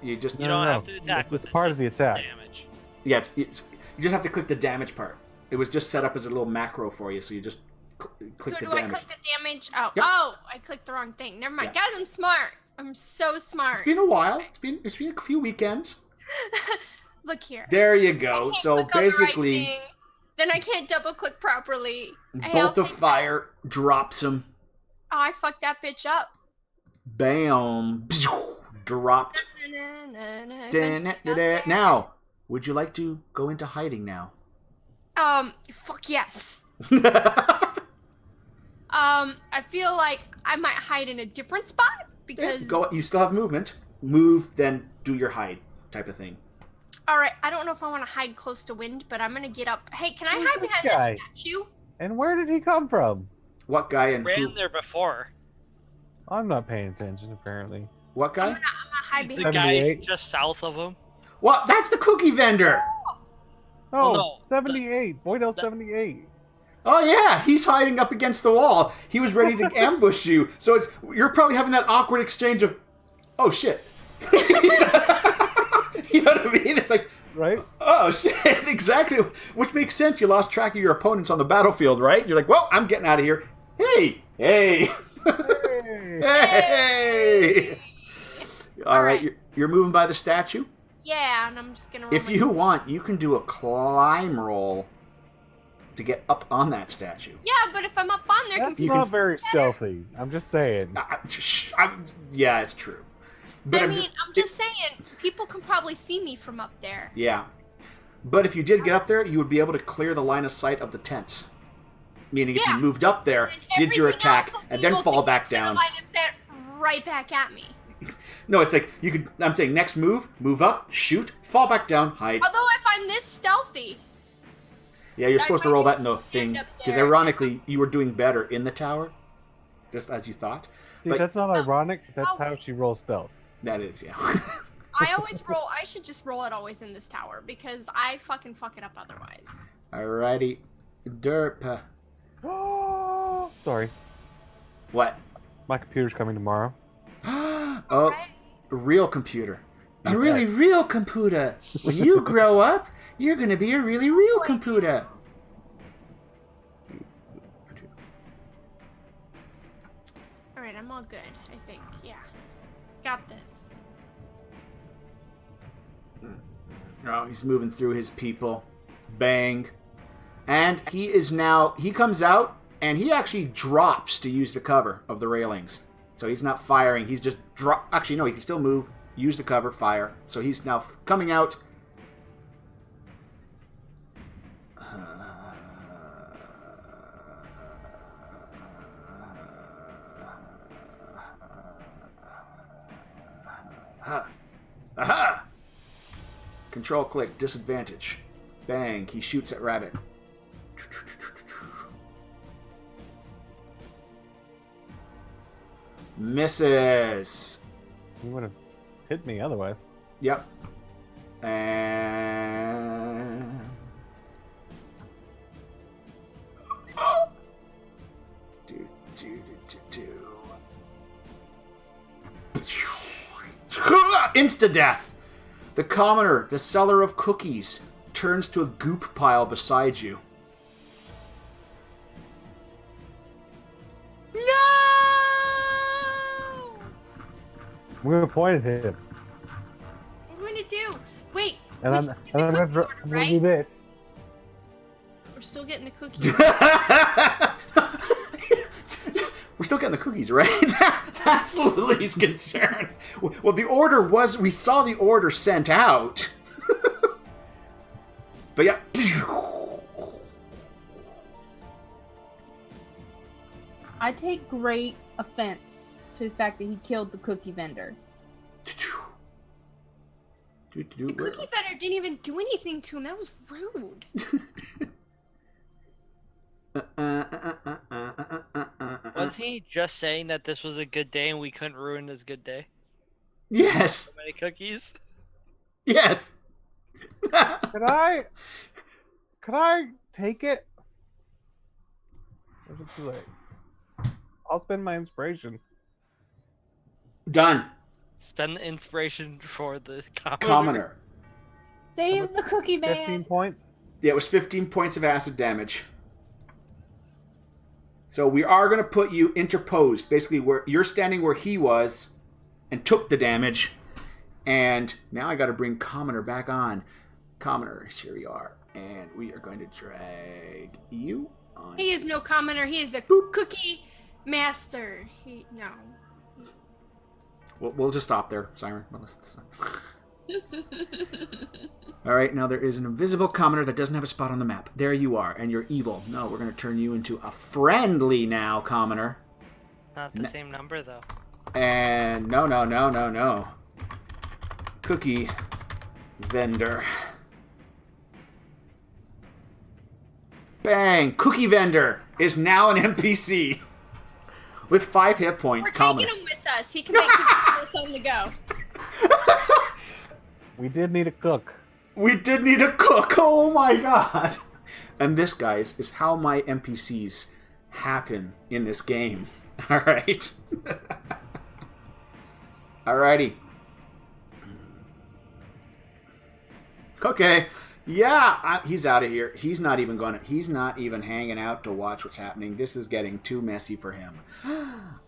You just You don't have to attack It's with it, part of the just attack. damage. yeah. It's you just have to click the damage part. It was just set up as a little macro for you, so you just click So the do I damage. click the damage? Oh, Yep. oh! I clicked the wrong thing. Never mind, Yeah. guys. I'm smart. I'm so smart. It's been a while. It's been a few weekends. Look here. There you I go. can't So click on the right basically, thing, then I can't double click properly. Hey, I'll bolt of take fire drops him. that. Oh, I fucked that bitch up. Bam. Dropped. Now, would you like to go into hiding now? Fuck yes. I feel like I might hide in a different spot because. Go. You still have movement. Move, then do your hide type of thing. All right, I don't know if I want to hide close to wind, but I'm gonna get up. Hey, can I Who's hide this behind guy? this statue? And where did he come from? What guy and who? Ran there before. I'm not paying attention, apparently. What guy? I'm gonna hide The behind. guy 78. just south of him. What? That's the cookie vendor. Oh, no. 78. Boydell 78. Oh yeah, he's hiding up against the wall. He was ready to ambush you. So you're probably having that awkward exchange of, oh shit. You know what I mean? It's like, Right? oh shit, exactly. Which makes sense. You lost track of your opponents on the battlefield, right? You're like, well, I'm getting out of here. Hey. Hey. Hey. All right, you're moving by the statue. Yeah, and I'm just gonna. roll If my- you want, you can do a climb roll to get up on that statue. Yeah, but if I'm up on there, That's computer. not very stealthy. I'm just saying. Yeah, it's true. But I'm just saying, people can probably see me from up there. Yeah. But if you did get up there, you would be able to clear the line of sight of the tents. Meaning if you Yeah. moved up there, And did your everything attack, else will and be then able fall to back get to the down. line of sight right back at me. No, it's like, you could. I'm saying next move up, shoot, fall back down, hide. Although if I'm this stealthy, Yeah, you're I supposed to might roll that in the thing. up Because there. ironically, you were doing better in the tower. Just as you thought. See, But- that's not ironic. That's Oh. how she rolls stealth. That is, yeah. I always roll. I should just roll it always in this tower because I fucking fuck it up otherwise. Alrighty. Derp. Oh, sorry. What? My computer's coming tomorrow. Oh, Right? real computer. A really real computer. When you grow up, you're gonna be a really real computer. All right, I'm all good. I think. Yeah, got this. Oh, he's moving through his people. Bang. And he comes out, and he actually drops to use the cover of the railings. So he's not firing, he's just actually, no, he can still move, use the cover, fire. So he's now coming out. Aha! Control click, disadvantage. Bang, he shoots at rabbit. Misses. You would have hit me otherwise. Yep. And... Insta-death! The commoner, the seller of cookies, turns to a goop pile beside you. No! I'm going to point at him. What am I gonna do? Wait. And we're I'm still going getting the cookie to order, do right? this. We're still getting the cookie. We're still getting the cookies, right? That's Lily's concern. Well, the order was... We saw the order sent out. But yeah. I take great offense to the fact that he killed the cookie vendor. The cookie vendor didn't even do anything to him. That was rude. Was he just saying that this was a good day and we couldn't ruin his good day? Yes. So many cookies? Yes. Could I take it? Or is it too late? I'll spend my inspiration. Done. Spend the inspiration for the Commoner. Save the cookie 15 man. points. Yeah, it was 15 points of acid damage. So we are going to put you interposed. Basically, where you're standing where he was and took the damage. And now I got to bring Commoner back on. Commoner, here we are. And we are going to drag you on. He is no commoner. He is a cookie master. No. We'll just stop there, Siren. All right, now there is an invisible commoner that doesn't have a spot on the map. There you are, and you're evil. No, we're going to turn you into a friendly now, commoner. Not the same number, though. And no. Cookie vendor. Bang! Cookie vendor is now an NPC. With 5 hit points, We're Commoner. taking him with us. He can make us on the go. We did need a cook. We did need a cook. Oh my god. And this, guys, is how my NPCs happen in this game. All right. Alrighty. Okay. Yeah, he's out of here. He's not even hanging out to watch what's happening. This is getting too messy for him.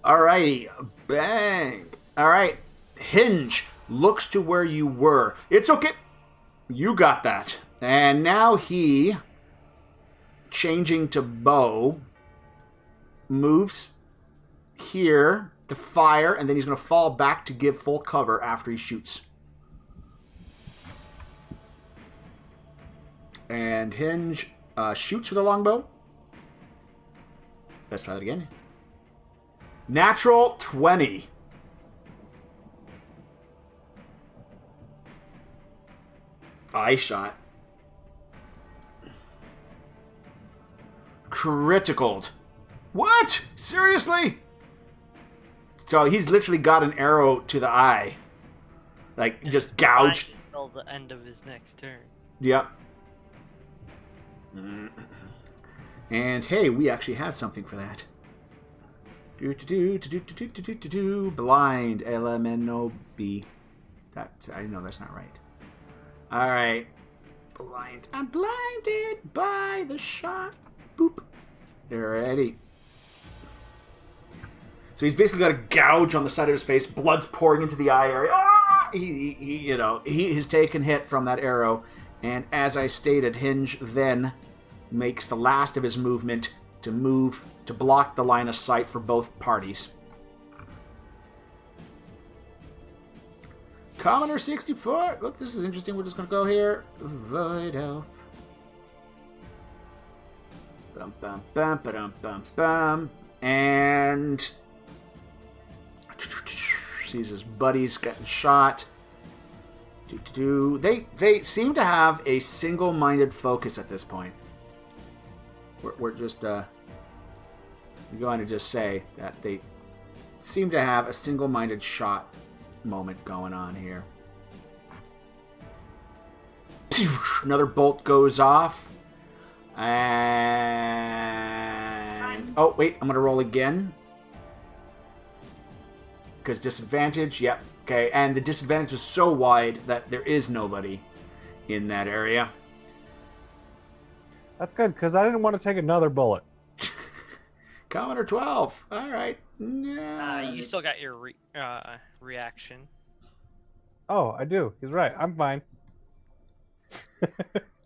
Alrighty. Bang. Alright. Hinge looks to where you were. It's okay. You got that. And now he, changing to bow, moves here to fire, and then he's going to fall back to give full cover after he shoots. And Hinge shoots with a longbow. Let's try that again. Natural 20. Eye shot. Criticaled. What? Seriously? So he's literally got an arrow to the eye. Like, just gouged. Until the end of his next turn. Yep. And hey, we actually have something for that. Blind LMNOB. I know that's not right. Alright. Blind. I'm blinded by the shot. Boop. Alrighty. So he's basically got a gouge on the side of his face. Blood's pouring into the eye area. Ah! He has taken hit from that arrow. And as I stated, Hinge then makes the last of his movement to move to block the line of sight for both parties. Commoner 64. Look, this is interesting. We're just going to go here. Void Elf. Bum, bum, bum, ba-dum, bum, bum. And sees his buddies getting shot. They seem to have a single-minded focus at this point. We're just going to just say that they seem to have a single-minded shot moment going on here. Another bolt goes off. And oh wait, I'm going to roll again. Because disadvantage, yep. Okay, and the disadvantage is so wide that there is nobody in that area. That's good, because I didn't want to take another bullet. Commoner 12. All right. You still got your reaction. Oh, I do. He's right. I'm fine.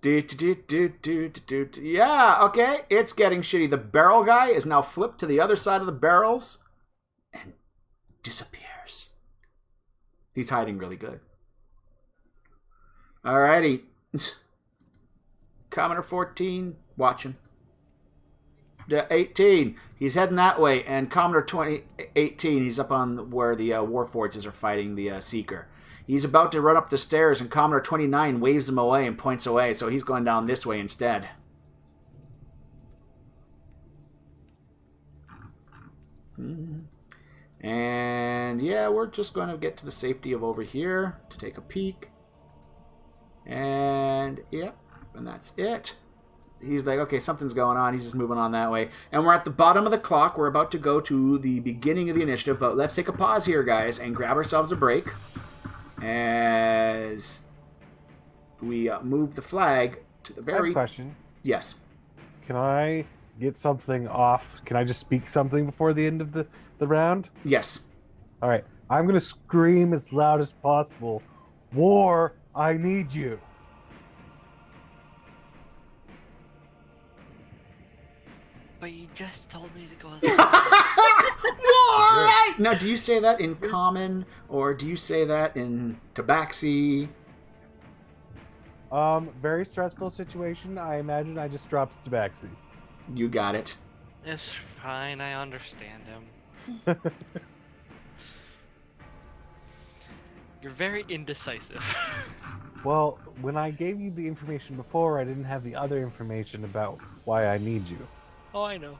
Yeah, okay. It's getting shitty. The barrel guy is now flipped to the other side of the barrels and disappears. He's hiding really good. Alrighty. Commoner 14, watching. 18, he's heading that way, and Commoner 18, he's up on where the Warforges are fighting the Seeker. He's about to run up the stairs, and Commoner 29 waves him away and points away, so he's going down this way instead. And yeah, we're just going to get to the safety of over here to take a peek. And yep, and that's it. He's like, okay, something's going on. He's just moving on that way. And we're at the bottom of the clock. We're about to go to the beginning of the initiative, but let's take a pause here, guys, and grab ourselves a break as we move the flag to the very... I have a question. Yes. Can I get something off? Can I just speak something before the end of the round? Yes. All right. I'm going to scream as loud as possible. War, I need you. But you just told me to go What? Now, do you say that in common, or do you say that in tabaxi? Very stressful situation. I imagine I just dropped tabaxi. You got it. It's fine, I understand him. You're very indecisive. Well, when I gave you the information before, I didn't have the other information about why I need you. Oh, I know.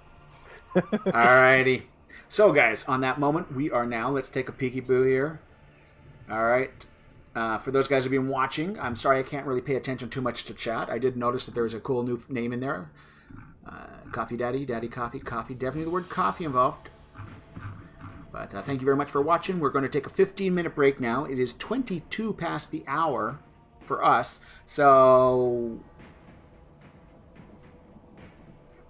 Alrighty. So, guys, on that moment, we are now. Let's take a peekaboo here. All right. For those guys who've been watching, I'm sorry I can't really pay attention too much to chat. I did notice that there was a cool new name in there. Coffee Daddy, Daddy Coffee, Coffee. Definitely the word coffee involved. But thank you very much for watching. We're going to take a 15-minute break now. It is 22 past the hour for us. So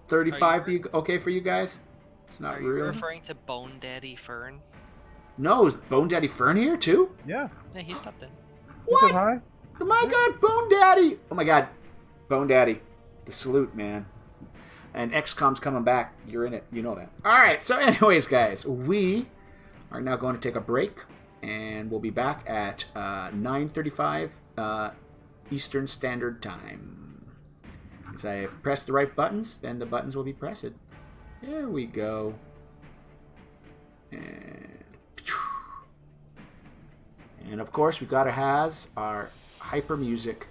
35 be okay for you guys? It's not Are you really. referring to Bone Daddy Fern? No, is Bone Daddy Fern here too? Yeah. Yeah, he stopped in. You said What? hi. Oh my god, Bone Daddy! Oh my god, Bone Daddy. The salute, man. And XCOM's coming back. You're in it. You know that. Alright, so anyways, guys, we are now going to take a break. And we'll be back at 9:35 Eastern Standard Time. As I press the right buttons, then the buttons will be pressed. There we go. And of course, we've got to have our hyper music.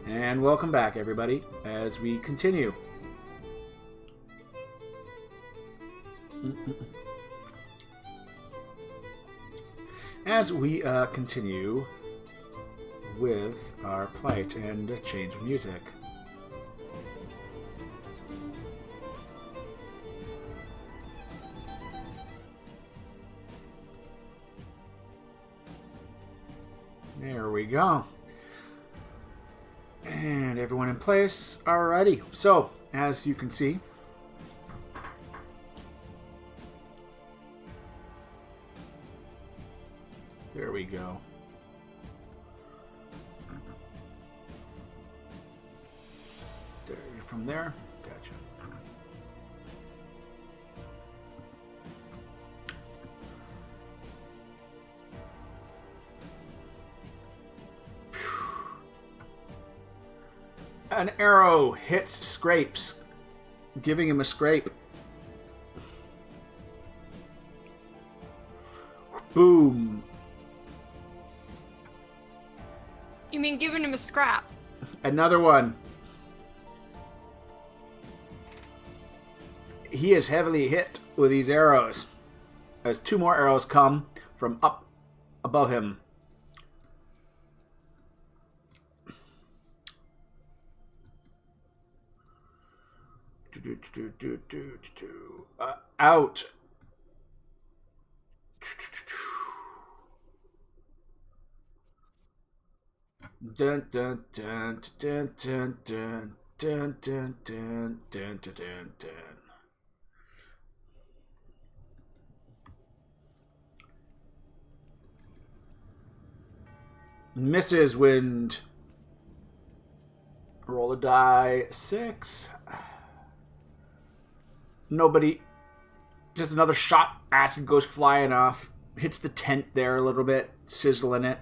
And welcome back, everybody, as we continue. As we continue with our plight and change of music. There we go. And everyone in place. Alrighty. So, as you can see, there we go. There, from there. Gotcha. An arrow hits Scrapes, giving him a scrape. Boom. You mean giving him a scrap? Another one. He is heavily hit with these arrows, as two more arrows come from up above him. Out. Dun dun dun dun dun dun dun dun dun dun dun dun. Misses wind. Roll a die. 6. Nobody. Just another shot. Acid goes flying off. Hits the tent there a little bit. Sizzling it.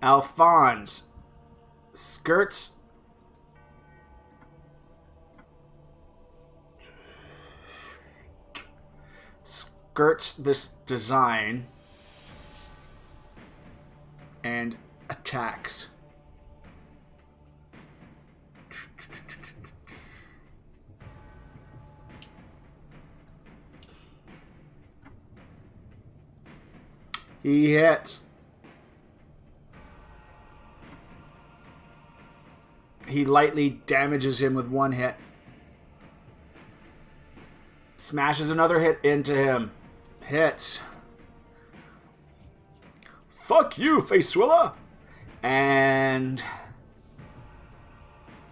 Alphonse skirts this design and attacks. He hits. He lightly damages him with one hit. Smashes another hit into him. Hits. Fuck you, Face Swiller! And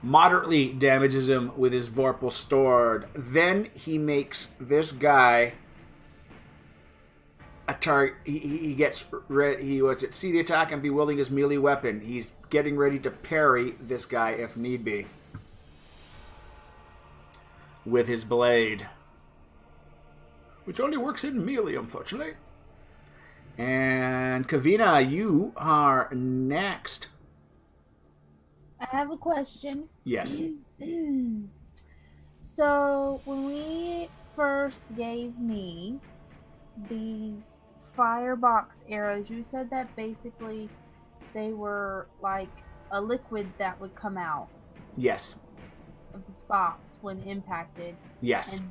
moderately damages him with his Vorpal Sword. Then he makes this guy a target. He gets ready. He was at see the attack and be wielding his melee weapon. He's getting ready to parry this guy if need be with his blade, which only works in melee, unfortunately. And Kavina, you are next. I have a question. Yes. So, when we first gave me these firebox arrows, you said that basically they were like a liquid that would come out Yes. of this box when impacted Yes. and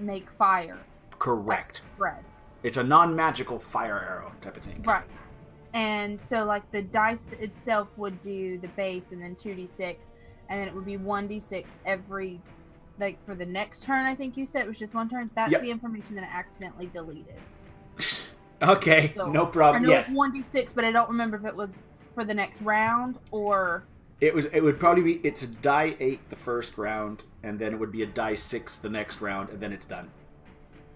make fire. Correct. Red. It's a non-magical fire arrow type of thing. Right. And so, like, the dice itself would do the base and then 2d6, and then it would be 1d6 every, like, for the next turn, I think you said. It was just one turn. That's Yep. the information that I accidentally deleted. Okay, So, no I problem. know Yes. it's 1d6, but I don't remember if it was for the next round or... It would probably be, it's a die 8 the first round, and then it would be a die 6 the next round, and then it's done.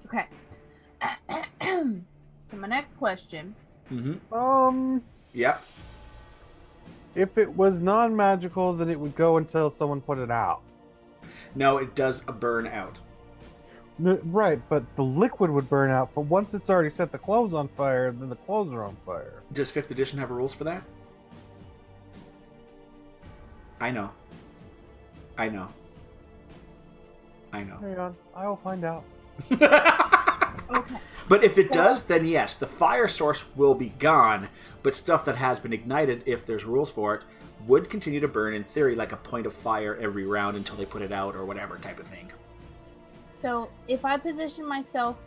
Okay. So my next question... Yep. If it was non-magical, then it would go until someone put it out. No, it does a burn out. Right, but the liquid would burn out. But once it's already set the clothes on fire, then the clothes are on fire. Does 5th edition have rules for that? I know. Hang on, I will find out. Okay. But if it does, then yes, the fire source will be gone, but stuff that has been ignited, if there's rules for it, would continue to burn, in theory, like a point of fire every round until they put it out or whatever type of thing. So if I position myself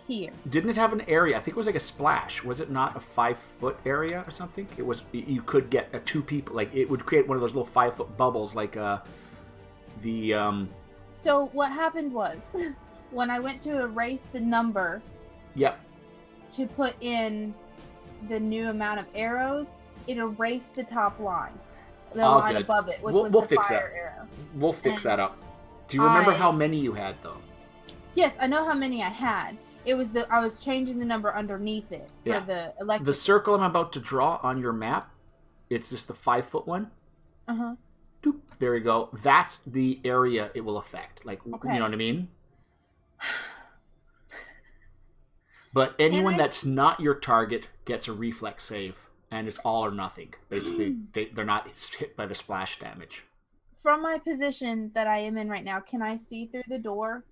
here. Didn't it have an area? I think it was like a splash. Was it not a 5-foot area or something? It was. You could get a 2 people. Like it would create one of those little 5-foot bubbles, like the. So what happened was, when I went to erase the number. Yep. To put in the new amount of arrows, it erased the top line, the line good. above it, which We'll was the fix fire that. arrow. We'll fix that up. Do you remember how many you had though? Yes, I know how many I had. It was I was changing the number underneath it for the electric. The circle I'm about to draw on your map, it's just the 5-foot one. Uh-huh. Doop. There we go. That's the area it will affect. Like, okay. You know what I mean? But anyone that's not your target gets a reflex save, and it's all or nothing. Basically, they're not hit by the splash damage. From my position that I am in right now, can I see through the door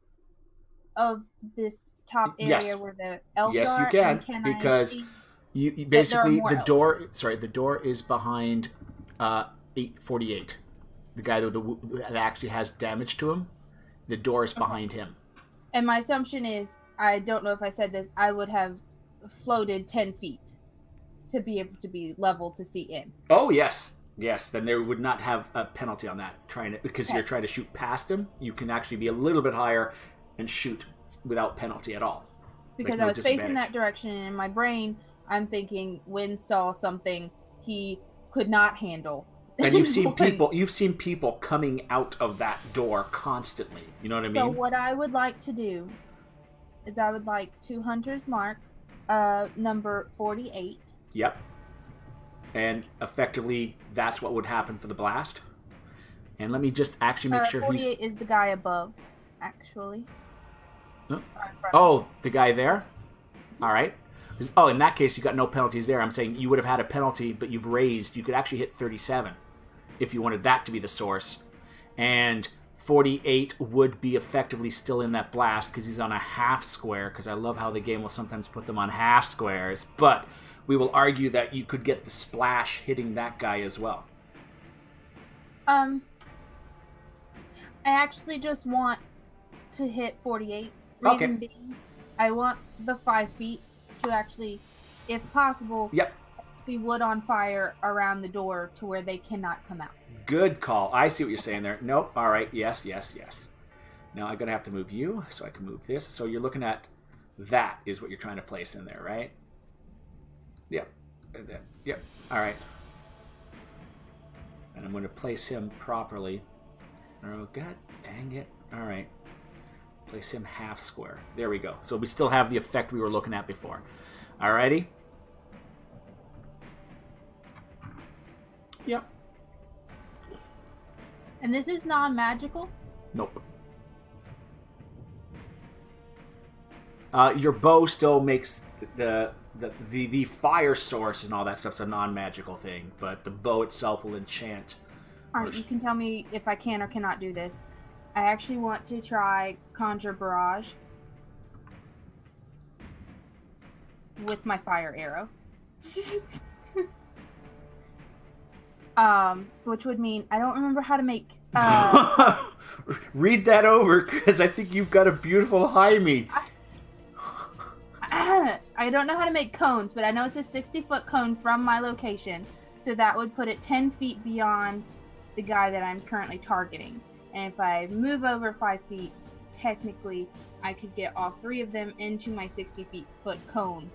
of this top area where the elves are? Yes, you can, because you basically the door is behind 848. The guy that actually has damage to him. The door is behind him. And my assumption is, I don't know if I said this, I would have floated 10 feet to be able to be level to see in. Oh, yes. Yes, then there would not have a penalty on that. Because you're trying to shoot past him, you can actually be a little bit higher and shoot without penalty at all. Because I was facing that direction, and in my brain, I'm thinking Wynn saw something he could not handle. And you've seen people coming out of that door constantly. You know what I mean? So what I would like to do is I would like to Hunter's Mark, number 48. Yep. And effectively, that's what would happen for the blast. And let me just actually make sure 48 is the guy above, actually. Huh? Oh, the guy there? All right. Oh, in that case, you got no penalties there. I'm saying you would have had a penalty, but you've raised. You could actually hit 37 if you wanted that to be the source. And 48 would be effectively still in that blast because he's on a half square, because I love how the game will sometimes put them on half squares. But we will argue that you could get the splash hitting that guy as well. I actually just want to hit 48. Reason being, I want the 5 feet to actually, if possible, be wood on fire around the door to where they cannot come out. Good call. I see what you're saying there. Nope. All right. Yes. Now I'm going to have to move you so I can move this. So you're looking at that is what you're trying to place in there, right? Yep. Yep. All right. And I'm going to place him properly. Oh, God dang it. All right. Place him half square. There we go. So we still have the effect we were looking at before. Alrighty. Yep. And this is non-magical? Nope. Your bow still makes the fire source and all that stuff's a non-magical thing, but the bow itself will enchant. Alright, you can tell me if I can or cannot do this. I actually want to try Conjure Barrage with my fire arrow. Which would mean I don't remember how to make. Read that over, because I think you've got a beautiful Jaime. I don't know how to make cones, but I know it's a 60-foot cone from my location, so that would put it 10 feet beyond the guy that I'm currently targeting. And if I move over 5 feet, technically, I could get all 3 of them into my 60-foot cone.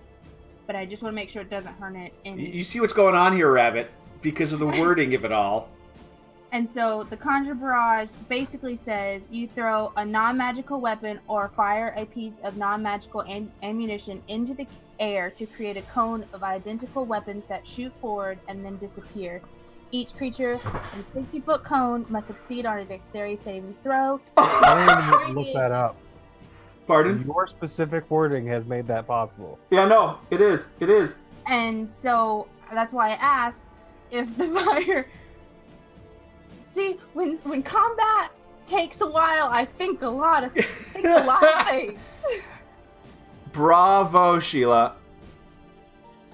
But I just want to make sure it doesn't hurt it. You see what's going on here, Rabbit, because of the wording of it all. And so the Conjure Barrage basically says you throw a non-magical weapon or fire a piece of non-magical ammunition into the air to create a cone of identical weapons that shoot forward and then disappear. Each creature in a 60-foot cone must succeed on a dexterity saving throw. I didn't even look that up. Pardon? Your specific wording has made that possible. Yeah, no, it is. It is. And so that's why I asked if the fire... See, when combat takes a while, I think a lot of things. Bravo, Sheila.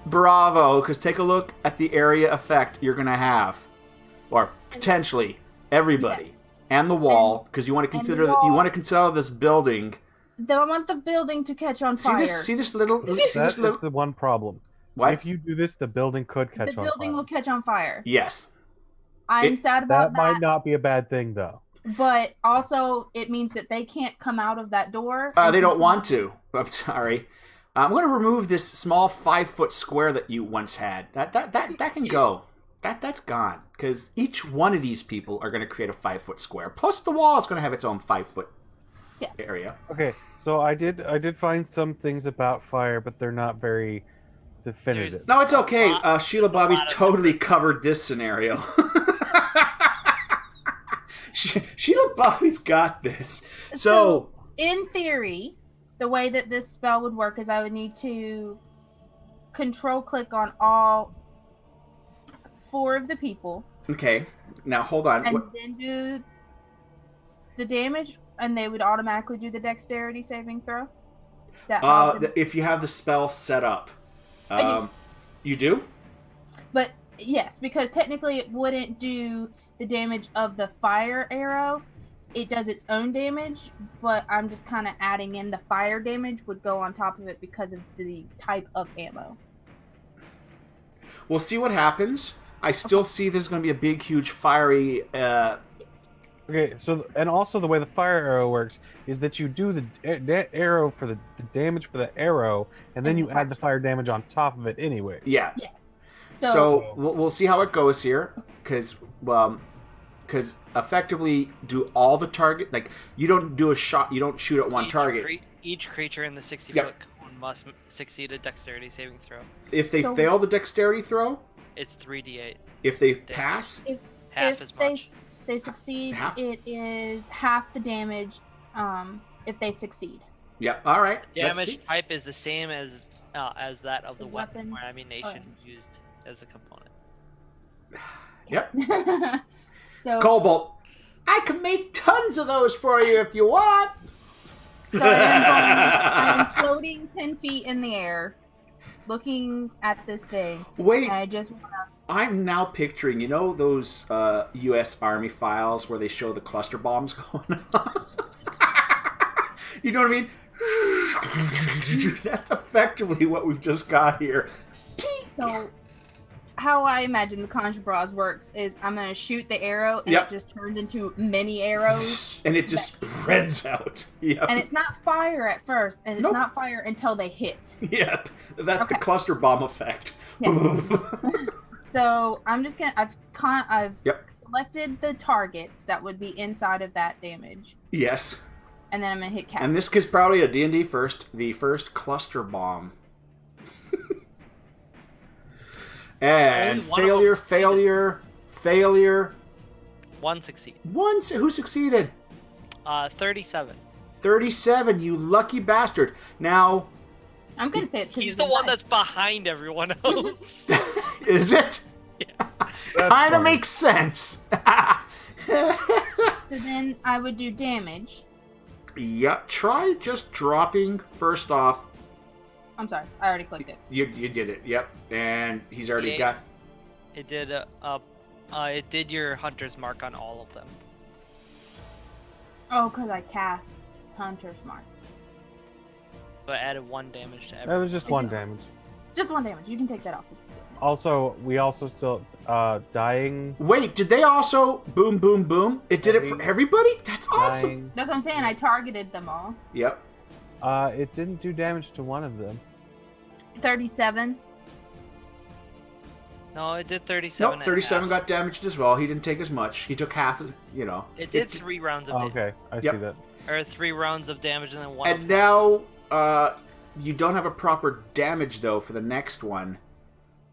Bravo, because take a look at the area effect you're going to have. Or potentially everybody. And the wall, because you want to consider this building. I want the building to catch on fire. See this little... That's the one problem. What? If you do this, the building could catch on fire. The building will catch on fire. Yes. I'm sad about that. That might not be a bad thing, though. But also, it means that they can't come out of that door. They don't want to. I'm sorry. I'm going to remove this small 5-foot square that you once had. That can go. That's gone. Because each one of these people are going to create a 5-foot square. Plus the wall is going to have its own 5-foot area. Okay, so I did find some things about fire, but they're not very definitive. No, it's okay. Sheila Bobby's totally covered this scenario. Sheila Bobby's got this. So, in theory, the way that this spell would work is I would need to control click on all 4 of the people. Okay. Now, hold on. And then do the damage, and they would automatically do the dexterity saving throw? If you have the spell set up. You do? But, yes, because technically it wouldn't do the damage of the fire arrow. It does its own damage, but I'm just kind of adding in the fire damage would go on top of it because of the type of ammo. We'll see what happens. I still see there's going to be a big, huge, fiery... Okay, so, and also the way the fire arrow works is that you do the arrow for the damage for the arrow, and then you add the fire damage on top of it anyway. Yeah. Yes. So we'll see how it goes here, because effectively do all the target, like, you don't do a shot, you don't shoot at one target. Each creature in the 60-foot cone must succeed a dexterity saving throw. If they fail the dexterity throw, it's 3d8. If they pass, half as much. They succeed, it is half the damage if they succeed. Yep, all right. Damage type is the same as that of the weapon or ammunition used as a component. Yep. So Cobalt, I can make tons of those for you if you want. So I am floating 10 feet in the air, looking at this thing. Wait. And I just want to... I'm now picturing, those U.S. Army files where they show the cluster bombs going on? You know what I mean? That's effectively what we've just got here. So, how I imagine the Conjure Bras works is I'm going to shoot the arrow, and it just turns into many arrows. And it just spreads out. Yep. And it's not fire at first, and it's not fire until they hit. Yep. That's the cluster bomb effect. Yeah. So I'm just gonna. I've selected the targets that would be inside of that damage. Yes. And then I'm gonna hit cap. And this is probably a D&D the first cluster bomb. And failure. One succeed. Who succeeded? 37. 37. You lucky bastard. Now. I'm gonna say he's the one that's behind everyone else. Is it? Yeah. Kind of makes sense. So then I would do damage. Yep. Try just dropping first off. I'm sorry. I already clicked it. You did it. Yep. And he's already got. It did. It did your hunter's mark on all of them. Oh, because I cast Hunter's Mark. So I added 1 damage to everyone. That was just 1 damage. Just 1 damage. You can take that off. Also, we also still dying. Wait, did they also boom, boom, boom? It did it for everybody? That's awesome. Dying. That's what I'm saying. I targeted them all. Yep. It didn't do damage to one of them. 37. No, it did 37. Nope, 37 got damaged as well. He didn't take as much. He took half, It did 3 rounds of damage. Okay, I see that. Or 3 rounds of damage and then 1. And now, you don't have a proper damage, though, for the next one.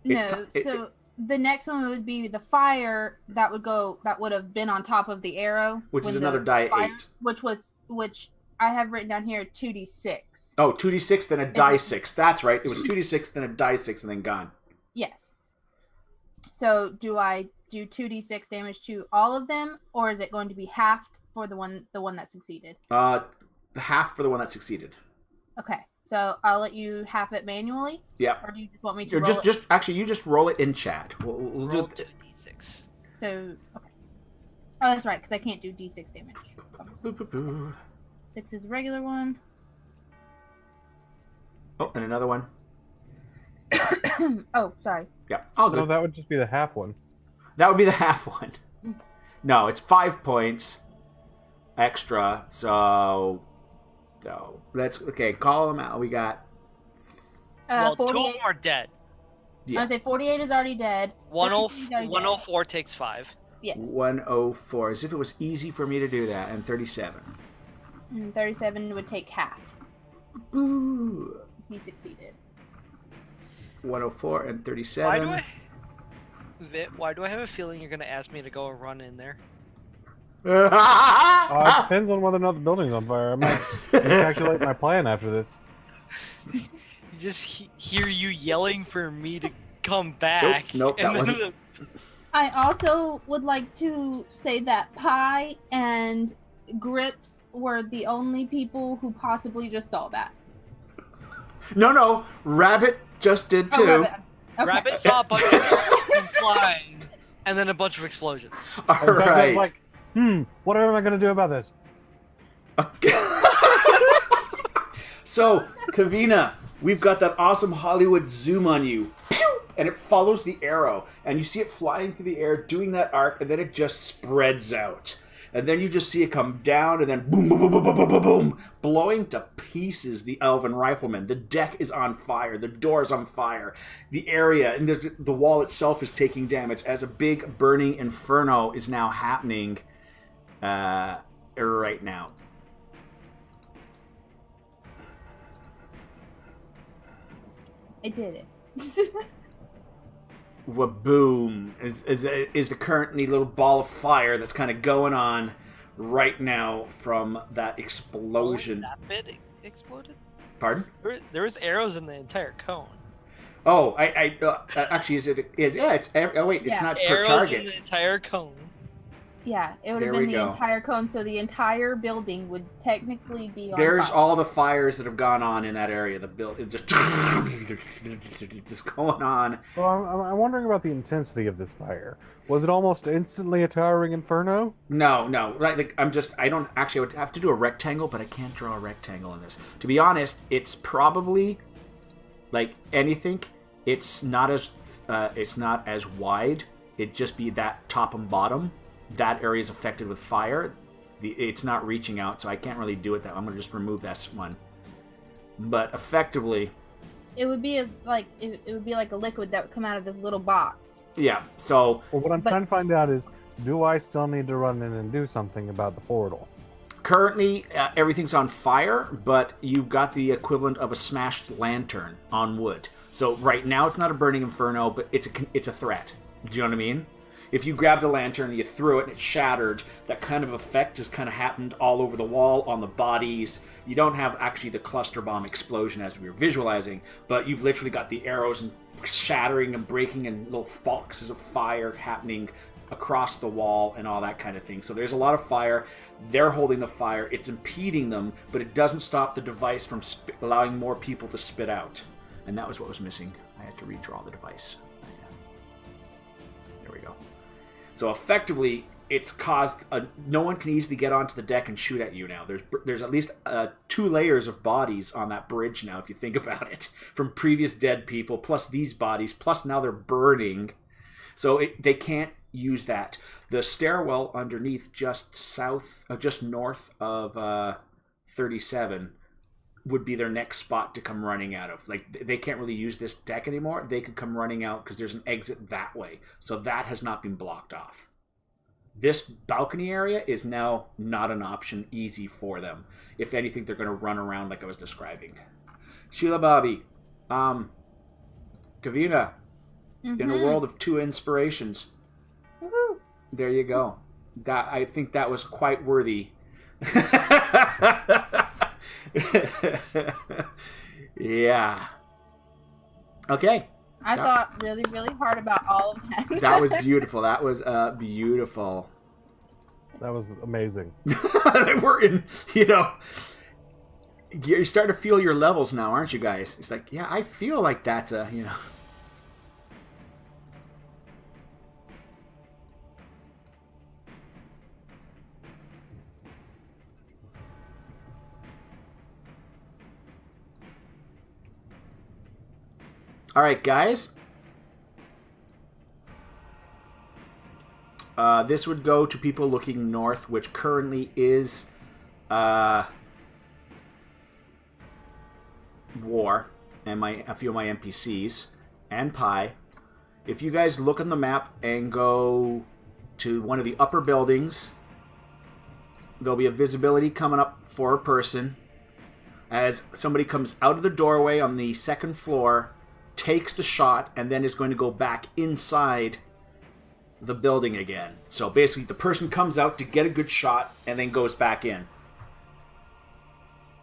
So the next one would be the fire that would have been on top of the arrow. Which is another die 8. Which I have written down here 2d6. Oh, 2d6, then a die 6. That's right. It was 2d6, then a die 6, and then gone. Yes. So do I do 2d6 damage to all of them, or is it going to be half for the one that succeeded? Half for the one that succeeded. Okay. So I'll let you half it manually? Yeah. Or do you just want me to Or roll it? actually, you just roll it in chat. We'll Roll do 2d6. So, okay. Oh, that's right, because I can't do d6 damage. Boop, boop, boop. 6 is a regular one. Oh, and another one. Oh, sorry. Yeah, all good. No, that would just be the half one. That would be the half one. No, it's 5 points extra. So let's call them out. We got Well, 2 of 48. them are dead. yeah. I would say 48 is already dead. 104, 53 is already dead. 104 takes 5. Yes. 104, as if it was easy for me to do that, and 37. And 37 would take half. Ooh. He succeeded. 104 and 37. Why do I have a feeling you're gonna ask me to go run in there? It depends on whether or not the building's on fire. I might recalculate my plan after this. You just hear you yelling for me to come back. Nope, that and then wasn't- I also would like to say that Pie and Grips were the only people who possibly just saw that. No, Rabbit just did too. Oh, Rabbit. Okay. Rabbit saw a bunch of people flying, and then a bunch of explosions. All And Becca's right. like, what am I going to do about this? So, Kavina, we've got that awesome Hollywood zoom on you. Pew! And it follows the arrow. And you see it flying through the air, doing that arc, and then it just spreads out. And then you just see it come down, and then boom, boom, boom, boom, boom, boom, boom, boom, blowing to pieces the elven rifleman. The deck is on fire. The door is on fire. The area, and the wall itself is taking damage as a big burning inferno is now happening right now. I did it. Waboom is the currently little ball of fire that's kind of going on right now from that explosion. That bit exploded? Pardon? There was arrows in the entire cone. Oh, I actually it's Yeah. not per Arrows target. in the entire cone. Yeah, it would There have been we the go. entire cone, so the entire building would technically be on There's fire. all the fires that have gone on in that area. The build just going on. Well, I'm wondering about the intensity of this fire. Was it almost instantly a towering inferno? No, right? Like I don't actually. I would have to do a rectangle, but I can't draw a rectangle in this. To be honest, it's probably like anything. It's not as wide. It'd just be that top and bottom. That area is affected with fire. It's not reaching out, so I can't really do it that way. I'm going to just remove this one. But effectively, It would be like a liquid that would come out of this little box. yeah. So Well, what I'm But- trying to find out is, do I still need to run in and do something about the portal? currently everything's on fire, but you've got the equivalent of a smashed lantern on wood. So right now it's not a burning inferno, but it's a threat. Do you know what I mean? If you grabbed a lantern, you threw it, and it shattered, that kind of effect has kind of happened all over the wall, on the bodies. You don't have actually the cluster bomb explosion as we were visualizing, but you've literally got the arrows and shattering and breaking and little boxes of fire happening across the wall and all that kind of thing. So there's a lot of fire. They're holding the fire. It's impeding them, but it doesn't stop the device from allowing more people to spit out. And that was what was missing. I had to redraw the device. There we go. So effectively, it's caused no one can easily get onto the deck and shoot at you now. There's at least 2 layers of bodies on that bridge now, if you think about it, from previous dead people, plus these bodies, plus now they're burning. So they can't use that. The stairwell underneath, just north of 37, would be their next spot to come running out of. Like, they can't really use this deck anymore. They could come running out because there's an exit that way. So that has not been blocked off. This balcony area is now not an option easy for them. If anything, they're going to run around like I was describing. Sheila Bobby, Kavina, in a world of 2 inspirations, Woohoo. there you go. I think that was quite worthy. Yeah. Okay. I thought really, really hard about all of that. That was beautiful. That was beautiful. That was amazing. We're in, You're starting to feel your levels now, aren't you guys? It's like, yeah, I feel like that's a, you know. All right, guys. This would go to people looking north, which currently is War and a few of my NPCs and Pi. If you guys look on the map and go to one of the upper buildings, there'll be a visibility coming up for a person as somebody comes out of the doorway on the second floor, takes the shot, and then is going to go back inside the building again. So basically the person comes out to get a good shot and then goes back in.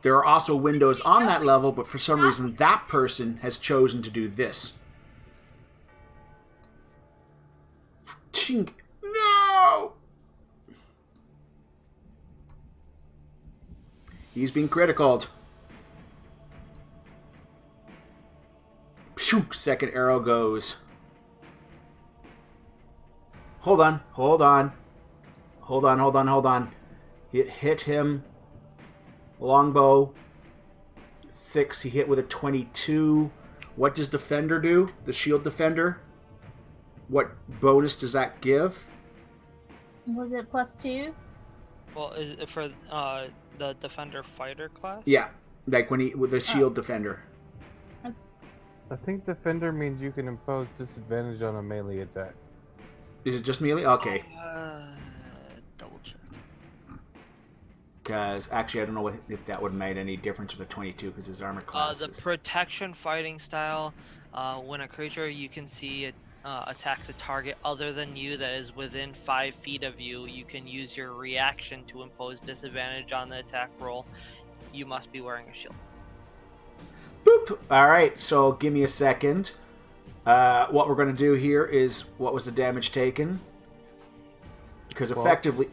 There are also windows on that level, but for some reason that person has chosen to do this. Chink. No! He's being criticaled. Pshunk, second arrow goes. Hold on. It hit him. Longbow. 6, he hit with a 22. What does Defender do? The Shield Defender? What bonus does that give? Was it +2? Well, is it for the Defender Fighter class? Yeah, like with the Shield Defender. I think Defender means you can impose disadvantage on a melee attack. Is it just melee? Okay. Double check. Because actually, I don't know if that would have made any difference with the 22 because his armor class. The protection fighting style. When a creature you can see attacks a target other than you that is within 5 feet of you, you can use your reaction to impose disadvantage on the attack roll. You must be wearing a shield. Boop! Alright, so give me a second. What we're going to do here is, what was the damage taken? Because effectively...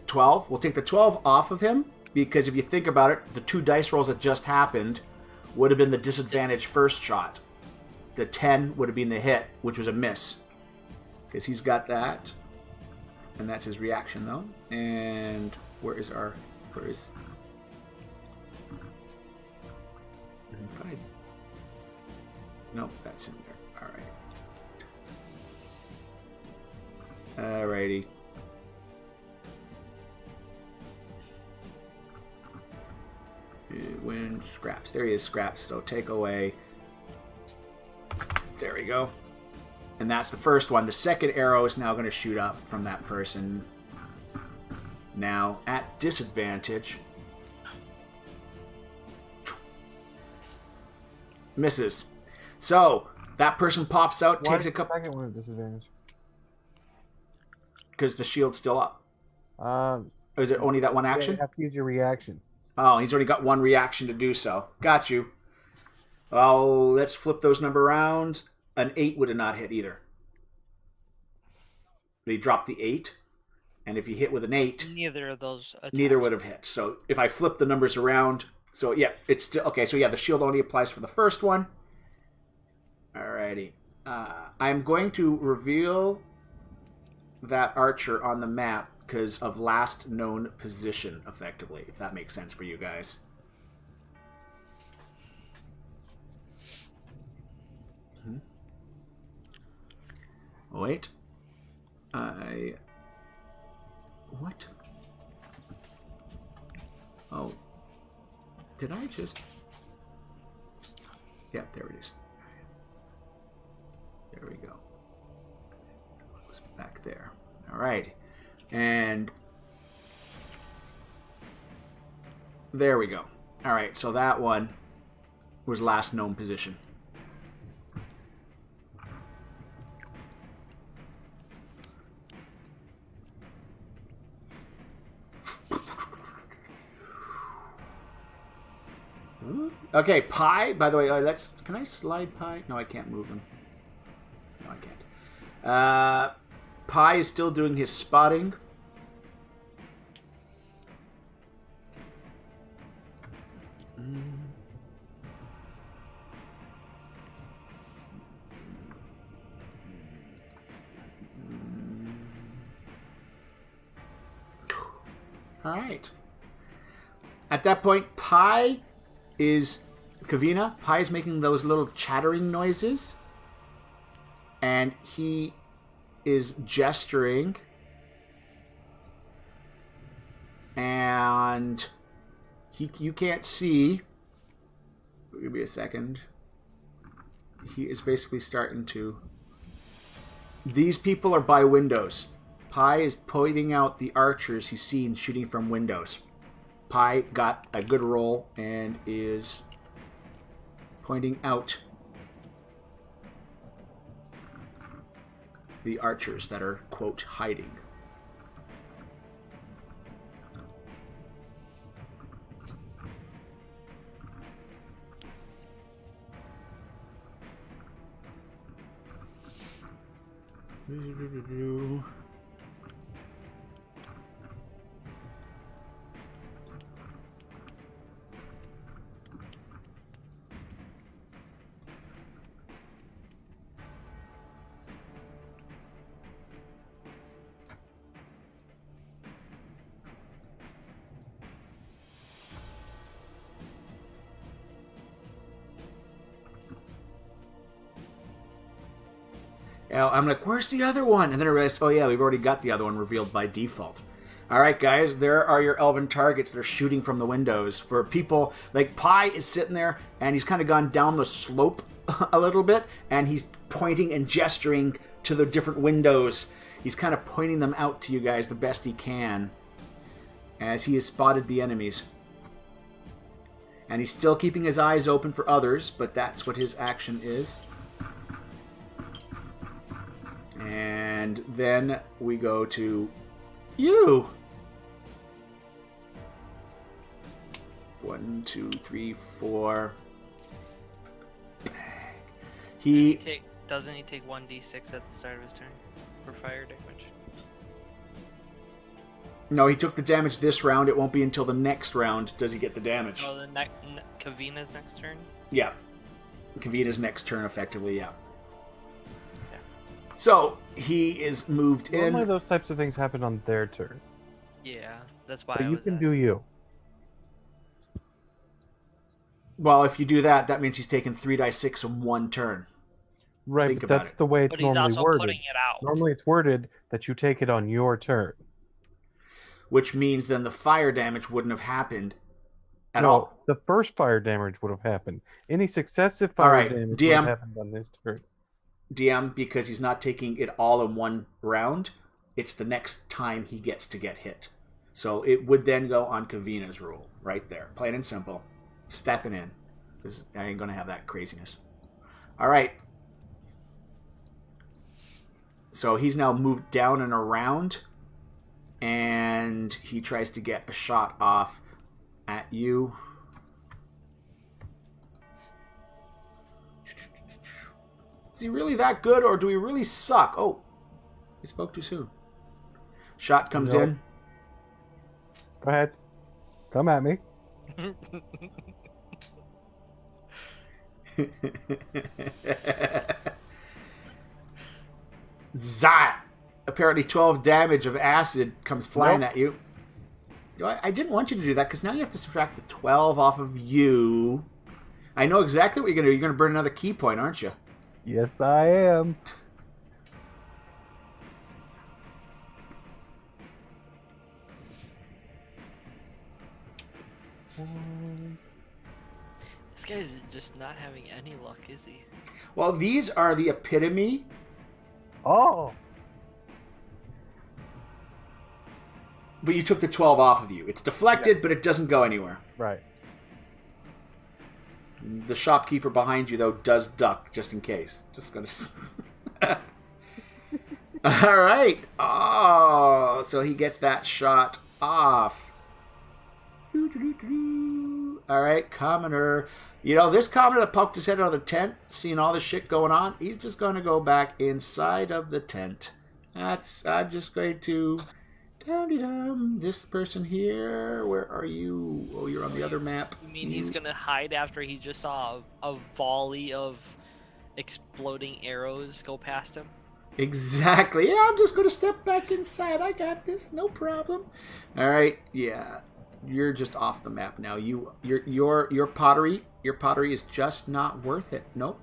12. We'll take the 12 off of him, because if you think about it, the 2 dice rolls that just happened would have been the disadvantage first shot. The 10 would have been the hit, which was a miss. Because he's got that. And that's his reaction, though. And where is our... Nope, that's in there. Alright. Alrighty. When scraps. There he is, scraps. So take away. There we go. And that's the first one. The second arrow is now going to shoot up from that person. Now, at disadvantage. Misses. So, that person pops out, takes a couple... Why is the second one at disadvantage? Because the shield's still up. Or is it only that one action? You have to use your reaction. Oh, he's already got one reaction to do so. Got you. Oh, let's flip those number around. An 8 would have not hit either. They dropped the 8. And if you hit with an 8... Neither of those attacks. Neither would have hit. So, if I flip the numbers around... So, yeah, it's still... Okay, so yeah, the shield only applies for the first one. Alrighty. I'm going to reveal that archer on the map because of last known position, effectively, if that makes sense for you guys. Wait. What? Oh. Did I just... Yeah, there it is. There we go. It was back there. All right. And there we go. All right, so that one was last known position. Okay, Pi, by the way, that's... Can I slide Pi? No, I can't move him. No, I can't. Pi is still doing his spotting. All right. At that point, Kavina is making those little chattering noises. And he is gesturing. And you can't see. Give me a second. He is basically starting to... These people are by windows. Pi is pointing out the archers he's seen shooting from windows. Pi got a good roll and is pointing out the archers that are, quote, hiding. I'm like, where's the other one? And then I realized, oh yeah, we've already got the other one revealed by default. All right, guys, there are your elven targets that are shooting from the windows. For people, like Pi is sitting there, and he's kind of gone down the slope a little bit, and he's pointing and gesturing to the different windows. He's kind of pointing them out to you guys the best he can, as he has spotted the enemies. And he's still keeping his eyes open for others, but that's what his action is. And then we go to you. 1, 2, 3, 4. Doesn't he take 1d6 at the start of his turn for fire damage? No, he took the damage this round. It won't be until the next round does he get the damage. Oh, Kavina's next turn? Yeah. Kavina's next turn, effectively, yeah. So, he is moved in. Normally those types of things happen on their turn. Yeah, that's why But I you was can asking. do you. Well, if you do that, that means he's taken 3d6 in one turn. Right, Think but about that's it. the way it's But he's normally also worded. putting it out. Normally it's worded that you take it on your turn. Which means then the fire damage wouldn't have happened at No, all. the first fire damage would have happened. Any successive fire right, damage would DM. have happened on this turn. DM, because he's not taking it all in one round, it's the next time he gets to get hit. So it would then go on Kavina's rule, right there. Plain and simple. Stepping in. Because I ain't going to have that craziness. All right. So he's now moved down and around, and he tries to get a shot off at you. Is he really that good, or do we really suck? Oh, he spoke too soon. Shot comes in. Go ahead. Come at me. Zat! Apparently 12 damage of acid comes flying at you. I didn't want you to do that, because now you have to subtract the 12 off of you. I know exactly what you're going to do. You're going to burn another key point, aren't you? Yes, I am. This guy's just not having any luck, is he? Well, these are the epitome. Oh! But you took the 12 off of you. It's deflected, but it doesn't go anywhere. Right. The shopkeeper behind you, though, does duck, just in case. Just gonna... All right. Oh, so he gets that shot off. All right, commoner. You know, this commoner that poked his head out of the tent, seeing all this shit going on, he's just going to go back inside of the tent. I'm just going to Dum-de-dum. This person here. Where are you? Oh, you're on the other map. You mean he's gonna hide after he just saw a volley of exploding arrows go past him? Exactly. Yeah, I'm just gonna step back inside. I got this. No problem. All right. Yeah, you're just off the map now. Your pottery is just not worth it. Nope.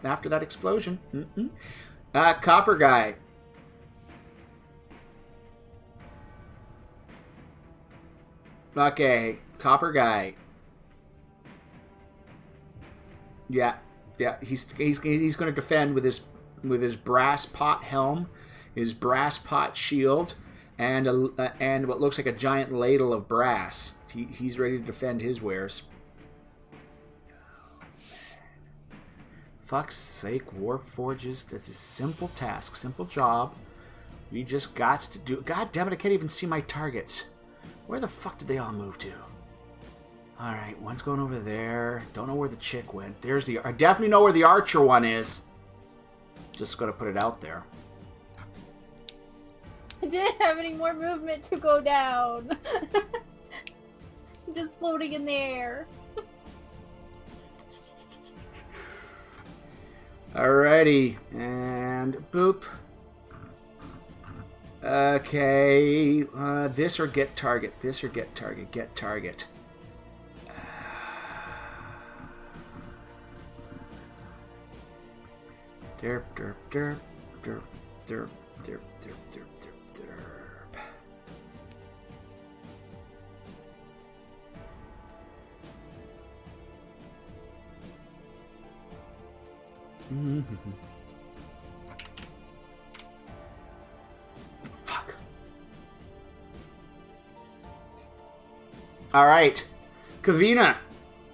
After that explosion. Copper guy. Okay, copper guy. Yeah, he's going to defend with his brass pot helm, his brass pot shield, and what looks like a giant ladle of brass. He's ready to defend his wares. Fuck's sake, Warforges. That's a simple task, simple job. We just got to do. God damn it! I can't even see my targets. Where the fuck did they all move to? Alright, one's going over there. Don't know where the chick went. There's I definitely know where the archer one is. Just gotta put it out there. I didn't have any more movement to go down. I'm just floating in the air. Alrighty. And boop. Okay, this or get target. This or get target. Get target. Derp, derp, derp, derp, derp, derp, derp, derp, derp, derp. Fuck. All right, Kavina,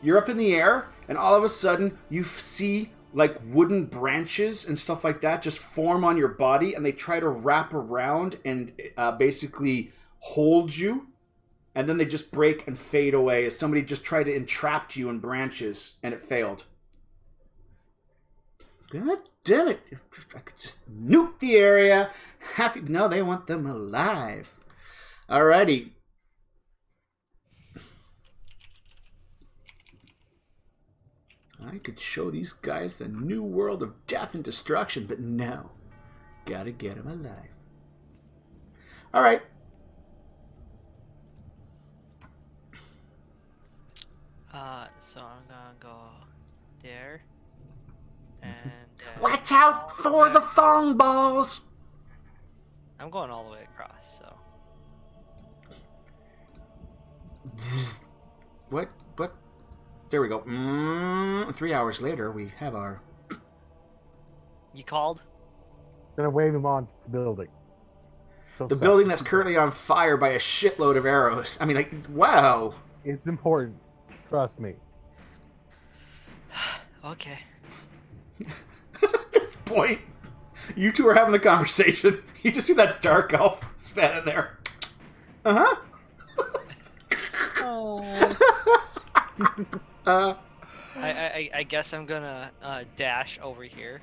you're up in the air, and all of a sudden you see like wooden branches and stuff like that just form on your body, and they try to wrap around and basically hold you, and then they just break and fade away as somebody just tried to entrap you in branches, and it failed. God damn it. I could just nuke the area. Happy. No, they want them alive. Alrighty. I could show these guys a new world of death and destruction, but no. Gotta get them alive. Alright. So I'm gonna go there. And watch out for the thong balls! I'm going all the way across, so. What? There we go. 3 hours later, we have our... You called? Gonna wave him on to the building. The building that's currently on fire by a shitload of arrows. I mean, like, wow. It's important. Trust me. Okay. At this point, you two are having the conversation. You just see that dark elf standing there. Uh-huh. Oh. I guess I'm gonna dash over here.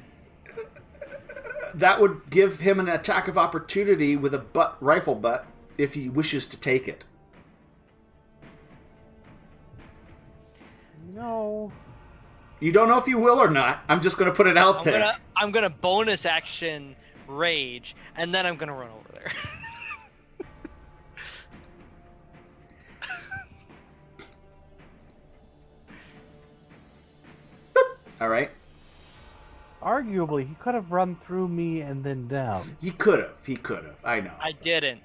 That would give him an attack of opportunity with a rifle butt if he wishes to take it. No. You don't know if you will or not. I'm just going to put it out there. I'm gonna bonus action rage, and then I'm gonna run over there. All right. Arguably, he could have run through me and then down. He could have. I know. I didn't,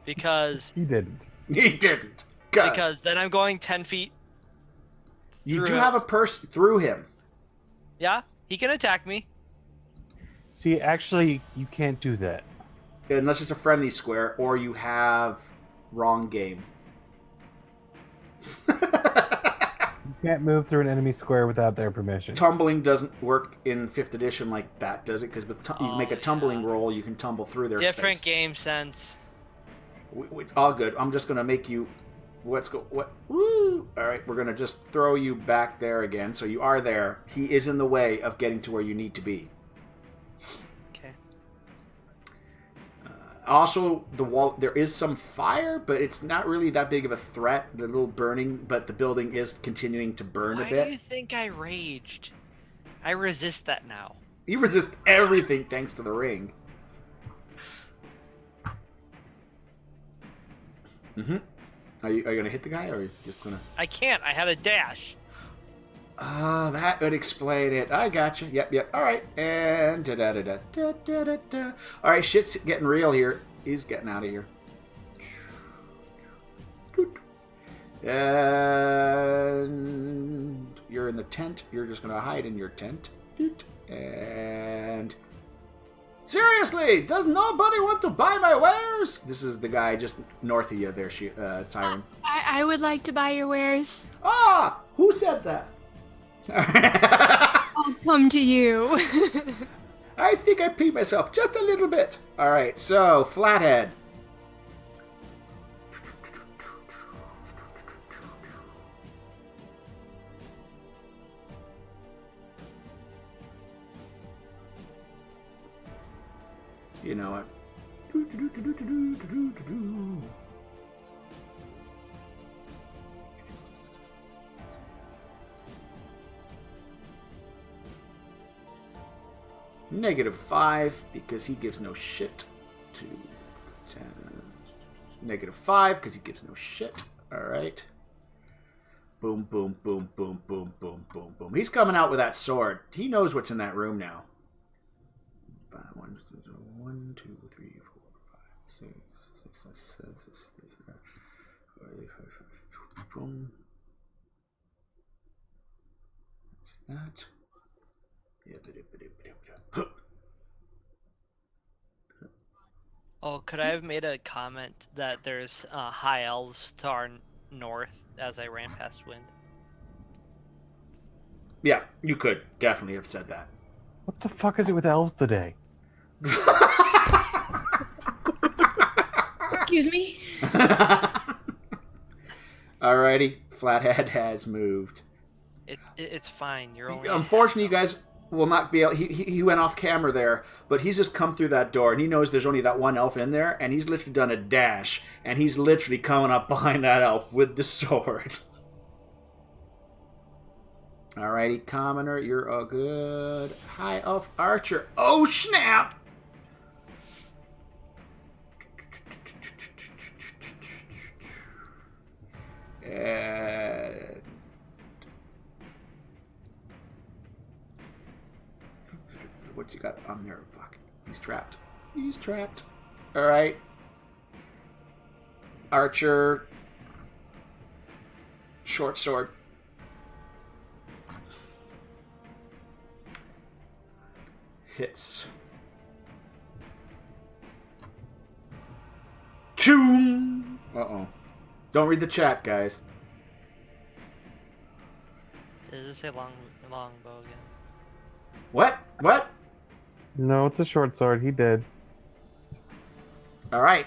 because He didn't. He didn't. because then I'm going 10 feet. You do through have a purse through him. Yeah, he can attack me. See, actually, you can't do that. Unless it's a friendly square or you have wrong game. You can't move through an enemy square without their permission. Tumbling doesn't work in 5th edition like that, does it? Because you make a tumbling roll, you can tumble through their Different space. game sense. It's all good. I'm just going to make you... Let's go. What? Woo! All right, we're going to just throw you back there again. So you are there. He is in the way of getting to where you need to be. Okay. Also, the wall, there is some fire, but it's not really that big of a threat. The little burning, but the building is continuing to burn a Why bit. do you think I raged? I resist that now. You resist everything thanks to the ring. Mm-hmm. Are you gonna hit the guy, or are you just gonna... I can't. I had a dash. Oh, that would explain it. I gotcha. Yep. All right. And da-da-da-da-da-da-da. All right, shit's getting real here. He's getting out of here. And you're in the tent. You're just going to hide in your tent. And... Seriously, does nobody want to buy my wares? This is the guy just north of you there, Siren. I would like to buy your wares. Ah! Who said that? I'll come to you. I think I peed myself just a little bit. All right, so Flathead. You know what? -5 because he gives no shit to 10. -5 because he gives no shit. Alright. Boom, boom, boom, boom, boom, boom, boom, boom. He's coming out with that sword. He knows what's in that room now. 1, 2, 3, 4, 5, 6, 7, 8, boom. That's that. Oh, could I have made a comment that there's high elves to our north as I ran past wind? Yeah, you could definitely have said that. What the fuck is it with elves today? Excuse me? Alrighty, Flathead has moved. It's fine. You're only. Unfortunately, you guys will not be able... He went off camera there, but he's just come through that door, and he knows there's only that one elf in there, and he's literally done a dash, and he's literally coming up behind that elf with the sword. Alrighty, commoner, you're a good high elf archer. Oh, snap! And... what's he got on there? Fuck. He's trapped. He's trapped. Alright. Archer. Short sword. Hits. Choom! Uh-oh. Don't read the chat, guys. Does it say long bow again? What? What? No, it's a short sword. He did. All right.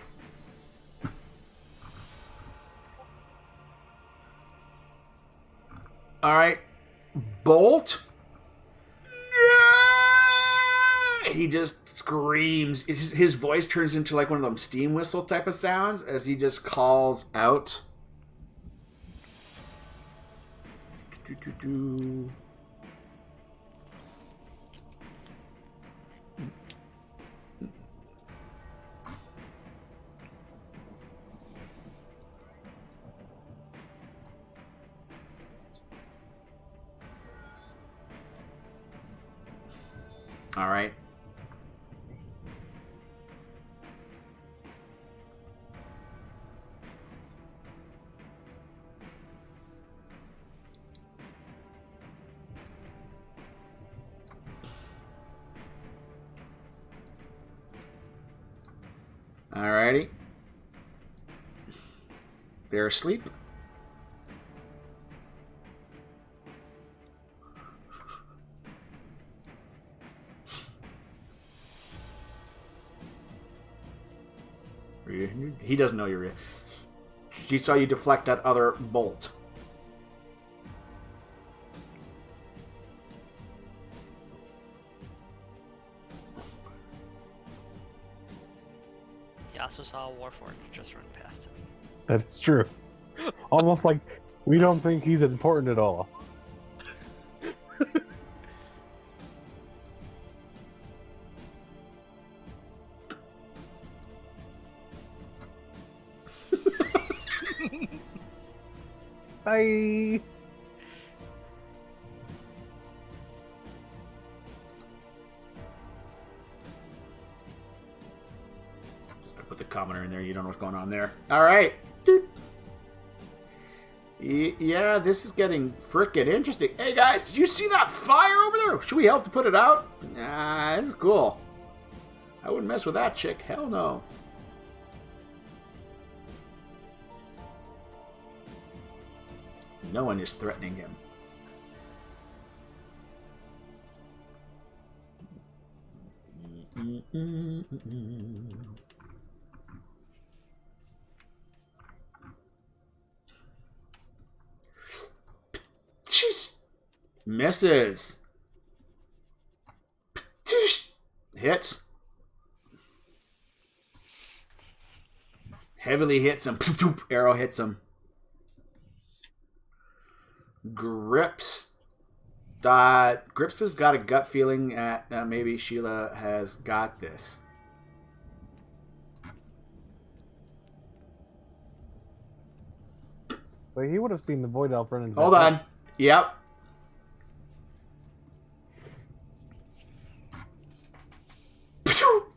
All right. Bolt. Yeah! He just screams. His voice turns into like one of them steam whistle type of sounds as he just calls out. All right. Alrighty. They're asleep. He doesn't know you're... She saw you deflect that other bolt. just run past him. That's true. Almost like we don't think he's important at all. Bye. Just gonna put the commoner in there. You don't know what's going on there. All right. Doot. Yeah, this is getting frickin' interesting. Hey guys, did you see that fire over there? Should we help to put it out? Nah, this is cool. I wouldn't mess with that chick. Hell no. No one is threatening him. Misses. Hits. Heavily hits him. Arrow hits him. Grips. Grips has got a gut feeling that maybe Sheila has got this. But he would have seen the Void Elf running. Hold on. Yep.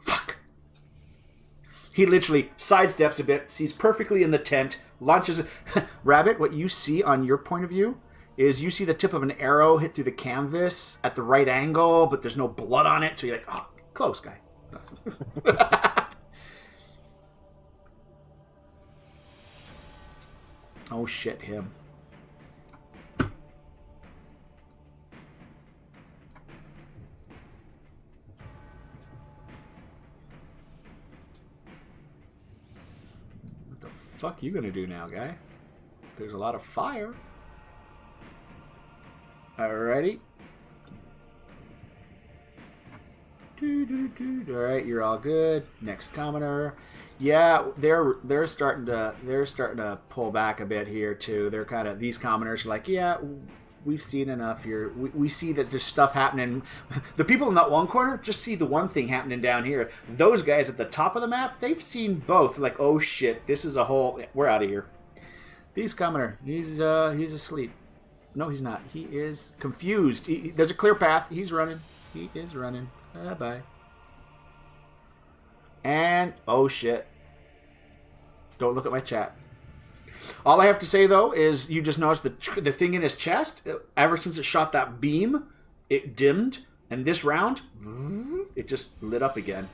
Fuck. He literally sidesteps a bit, sees perfectly in the tent, launches it. Rabbit, what you see on your point of view is you see the tip of an arrow hit through the canvas at the right angle, but there's no blood on it, so you're like, oh, close, guy. Oh, shit, him. What the fuck you gonna do now, guy? There's a lot of fire. Alrighty. Alright, you're all good. Next commoner. Yeah, they're starting to pull back a bit here too. They're kind of, these commoners are like, yeah, we've seen enough here. We see that there's stuff happening. The people in that one corner just see the one thing happening down here. Those guys at the top of the map, they've seen both. Like, oh shit, this is a whole. We're out of here. These commoner, he's asleep. No, he's not. He is confused. There's a clear path. He's running. He is running. Bye. And, oh shit. Don't look at my chat. All I have to say, though, is you just noticed the thing in his chest, ever since it shot that beam, it dimmed. And this round, it just lit up again.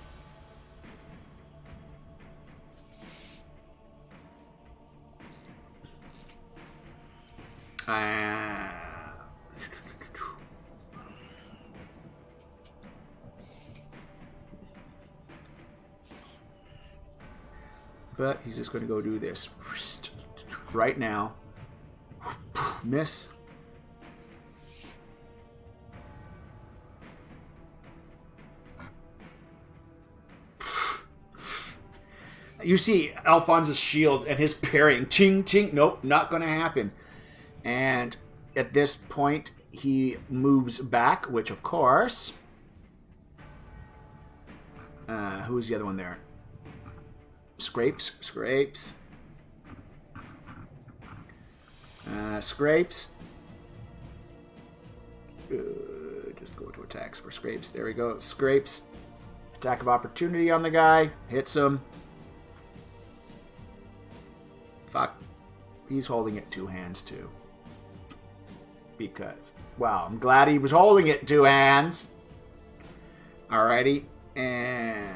But he's just going to go do this right now. Miss. You see Alphonse's shield and his parrying. Ching, ching. Nope, not going to happen. And at this point, he moves back, which of course... who's the other one there? Scrapes. Scrapes. Just go to attacks for Scrapes. There we go. Scrapes. Attack of opportunity on the guy. Hits him. Fuck. He's holding it two hands too. Because, wow, I'm glad he was holding it two hands. Alrighty. And...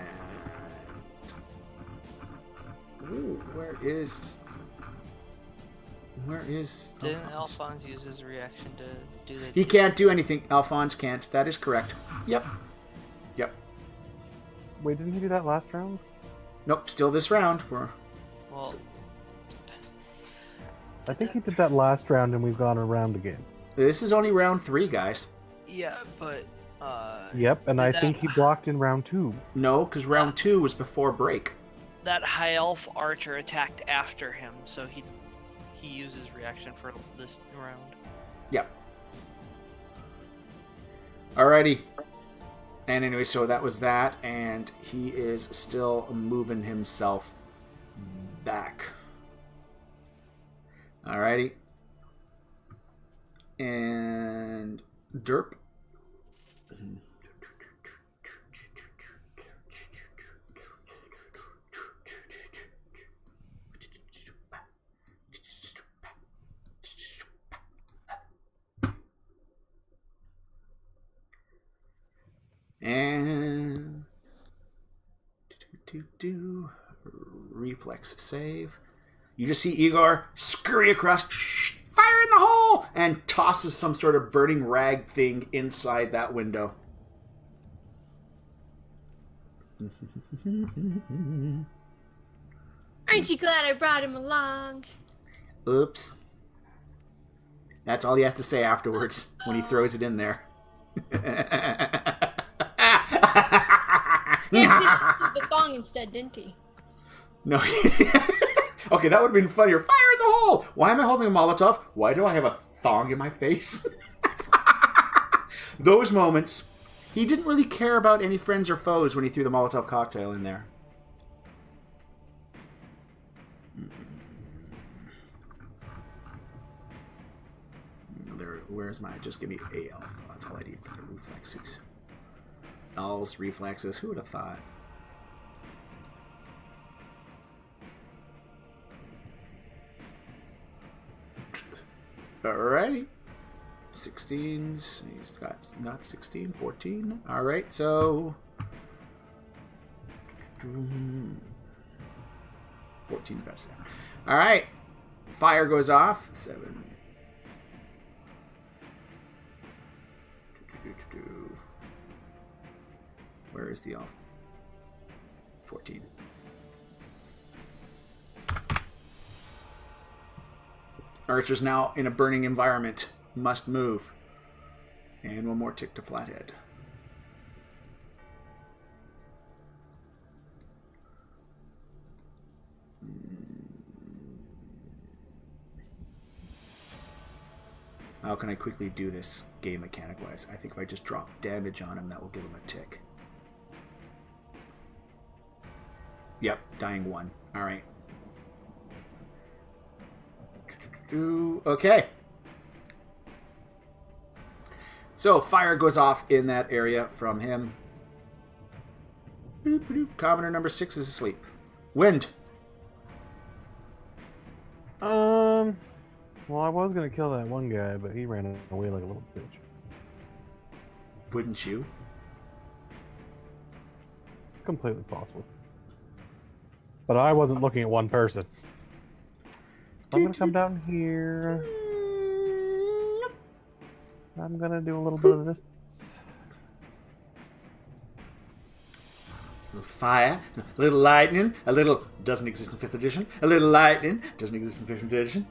ooh, where is... Didn't Alphonse use his reaction to do the... He can't do anything. Alphonse can't. That is correct. Yep. Wait, didn't he do that last round? Nope, still this round. Well... I think he did that last round and we've gone around again. This is only round 3, guys. Yeah, but... Yep, and I think he blocked in round 2. No, because round 2 was before break. that high elf archer attacked after him, so he uses reaction for this round. Yep. Alrighty. And anyway, so that was that, and he is still moving himself back. Alrighty. And derp. And reflex save. You just see Igor scurry across, fire in the hole, and tosses some sort of burning rag thing inside that window. Aren't you glad I brought him along? Oops. That's all he has to say afterwards when he throws it in there. He used the thong instead, didn't he? No. Okay, that would have been funnier. Fire in the hole! Why am I holding a Molotov? Why do I have a thong in my face? Those moments. He didn't really care about any friends or foes when he threw the Molotov cocktail in there. Where's my... Just give me AL. That's all I need for the reflexes. L's, reflexes. Who would have thought? Alrighty. 16s. He's got not 16, 14. Alright, so 14 best. Alright. Fire goes off. 7. Where is the elf? 14. Archer's now in a burning environment. Must move. And one more tick to Flathead. How can I quickly do this game mechanic-wise? I think if I just drop damage on him, that will give him a tick. Yep, dying 1. Alright. Okay. So, fire goes off in that area from him. Commoner number 6 is asleep. Wind. Well, I was going to kill that one guy, but he ran away like a little bitch. Wouldn't you? Completely possible. But I wasn't looking at one person. I'm going to come down here. I'm going to do a little bit of this. A little fire, a little lightning, a little doesn't exist in 5th edition, a little lightning doesn't exist in 5th edition.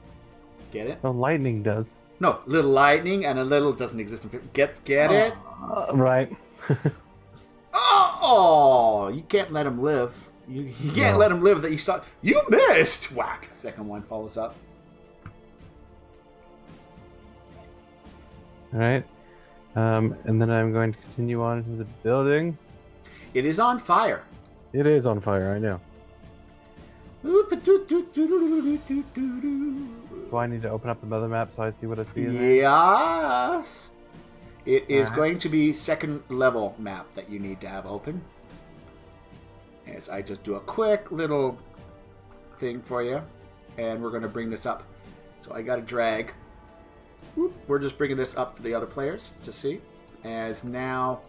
Get it? The lightning does. No, little lightning and a little doesn't exist in 5th. Get it? Right. Oh, you can't let him live. You can't let him live that you saw. You missed! Whack. Second one follows up. Alright. And then I'm going to continue on into the building. It is on fire. It is on fire, I know. Do I need to open up another map so I see what I see in there? Yes. It is going to be second level map that you need to have open. As I just do a quick little thing for you. And we're going to bring this up. So I got to drag. We're just bringing this up for the other players to see. As now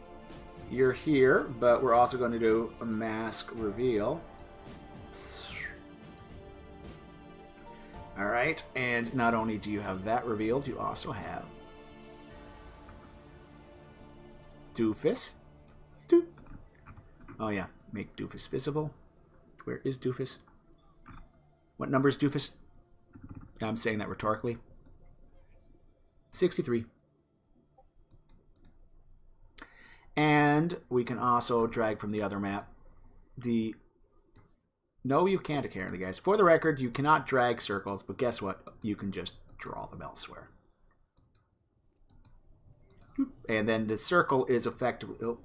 you're here, but we're also going to do a mask reveal. Alright, and not only do you have that revealed, you also have Doofus. Oh yeah, make Doofus visible. Where is Doofus? What number is Doofus? I'm saying that rhetorically. 63. And we can also drag from the other map the No, you can't, apparently, guys. For the record, you cannot drag circles, but guess what? You can just draw them elsewhere. And then the circle is effectively... Oh,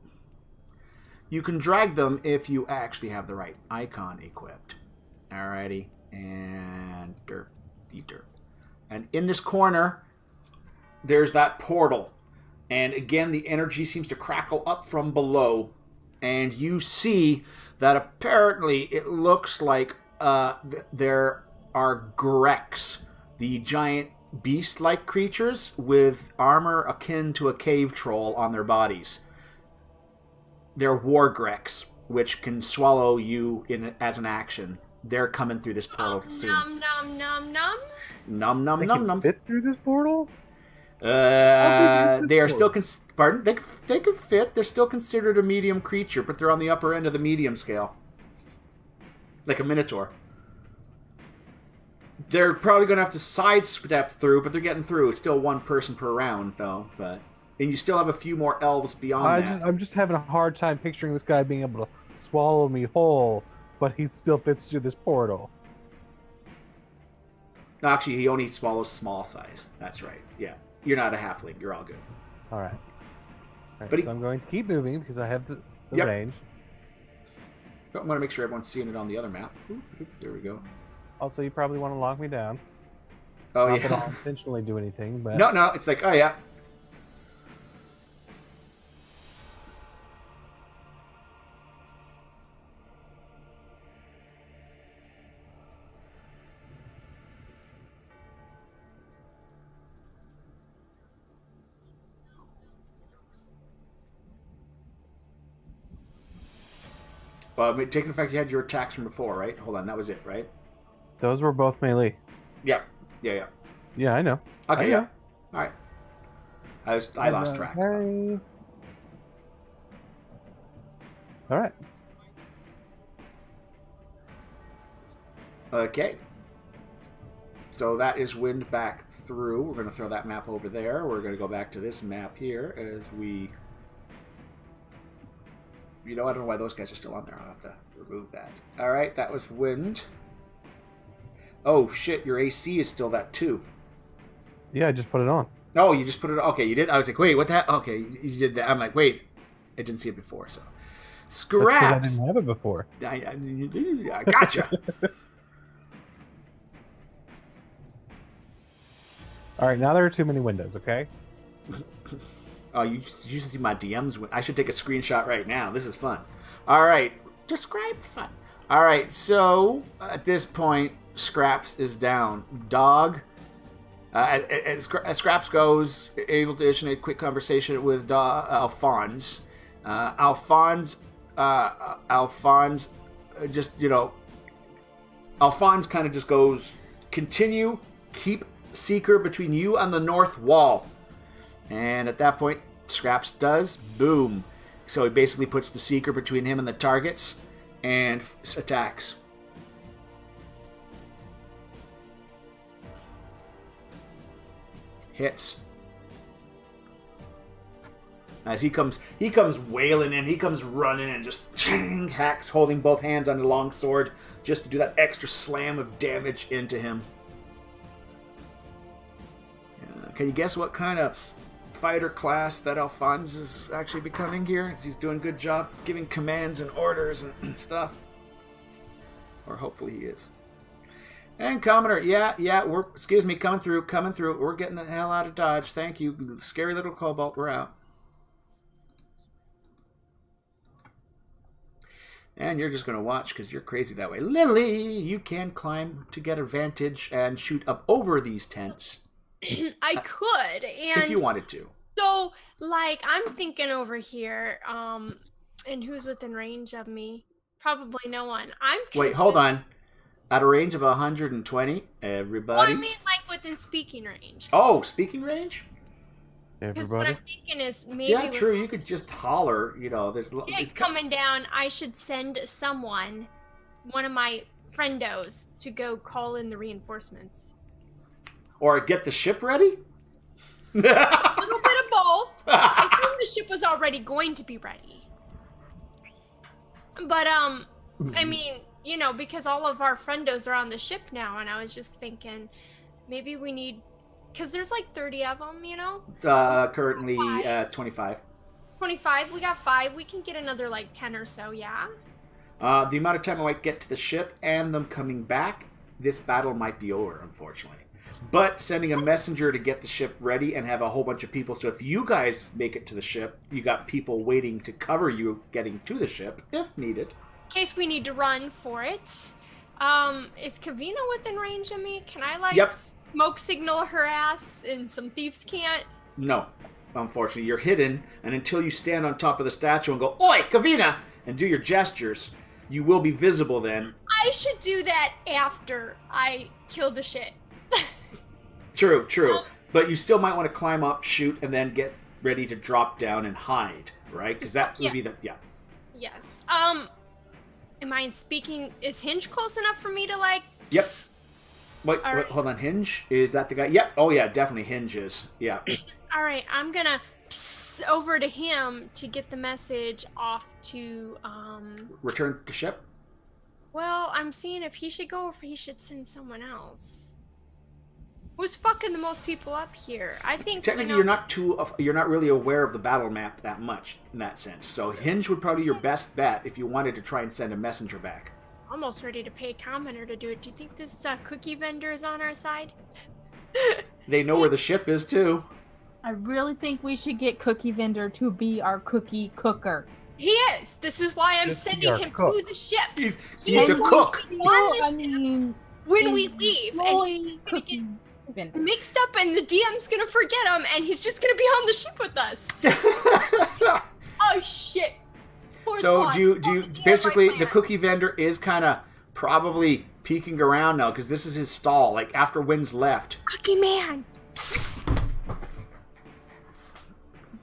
you can drag them if you actually have the right icon equipped. Alrighty. And derp, derp. And in this corner, there's that portal. And again, the energy seems to crackle up from below. And you see that apparently it looks like there are Grex, the giant beast-like creatures with armor akin to a cave troll on their bodies. They're war Grex, which can swallow you as an action. They're coming through this portal soon. Nom nom nom nom. Num num They num can num. fit through this portal? They are still pardon. They can fit. They're still considered a medium creature, but they're on the upper end of the medium scale, like a minotaur. They're probably going to have to sidestep through, but they're getting through. It's still one person per round, though. And you still have a few more elves beyond that. I'm just having a hard time picturing this guy being able to swallow me whole, but he still fits through this portal. No, actually, he only swallows small size. That's right. Yeah. You're not a halfling. You're all good. All right. But So I'm going to keep moving because I have the Yep. range. I want to make sure everyone's seeing it on the other map. There we go. Also, you probably want to lock me down. Oh, Not that I'll yeah. intentionally do anything, but... No. It's like, oh, yeah. Taking the fact you had your attacks from before, right? Hold on, that was it, right? Those were both melee. Yeah. Yeah, I know. Okay, I yeah. know. All right. I lost track. Hey. All right. Okay. So that is wind back through. We're going to throw that map over there. We're going to go back to this map here as we... I don't know why those guys are still on there. I'll have to remove that. All right, that was wind. Oh, shit, your AC is still that too. Yeah, I just put it on. Oh, you just put it on. Okay, you did? I was like, wait, what the hell? Okay, you did that. I'm like, wait, I didn't see it before, so... That's 'cause I Scraps! didn't have it before. I gotcha! All right, now there are too many windows, okay? Oh, you should see my DMs. I should take a screenshot right now. This is fun. All right. Describe fun. All right. So, at this point, Scraps is down. Dog, as Scraps goes, able to initiate a quick conversation with Alphonse. Alphonse kind of just goes, continue, keep Seeker between you and the north wall. And at that point, Scraps does. Boom. So he basically puts the Seeker between him and the targets and attacks. Hits. As he comes wailing in, he comes running and just ching, hacks, holding both hands on the long sword just to do that extra slam of damage into him. Can you guess what kind of fighter class that Alphonse is actually becoming here? He's doing a good job giving commands and orders and stuff. Or hopefully he is. And Commoner, yeah, coming through. We're getting the hell out of Dodge. Thank you. Scary little Cobalt, we're out. And you're just going to watch because you're crazy that way. Lily, you can climb to get advantage and shoot up over these tents. I could, and if you wanted to. So, like, I'm thinking over here, and who's within range of me? Probably no one. Wait, hold on. At a range of 120, everybody. Well, I mean, like, within speaking range. Oh, speaking range? Because what Everybody. I'm thinking is maybe... Yeah, true. You could just holler, there's... It's coming down. I should send someone, one of my friendos, to go call in the reinforcements. Or get the ship ready? A little bit of both. I think the ship was already going to be ready. But, I mean, you know, because all of our friendos are on the ship now, and I was just thinking maybe we need, because there's like 30 of them, you know? Currently 25. 25, we got 5. We can get another like 10 or so, yeah? The amount of time I might get to the ship and them coming back, this battle might be over, unfortunately. But sending a messenger to get the ship ready and have a whole bunch of people, so if you guys make it to the ship, you got people waiting to cover you getting to the ship, if needed. In case we need to run for it. Is Kavina within range of me? Can I like smoke signal her ass and some thieves can't? No, unfortunately. You're hidden, and until you stand on top of the statue and go, "Oi, Kavina!" and do your gestures, you will be visible then. I should do that after I kill the shit. True. But you still might want to climb up, shoot, and then get ready to drop down and hide, right? Because that would be the... Yeah. Yes. Am I speaking... Is Hinge close enough for me to, like... Yep. Wait, hold on. Hinge? Is that the guy? Yep. Oh, yeah, definitely Hinge is. Yeah. All right, I'm gonna over to him to get the message off to, Return to ship? Well, I'm seeing if he should go or if he should send someone else. Who's fucking the most people up here? I think technically you're not really aware of the battle map that much in that sense. So Hinge would probably be your best bet if you wanted to try and send a messenger back. Almost ready to pay a commenter to do it. Do you think this cookie vendor is on our side? They know where the ship is too. I really think we should get Cookie Vendor to be our cookie cooker. He is. This is why I'm sending him to the ship. He's a cook. When we leave, and he's gonna get mixed up, and the DM's gonna forget him, and he's just gonna be on the ship with us. Oh shit! So do you basically the cookie vendor is kind of probably peeking around now because this is his stall. Like after Wynn's left. Cookie man,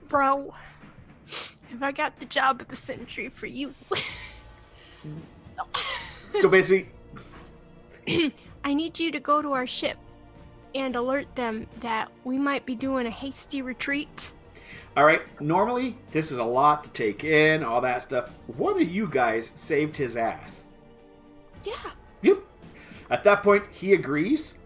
bro, have I got the job at the Sentry for you? So basically, I need you to go to our ship and alert them that we might be doing a hasty retreat. All right, normally this is a lot to take in, all that stuff. One of you guys saved his ass. Yeah. Yep. At that point, he agrees.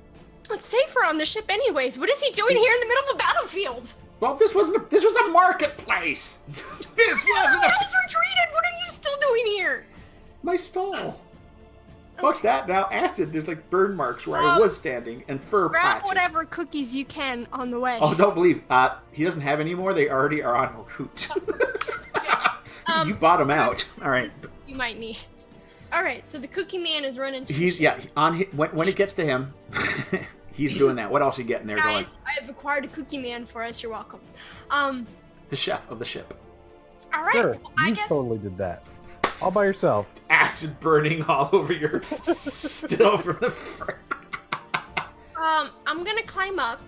It's safer on the ship anyways. What is he doing here in the middle of the battlefield? Well, this was a marketplace. Everyone else retreated. What are you still doing here? My stall. Fuck that. Now, acid, there's like burn marks where I was standing and fur grab patches. Whatever cookies you can on the way. Oh, don't believe. He doesn't have any more. They already are on route. You bought them out. All right. You might need. All right. So the cookie man is running to when it gets to him, he's doing that. What else are you getting there? Guys, Going? I have acquired a cookie man for us. You're welcome. The chef of the ship. All right. Sure, well, you totally did that. All by yourself. Acid burning all over your still from the front. I'm gonna climb up,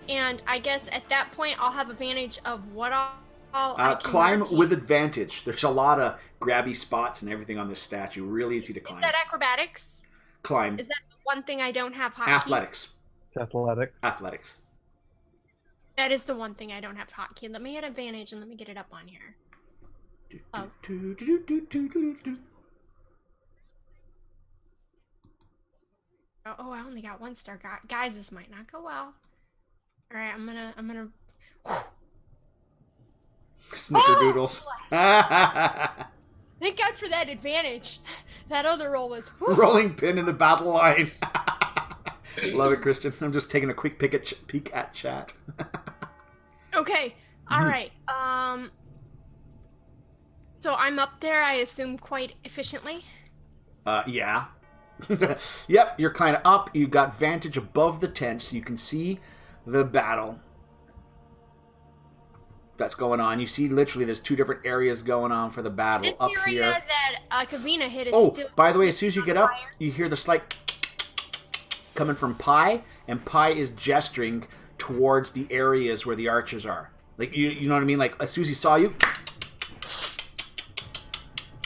and I guess at that point I'll have advantage of what I can climb mark. with advantage. There's a lot of grabby spots and everything on this statue. Really easy to climb. Is that acrobatics? Climb. Is that the one thing I don't have hotkey? Athletics. It's athletic. Athletics. That is the one thing I don't have hotkey. Let me get advantage and let me get it up on here. Oh. Oh, I only got 1 star. Guys, this might not go well. All right, I'm gonna. Snickerdoodles. Thank God for that advantage. That other roll was rolling pin in the battle line. Love it, Christian. I'm just taking a quick peek at chat. Okay. All right. So I'm up there, I assume, quite efficiently. Yeah. Yep, you're kind of up. You got vantage above the tent, so you can see the battle that's going on. You see, literally, there's 2 different areas going on for the battle. This up area here. that Kavina hit is still. Oh, by the way, as soon as you get up, you hear the slight coming from Pi, and Pi is gesturing towards the areas where the archers are. Like, you know what I mean? Like, as soon as he saw you.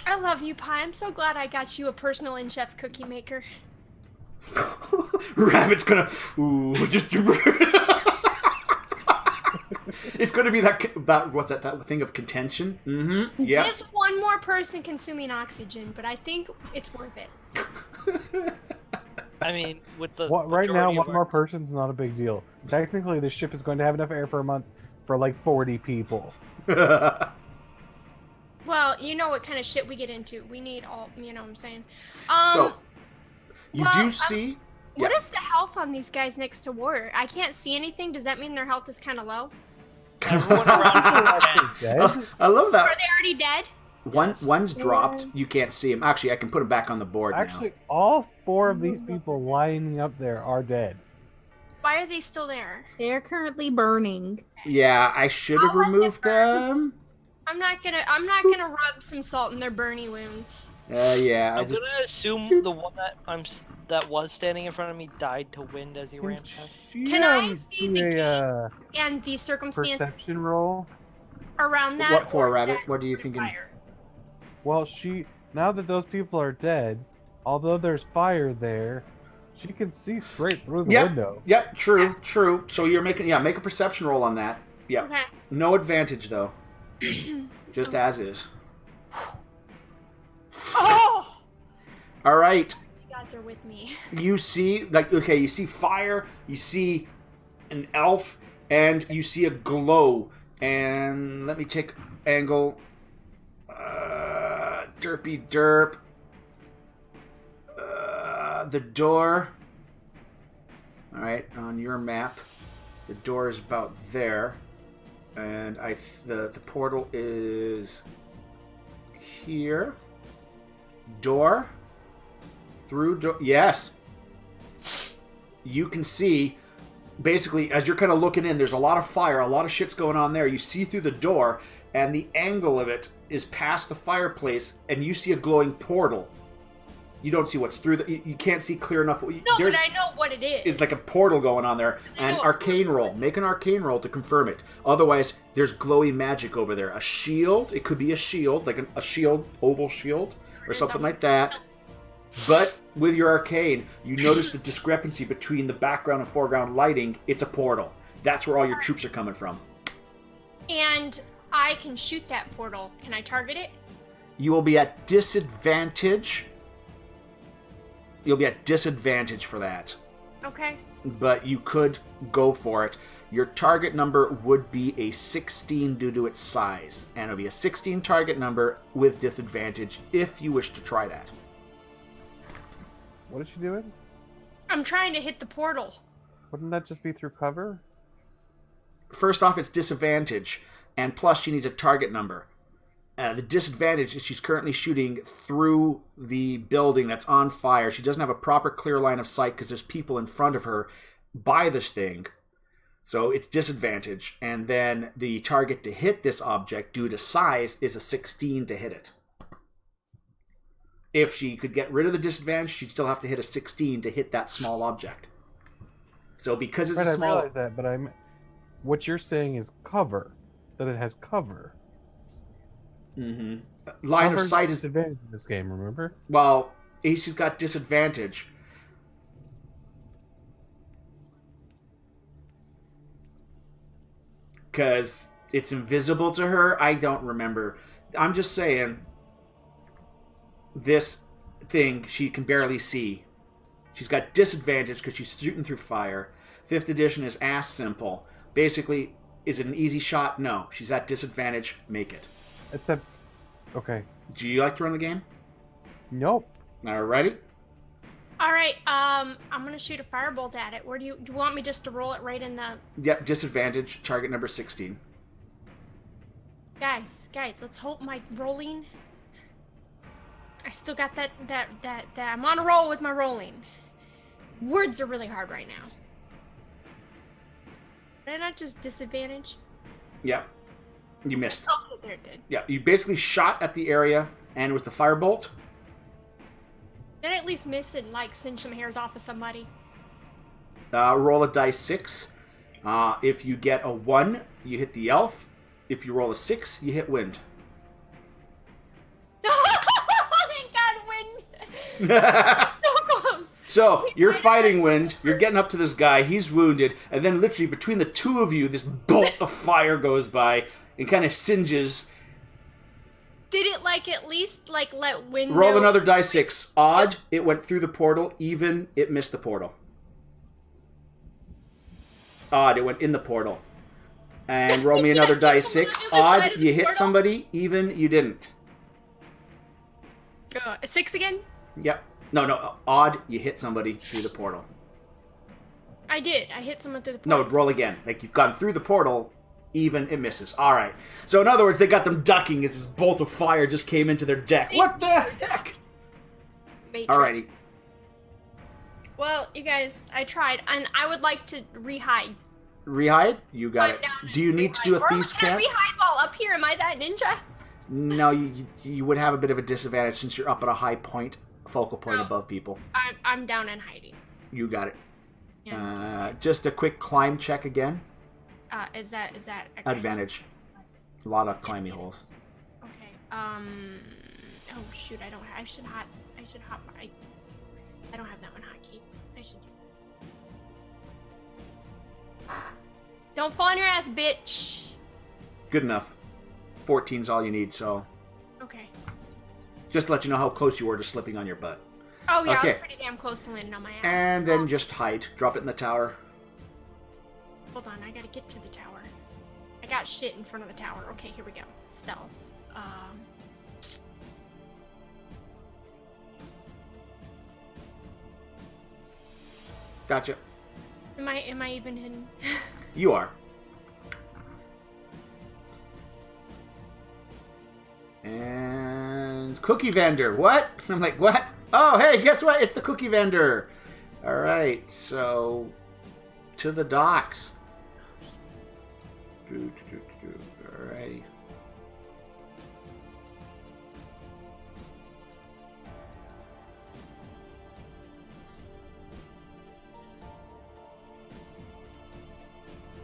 I love you, Pi. I'm so glad I got you a personal in-chef cookie maker. Rabbit's gonna. Ooh, just. It's gonna be that what's that thing of contention? Mm-hmm. Yeah. There's one more person consuming oxygen, but I think it's worth it. I mean, with the Right now, majority one of more person's not a big deal. Technically, the ship is going to have enough air for a month for like 40 people. Well, you know what kind of shit we get into. We need all, you know what I'm saying? So, you well, do see... What Yeah. is the health on these guys next to War? I can't see anything. Does that mean their health is kind of low? everyone around Dead? I love Are that. they already dead? One's dropped. You can't see him. Actually, I can put him back on the board Actually, all 4 of these people lining up there are dead. Why are they still there? They're currently burning. now. Yeah, I should have I'll let removed them them. I'm not gonna rub some salt in their burny wounds. Yeah, I I'm just... gonna assume the one that was standing in front of me died to wind as he ran past. Can I see the a And the circumstance perception roll? around that. What for, or is Rabbit? that What are you thinking? fire? Well, now that those people are dead, although there's fire there, she can see straight through the Yep. window. Yep, true. So you're making... Yeah, make a perception roll on that. Yep. Okay. No advantage, though. Just as is. Oh! All right. The gods are with me. You see, you see fire, you see an elf, and you see a glow. And let me take angle. Derpy derp. The door. All right, on your map, the door is about there, and the portal is here. Door. Through door. Yes. You can see, basically, as you're kind of looking in, there's a lot of fire, a lot of shit's going on there. You see through the door, and the angle of it is past the fireplace, and you see a glowing portal. You don't see what's through you can't see clear enough. No, but I know what it is. It's like a portal going on there. And arcane roll. Make an arcane roll to confirm it. Otherwise, there's glowy magic over there. A shield. It could be a shield, like a shield, oval shield, or something like that. But with your arcane, you notice the discrepancy between the background and foreground lighting. It's a portal. That's where all your troops are coming from. And I can shoot that portal. Can I target it? You will be at disadvantage. You'll be at disadvantage for that. Okay. But you could go for it. Your target number would be a 16 due to its size. And it'll be a 16 target number with disadvantage if you wish to try that. What is she doing? I'm trying to hit the portal. Wouldn't that just be through cover? First off, it's disadvantage. And plus, she needs a target number. The disadvantage is she's currently shooting through the building that's on fire. She doesn't have a proper clear line of sight because there's people in front of her by this thing. So it's disadvantage. And then the target to hit this object due to size is a 16 to hit it. If she could get rid of the disadvantage, she'd still have to hit a 16 to hit that small object. So because it's Right, a I small... realize that, but what you're saying is cover. That it has cover. Mm-hmm. Line of Cover's sight is... disadvantage in this game, remember? Well, she's got disadvantage. Because it's invisible to her? I don't remember. I'm just saying, this thing she can barely see. She's got disadvantage because she's shooting through fire. 5th edition is ass simple. Basically, is it an easy shot? No. She's at disadvantage. Make it. Except, okay. Do you like to run the game? Nope. Alrighty. All right. I'm gonna shoot a firebolt at it. Where do you want me just to roll it right in the? Yep. Disadvantage. Target number 16. Guys, let's hope my rolling. I still got that. I'm on a roll with my rolling. Words are really hard right now. Did I not just disadvantage? Yep. You missed. Oh, there it did. Yeah, you basically shot at the area, and with the firebolt, Did I at least miss and like singe some hairs off of somebody? roll a dice 6. If you get a 1, you hit the elf. If you roll a 6, you hit wind. Thank God, wind. So close. So, you're fighting wind, you're getting up to this guy, he's wounded, and then literally between the two of you, this bolt of fire goes by and kind of singes Did it like at least like let wind? Roll another die 6. Odd, it went through the portal. Even, it missed the portal. Odd, it went in the portal. And roll me another die 6. Odd, you hit somebody. Even, you didn't. 6 again? Yep. No. Odd, you hit somebody through the portal. I did. I hit someone through the portal. No, roll again. Like, you've gone through the portal. Even, it misses. All right. So, in other words, they got them ducking as this bolt of fire just came into their deck. What the heck? Alrighty. Well, you guys, I tried, and I would like to rehide. Rehide? You got it. Do you need to do a Thieves' Can I Cant? rehide while up here? Am I that ninja? No, you would have a bit of a disadvantage since you're up at a high point, focal point above people. I'm down and hiding. You got it. Yeah. Just a quick climb check again. Is that Advantage. A lot of climbing holes. Okay. Oh shoot! I should hot. I don't have that one hotkey. I should. Don't fall on your ass, bitch. Good enough. 14's all you need, so... Okay. Just to let you know how close you were to slipping on your butt. Oh yeah, okay. I was pretty damn close to landing on my ass. And then just hide. Drop it in the tower. Hold on, I gotta get to the tower. I got shit in front of the tower. Okay, here we go. Stealth. Gotcha. Am I even hidden? You are. And cookie vendor. What? I'm like, what? Oh, hey, guess what? It's the cookie vendor. All right, so to the docks. Alrighty.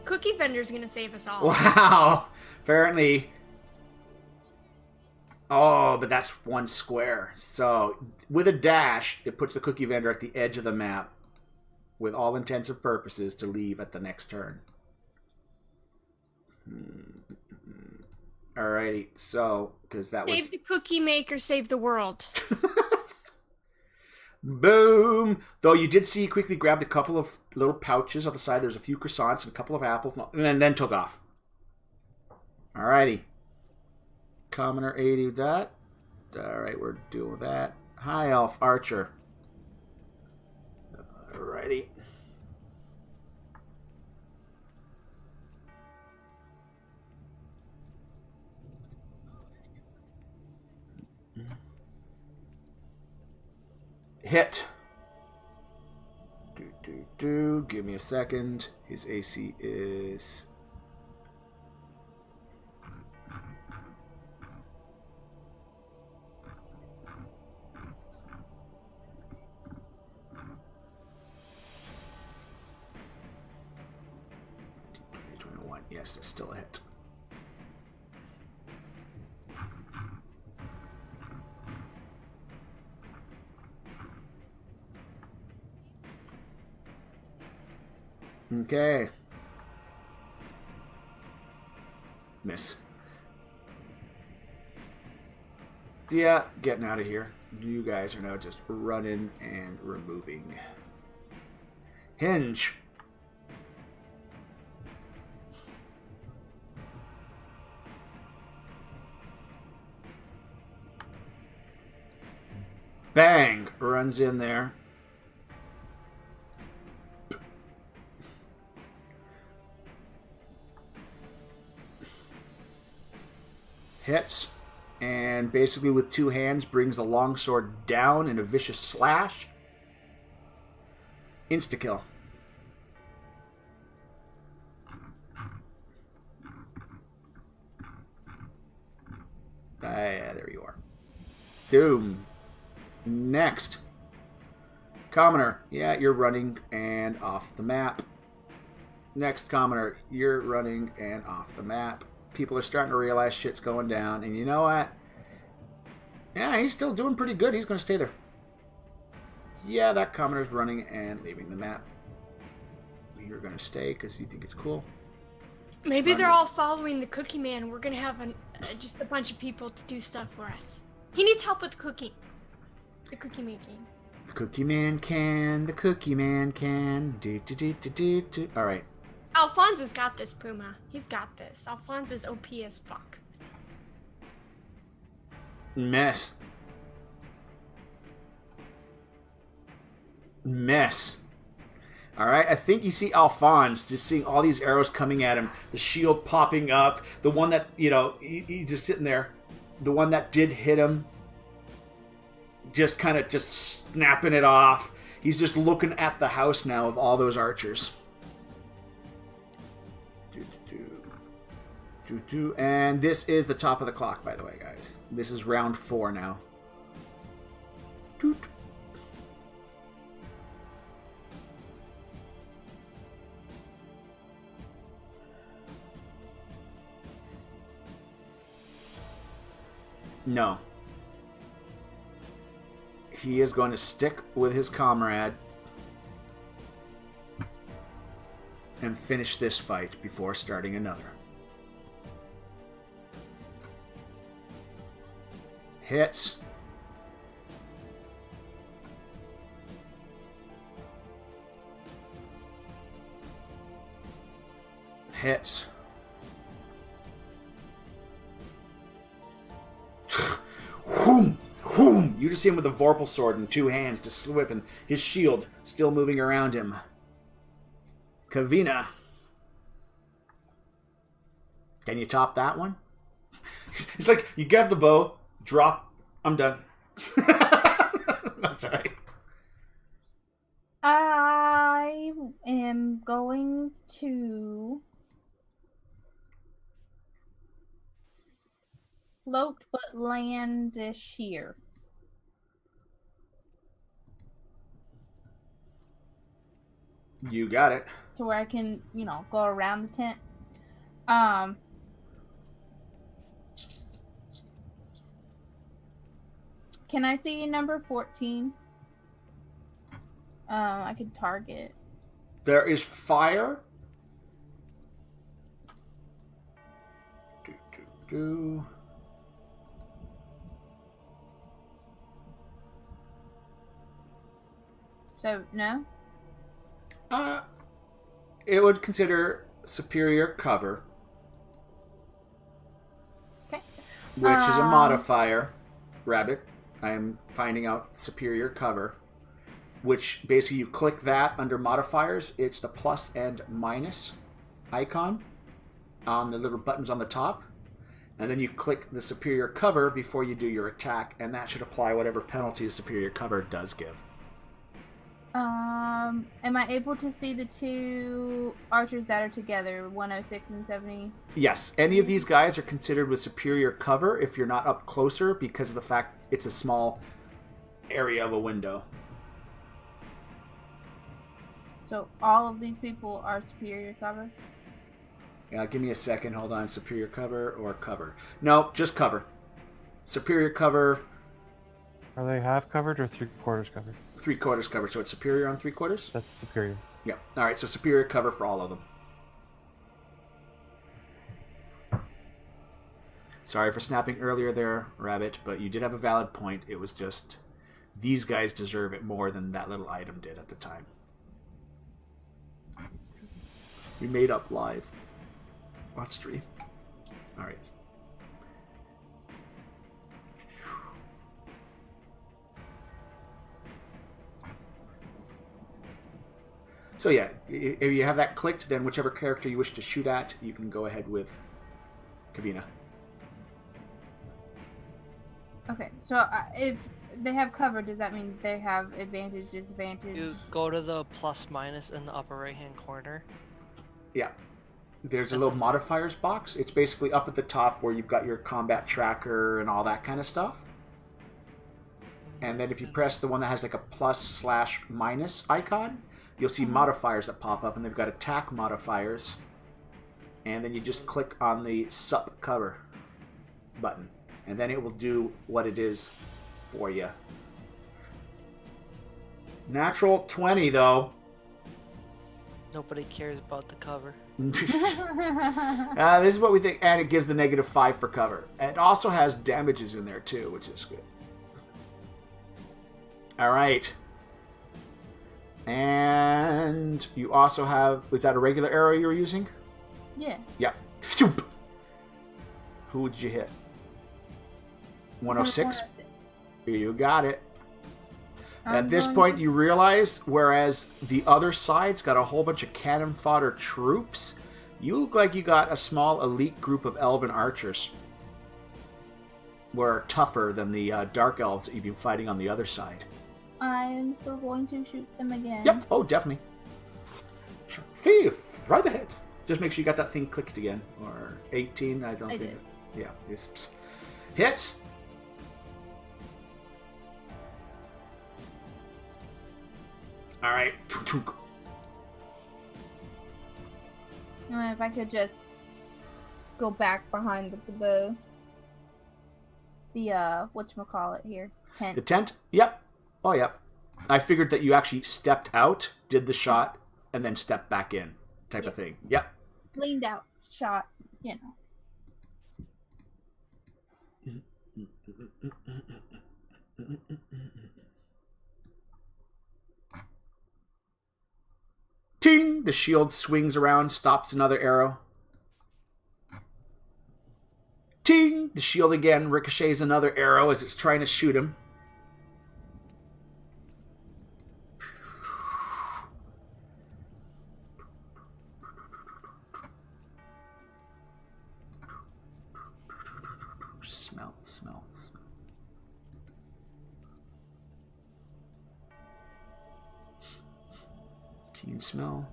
Cookie vendor's gonna save us all. Wow. Apparently. Oh, but that's one square. So with a dash, it puts the cookie vendor at the edge of the map with all intensive purposes to leave at the next turn. Alrighty, so, because that was... Save the cookie maker, save the world. Boom! Though you did see he quickly grabbed a couple of little pouches on the side. There's a few croissants and a couple of apples, and then took off. Alrighty. Commoner 80 with that. Alright, we're doing that. High Elf Archer. Alrighty. Hit. Give me a second. His AC is... Yes, it's still a hit. Okay. Miss. So yeah, getting out of here. You guys are now just running and removing. Hinge. Bang! Runs in there. Hits. And basically with two hands brings the longsword down in a vicious slash. Insta-kill. Yeah, there you are. Doom. Next. Commoner. Yeah, you're running and off the map. Next Commoner. You're running and off the map. People are starting to realize shit's going down. And you know what? Yeah, he's still doing pretty good. He's going to stay there. Yeah, that Commoner's running and leaving the map. You're going to stay because you think it's cool. Maybe they're all following the Cookie Man. We're going to have just a bunch of people to do stuff for us. He needs help with cooking. The cookie making. The cookie man can. The cookie man can. Do, do, do, do, do, do. All right. Alphonse has got this, Puma. He's got this. Alphonse is OP as fuck. Mess. All right, I think you see Alphonse just seeing all these arrows coming at him, the shield popping up, the one that, he's just sitting there. The one that did hit him, just kind of just snapping it off. He's just looking at the house now of all those archers. And this is the top of the clock, by the way, guys. This is round 4 now. Doot. No. He is going to stick with his comrade and finish this fight before starting another. Hits. Hits. Whoom! Whoom! You just see him with a Vorpal sword in 2 hands, just whipping his shield still moving around him. Kavina. Can you top that one? It's like, you grab the bow, drop, I'm done. That's right. I am going to float but landish here. You got it. To where I can, go around the tent. Can I see number 14? I could target. There is fire. So, no? It would consider superior cover. Okay. Which is a modifier. Rabbit. I am finding out superior cover. Which basically you click that under modifiers. It's the plus and minus icon on the little buttons on the top. And then you click the superior cover before you do your attack. And that should apply whatever penalties superior cover does give. Am I able to see the 2 archers that are together, 106 and 70? Yes, any of these guys are considered with superior cover if you're not up closer because of the fact it's a small area of a window. So all of these people are superior cover? Yeah, give me a second. Hold on. Superior cover or cover? No, just cover. Superior cover. Are they half covered or 3/4 covered? 3/4 cover. So it's superior on 3/4? That's superior. Yeah. All right. So superior cover for all of them. Sorry for snapping earlier there, Rabbit, but you did have a valid point. It was just these guys deserve it more than that little item did at the time. We made up live on stream. All right. So yeah, if you have that clicked, then whichever character you wish to shoot at, you can go ahead with Kavina. Okay, so if they have cover, does that mean they have advantage, disadvantage? You go to the plus minus in the upper right hand corner. Yeah. There's a little modifiers box. It's basically up at the top where you've got your combat tracker and all that kind of stuff. And then if you press the one that has like a plus/minus icon, you'll see modifiers that pop up, and they've got attack modifiers. And then you just click on the sup cover button, and then it will do what it is for you. Natural 20, though. Nobody cares about the cover. This is what we think, and it gives the -5 for cover. It also has damages in there too, which is good. All right. And you also have, was that a regular arrow you were using? Yeah. Yeah. Who did you hit? 106? You got it. At this point, you realize, whereas the other side's got a whole bunch of cannon fodder troops, you look like you got a small elite group of elven archers. Were tougher than the dark elves that you've been fighting on the other side. I am still going to shoot them again. Yep. Oh, definitely. Thief, right ahead. Just make sure you got that thing clicked again. Or 18, I don't think. did. Yeah. Just... Hits. All right. And if I could just go back behind the whatchamacallit here. Tent. The tent? Yep. Oh, yep. I figured that you actually stepped out, did the shot, and then stepped back in type of thing. Yep. Leaned out, shot, you know. Ting! The shield swings around, stops another arrow. Ting! The shield again ricochets another arrow as it's trying to shoot him. Smell. Keen smell.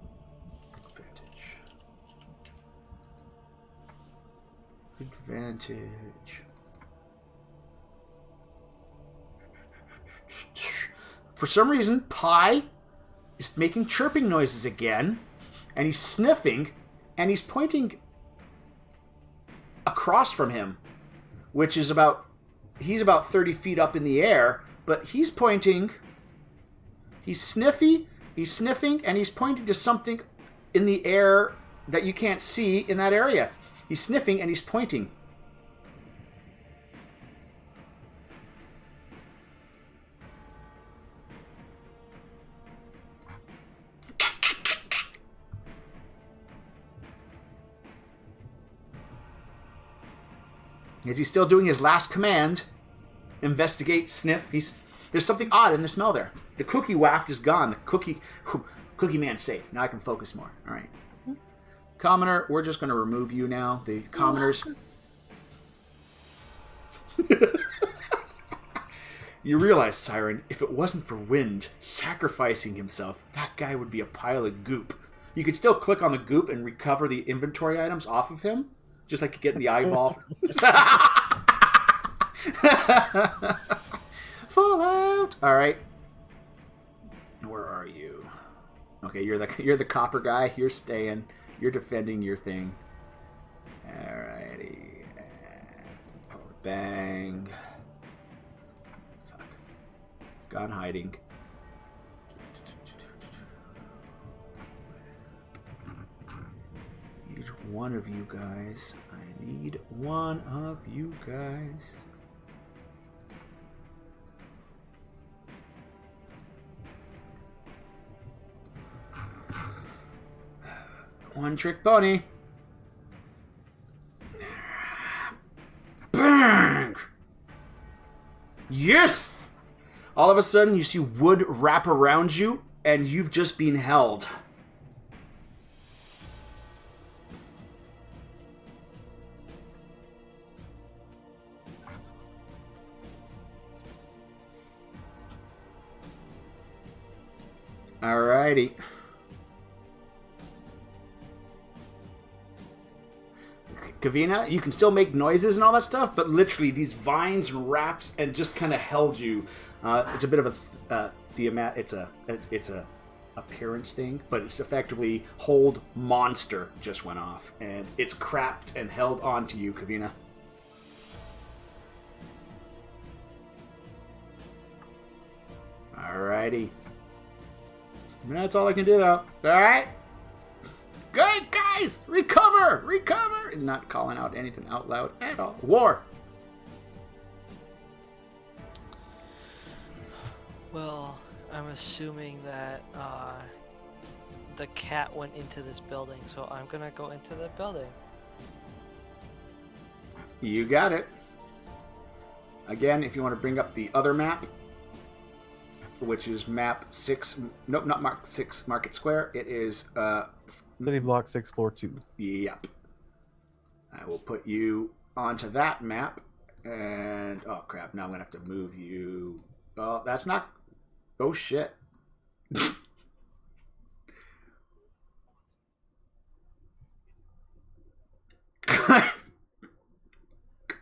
Advantage. For some reason, Pie is making chirping noises again, and he's sniffing, and he's pointing across from him, which is he's about 30 feet up in the air, but he's pointing, he's sniffing, and he's pointing to something in the air that you can't see in that area. He's sniffing and he's pointing. Is he still doing his last command? Investigate, sniff. There's something odd in the smell there. The cookie waft is gone. The cookie man's safe. Now I can focus more. All right. Commoner, we're just going to remove you now. The commoners. You realize, Siren, if it wasn't for Wind sacrificing himself, that guy would be a pile of goop. You could still click on the goop and recover the inventory items off of him, just like you get in the eyeball. Fallout. All right. Where are you? Okay, you're the copper guy. You're staying. You're defending your thing. Alrighty. Bang. Fuck. Gone hiding. Need one of you guys. I need one of you guys. One trick pony. Bang! Yes! All of a sudden, you see wood wrap around you, and you've just been held. Alrighty. Kavina, you can still make noises and all that stuff, but literally these vines and wraps and just kind of held you. It's a bit of a it's a appearance thing, but it's effectively hold monster just went off, and it's crapped and held onto you, Kavina. Alrighty. That's all I can do, though. Alright? Good, guys! Recover! Recover! And not calling out anything out loud at all. War! Well, I'm assuming that the cat went into this building, so I'm gonna go into the building. You got it. Again, if you want to bring up the other map, which is map 6, nope, not mark 6, Market Square. It is, City Block 6, Floor 2. Yep. I will put you onto that map, and, oh crap, now I'm going to have to move you. Oh, that's not, oh shit.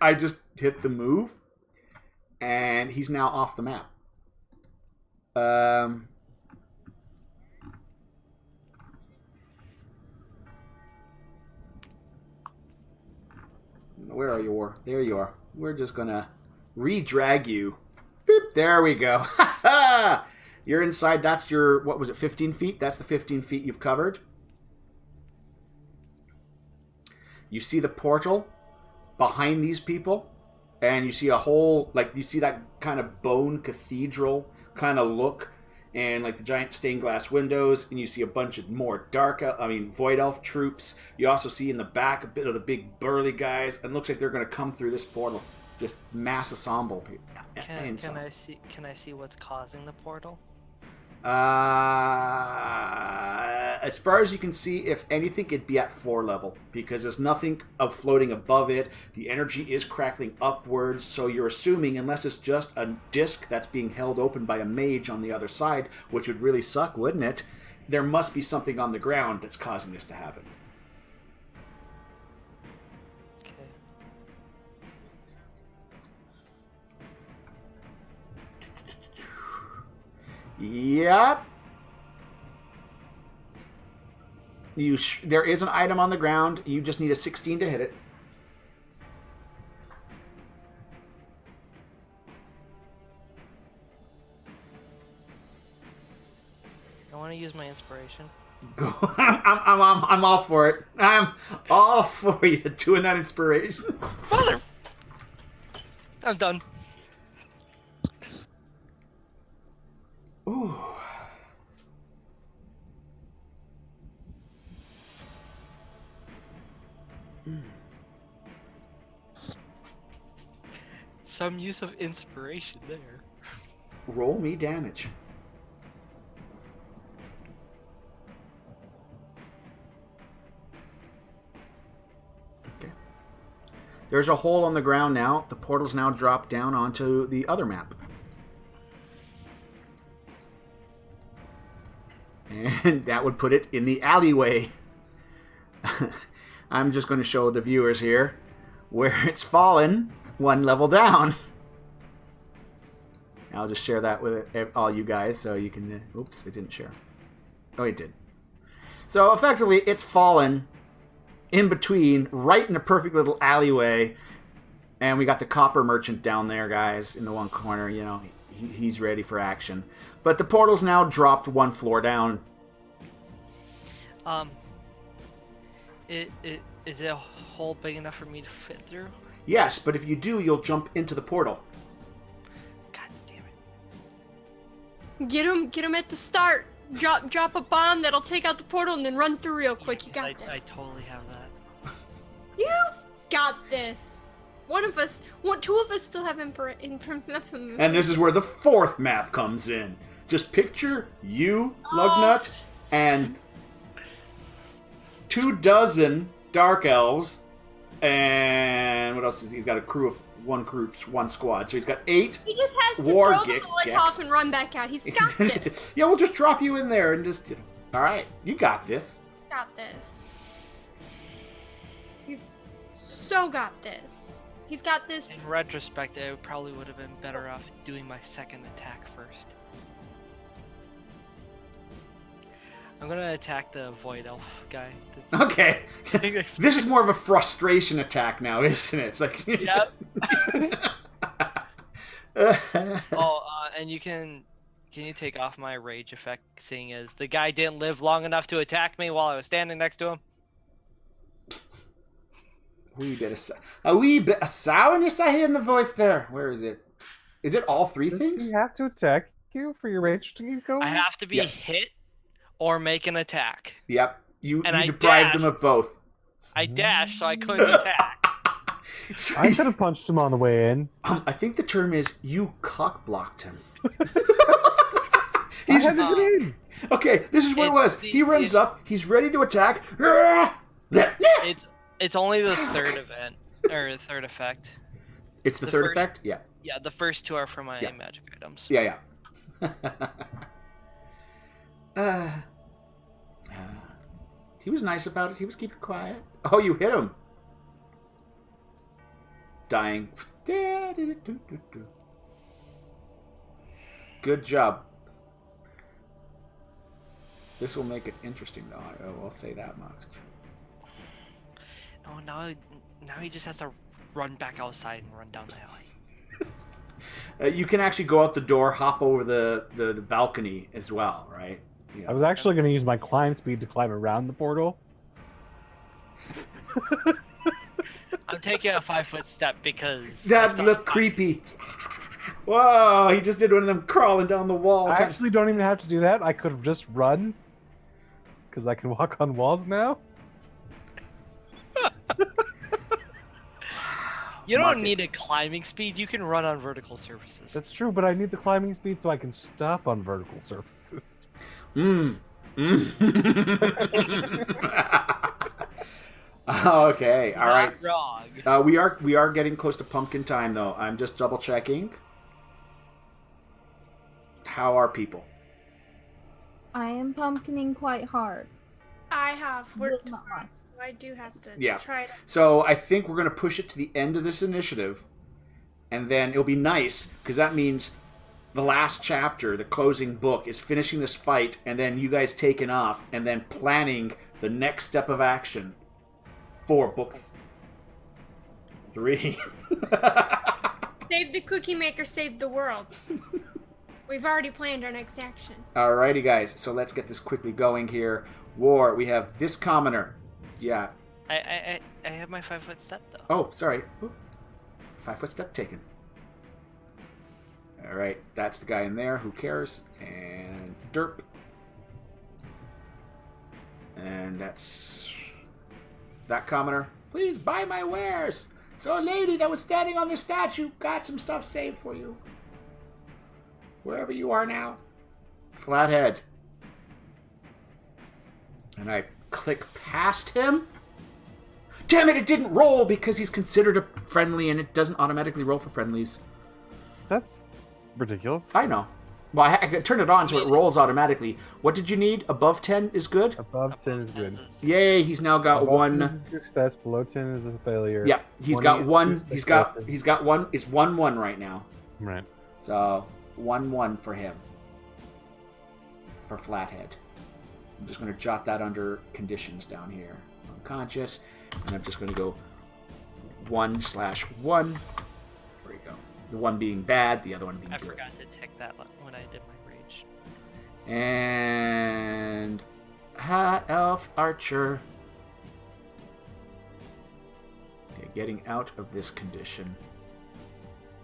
I just hit the move, and he's now off the map. Where are you, War? There you are. We're just gonna re-drag you. Boop, there we go. You're inside. That's your, what was it, 15 feet? That's the 15 feet you've covered. You see the portal behind these people, and you see a whole, like, you see that kind of bone cathedral kind of look, and like the giant stained glass windows, and you see a bunch of more void elf troops. You also see in the back a bit of the big burly guys, and it looks like they're going to come through this portal. Just mass ensemble. Can I see what's causing the portal? As far as you can see, if anything, it'd be at 4 level, because there's nothing of floating above it. The energy is crackling upwards, so you're assuming, unless it's just a disc that's being held open by a mage on the other side, which would really suck, wouldn't it? There must be something on the ground that's causing this to happen. Okay. Yep. There is an item on the ground. You just need a 16 to hit it. I want to use my inspiration. Go. I'm all for it. I'm all for you doing that inspiration. Mother! I'm done. Ooh. Some use of inspiration there. Roll me damage. Okay. There's a hole on the ground now. The portal's now dropped down onto the other map. And that would put it in the alleyway. I'm just going to show the viewers here where it's fallen 1 level down. I'll just share that with all you guys so you can... oops, it didn't share. Oh, it did. So effectively, it's fallen in between, right in a perfect little alleyway. And we got the copper merchant down there, guys, in the one corner. You know, he's ready for action. But the portal's now dropped 1 floor down. Is it a hole big enough for me to fit through? Yes, but if you do, you'll jump into the portal. God damn Get him at the start. Drop a bomb that'll take out the portal and then run through real quick. You got this. I totally have that. You got this. Two of us still have information. And this is where the 4th map comes in. Just picture you, Lugnut, and 24 dark elves, and what else is he's got a crew of one squad, so he's got 8. He just has to war throw the bullet off and run back out. He's got this. Yeah, we'll just drop you in there and just, you know. All right, you got this. Got this. He's so got this. He's got this. In retrospect, I probably would have been better off doing my second attack first. I'm gonna attack the Void Elf guy. Okay. This is more of a frustration attack now, isn't it? It's like... Yep. And you can Can you take off my rage effect, seeing as the guy didn't live long enough to attack me while I was standing next to him? A wee bit of sourness I hear in the voice there. Where is it? Is it all three Does things? he have to attack you for your rage to keep going? I have to be hit or make an attack. Yep. You I deprived him of both. I dashed, so I couldn't attack. I could have punched him on the way in. I think the term is you cock blocked him. I had to get in. Okay, this is what it was. He runs up. He's ready to attack. It's only the third event or third effect. It's the third effect. Yeah. Yeah, the first two are for my magic items. Yeah. He was nice about it. He was keeping quiet. Oh, you hit him. Dying. Good job. This will make it interesting, though. I'll say that much. Oh, now he just has to run back outside and run down the alley. You can actually go out the door, hop over the balcony as well, right? Yeah. I was actually going to use my climb speed to climb around the portal. I'm taking a 5-foot step because... That looked creepy. Whoa, he just did one of them crawling down the wall. I actually don't even have to do that. I could have just run. Because I can walk on walls now. You don't need a climbing speed. You can run on vertical surfaces. That's true, but I need the climbing speed so I can stop on vertical surfaces. Okay, all right. Wrong. We are getting close to pumpkin time, though. I'm just double checking. How are people? I am pumpkining quite hard. I have worked Not hard, much. so I do have to Yeah. try it. So I think we're going to push it to the end of this initiative, and then it'll be nice because that means the last chapter, the closing book, is finishing this fight, and then you guys taking off, and then planning the next step of action for book 3. Save the cookie maker, save the world. We've already planned our next action. Alrighty, guys. So let's get this quickly going here. War. We have this commoner. Yeah. I have my 5-foot step though. Oh, sorry. Oop. 5-foot step taken. All right, that's the guy in there. Who cares? And derp. And that's that commoner. Please buy my wares. So a lady that was standing on the statue got some stuff saved for you. Wherever you are now. Flathead. And I click past him. Damn it, it didn't roll because he's considered a friendly and it doesn't automatically roll for friendlies. That's ridiculous. I know. Well, I can turn it on so it rolls automatically. What did you need? Above 10 is good? Above 10 is good. Yay, he's now got Above one. 10 is a success, below 10 is a failure. Yeah, he's 20 got is one. two He's got successes. one. It's 1-1 right now. Right. So 1-1 for him. For Flathead. I'm just going to jot that under conditions down here. Unconscious. And I'm just going to go 1/1. There you go. The one being bad, the other one being I good. forgot to tick that when I did my rage. And High Elf Archer. Okay, getting out of this condition.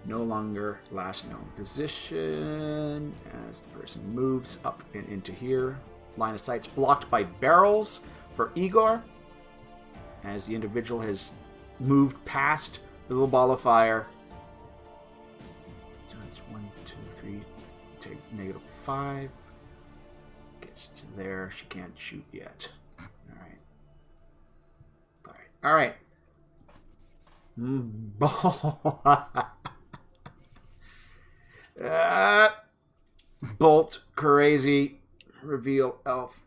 No longer last known position as the person moves up and into here. Line of sight's blocked by barrels for Igor as the individual has moved past the little ball of fire. So it's 1, 2, 3, take -5. Gets to there. She can't shoot yet. Alright. Alright. Bolt, crazy, reveal elf,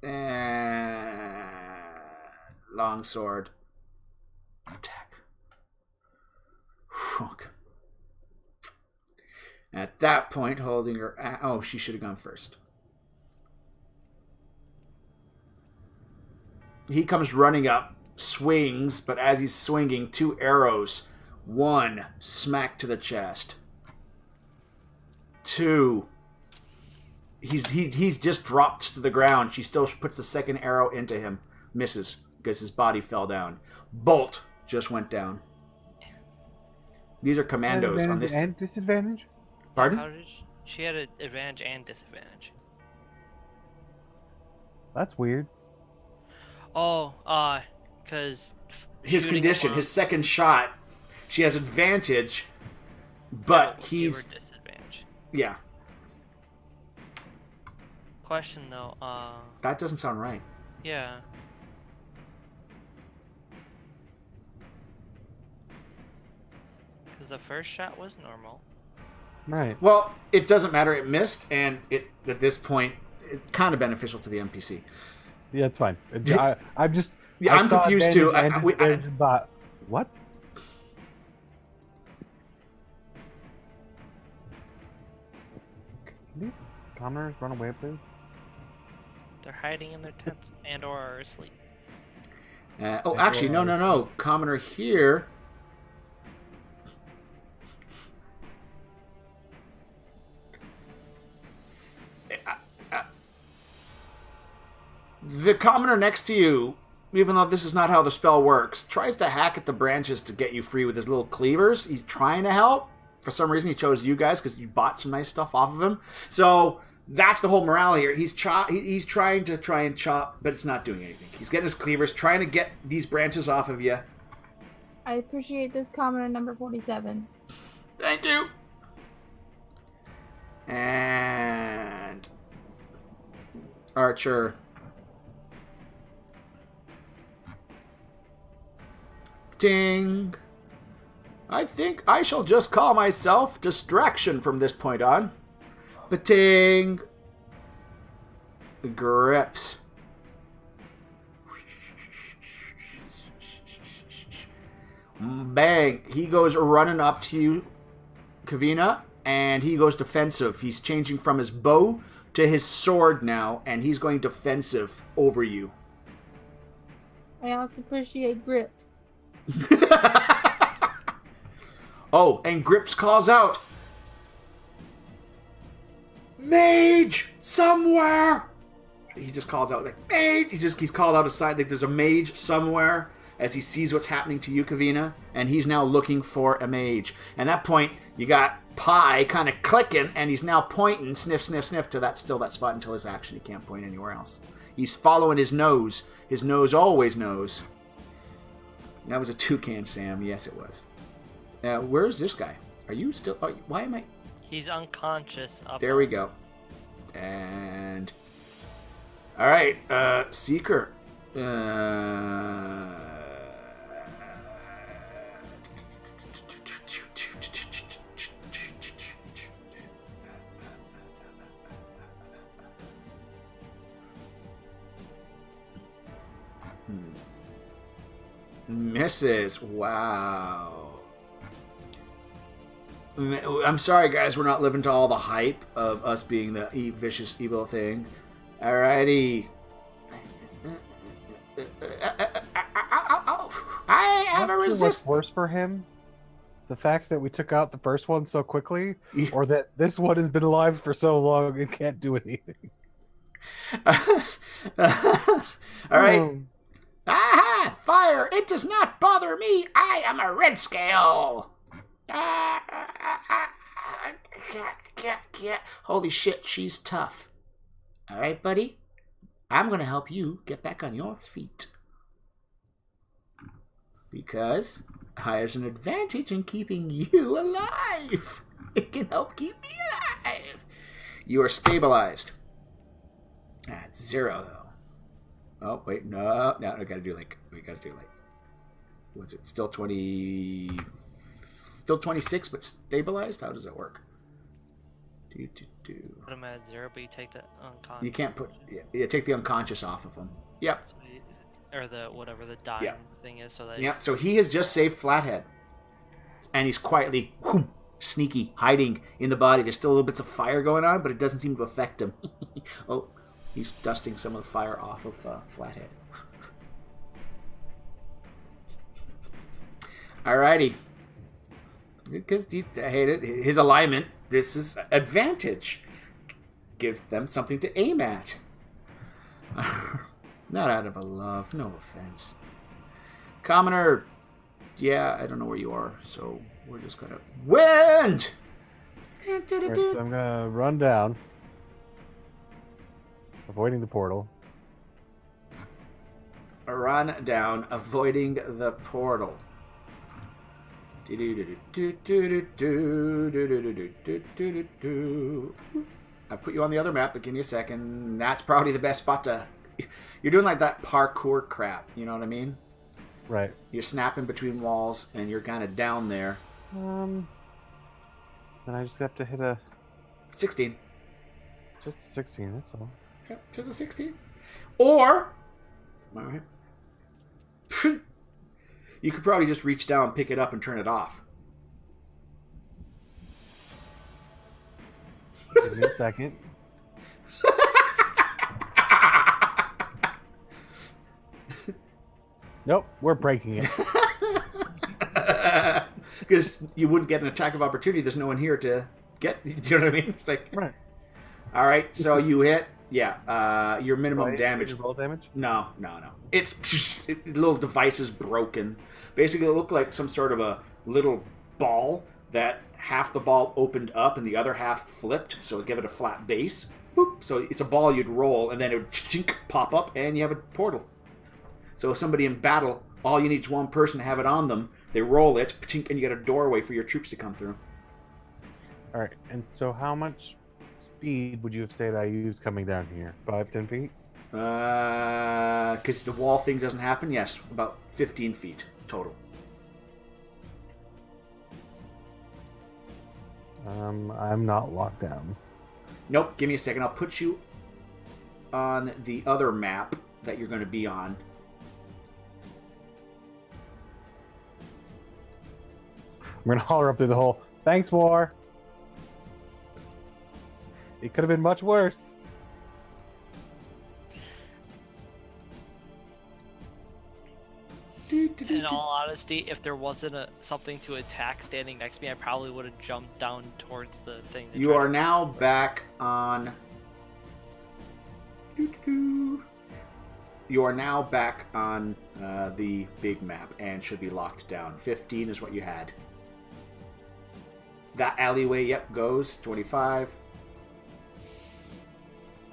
and longsword, attack. Okay. At that point, holding her. Oh, she should have gone first. He comes running up, swings, but as he's swinging, 2 arrows. 1 smack to the chest. 2 he's just dropped to the ground. She still puts the second arrow into him. Misses because his body fell down. Bolt just went down. These are commandos on this. And disadvantage? Pardon? How did she had an advantage and disadvantage? That's weird. Oh, because His condition, his second shot, she has advantage, but he's disadvantage. Yeah. Question though, That doesn't sound right. yeah. Because the first shot was normal. Right. Well, it doesn't matter. It missed, and it at this point, it's kind of beneficial to the NPC. Yeah, it's fine. I'm just. Yeah, I'm confused too. But what? Can these commoners run away, please? They're hiding in their tents and or are asleep. Actually, no. Commoner here. The commoner next to you, even though this is not how the spell works, tries to hack at the branches to get you free with his little cleavers. He's trying to help. For some reason, he chose you guys because you bought some nice stuff off of him. So that's the whole morale here. He's trying to chop, but it's not doing anything. He's getting his cleavers, trying to get these branches off of you. I appreciate this commoner number 47. Thank you. And Archer. Ding. I think I shall just call myself Distraction from this point on. Ba-ting. Grips. Bang. He goes running up to you, Kavina, and he goes defensive. He's changing from his bow to his sword now, and he's going defensive over you. I also appreciate grips. Oh, and Grips calls out, "Mage somewhere!" He just calls out like mage. He's called out a side like there's a mage somewhere as he sees what's happening to you, Kavina, and he's now looking for a mage. And at that point, you got Pie kind of clicking, and he's now pointing, sniff, sniff, sniff to that spot until his action. He can't point anywhere else. He's following his nose. His nose always knows. That was a toucan, Sam. Yes, it was. Where's this guy? Are you still... why am I... He's unconscious. There we go. And... Alright, Seeker. Misses. Wow. I'm sorry, guys. We're not living to all the hype of us being the vicious, evil thing. Alrighty. I have a resist. What's worse for him? The fact that we took out the first one so quickly, or that this one has been alive for so long and can't do anything. Alright. Aha! Fire! It does not bother me! I am a red scale! Holy shit, she's tough. Alright, buddy? I'm gonna help you get back on your feet. Because there's an advantage in keeping you alive. It can help keep me alive. You are stabilized. That's 0, though. Oh, wait, no, we gotta do like, was it still 26, but stabilized? How does it work? Put him at 0, but you take the unconscious. You can't put, take the unconscious off of him. Yep. Or the, whatever the dying thing is. So that so he has just saved Flathead. And he's quietly, sneaky, hiding in the body. There's still little bits of fire going on, but it doesn't seem to affect him. Oh. He's dusting some of the fire off of Flathead. Alrighty. Because I hate it. His alignment. This is advantage. gives them something to aim at. Not out of a love, no offense. Commoner, yeah, I don't know where you are, so we're just gonna wind. Right, so I'm gonna run down, avoiding the portal. Run down, avoiding the portal. I put you on the other map, but give me a second. That's probably the best spot to... You're doing like that parkour crap, you know what I mean? Right. You're snapping between walls, and you're kind of down there. Then I just have to hit a... 16. Just a 16, that's all. Yep, just a 16. Or... Alright. You could probably just reach down, pick it up, and turn it off. Give me a second. Nope, we're breaking it. Because you wouldn't get an attack of opportunity. There's no one here to get... Do you know what I mean? It's like... Right. Alright, so you hit... Yeah, your minimum damage. Roll damage? No. It's the little device is broken. Basically, it looked like some sort of a little ball that half the ball opened up and the other half flipped, so it gave it a flat base. Boop. So it's a ball you'd roll, and then it would pop up, and you have a portal. So if somebody in battle, all you need is one person to have it on them. They roll it, and you get a doorway for your troops to come through. All right, and so how much speed would you have said I used coming down here? 5-10 feet? Because the wall thing doesn't happen, yes, about 15 feet total. I'm not locked down. Nope, give me a second. I'll put you on the other map that you're going to be on. I'm going to holler up through the hole. Thanks, Moher. It could have been much worse. In all honesty, if there wasn't something to attack standing next to me, I probably would have jumped down towards the thing. You are now back on... You are now back on the big map and should be locked down. 15 is what you had. That alleyway, yep, goes. 25.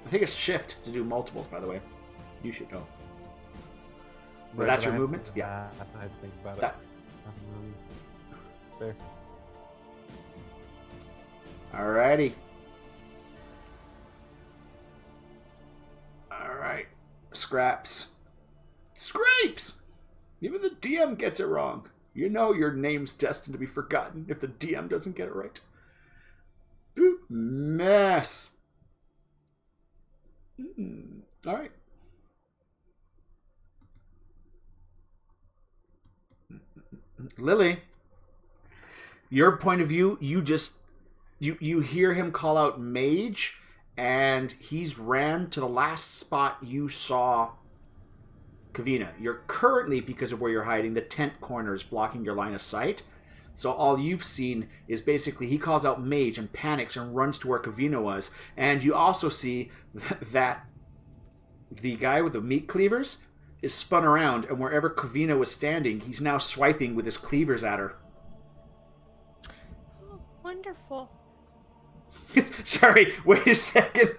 I think it's shift to do multiples, by the way. You should know. But that's your movement? Yeah. I had to think about That. There. Alrighty. Alright. Scraps. Scrapes! Even the DM gets it wrong. You know your name's destined to be forgotten if the DM doesn't get it right. Mess. Alright. Lily, your point of view, you hear him call out mage, and he's ran to the last spot you saw Kavina. You're currently, because of where you're hiding, the tent corner is blocking your line of sight. So all you've seen is basically he calls out mage and panics and runs to where Kavina was. And you also see that the guy with the meat cleavers is spun around, and wherever Kavina was standing, he's now swiping with his cleavers at her. Oh, wonderful. Sorry, wait a second.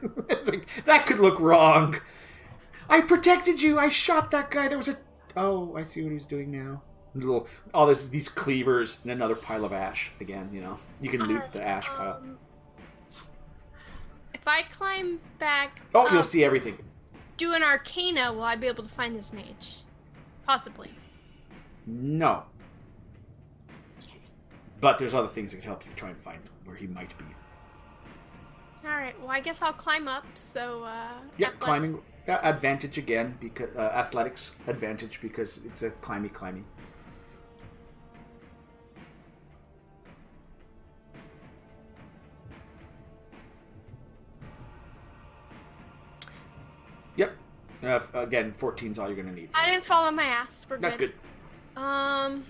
That could look wrong. I protected you. I shot that guy. There was a... Oh, I see what he's doing now. These cleavers and another pile of ash. Again, you know. You can loot the ash pile. If I climb back... Oh, you'll see everything. Do an arcana, will I be able to find this mage? Possibly. No. Okay. But there's other things that can help you try and find where he might be. Alright, well I guess I'll climb up, so Yeah, climbing advantage again, because athletics advantage because it's a climbing. Yep. Again, 14's all you're going to need. I didn't fall on my ass. We're good. That's good. Um,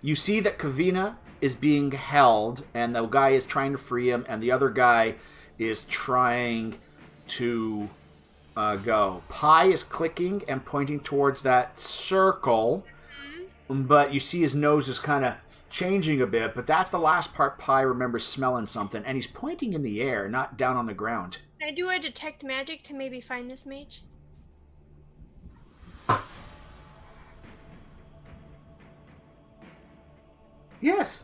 You see that Kavina is being held, and the guy is trying to free him, and the other guy is trying to go. Pi is clicking and pointing towards that circle, but you see his nose is kind of changing a bit, but that's the last part Pi remembers smelling something, and he's pointing in the air, not down on the ground. Can I do a detect magic to maybe find this mage? Yes.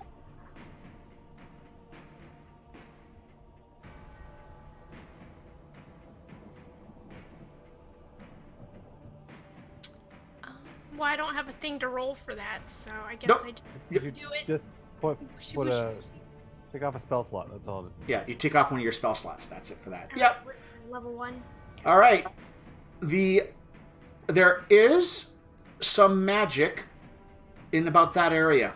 Well, I don't have a thing to roll for that, so I guess Nope. I You should do it. just put Whooshy, a take off a spell slot. That's all. Yeah, you tick off one of your spell slots. That's it for that. Alright, Yep. Level 1. All right. There is some magic in about that area.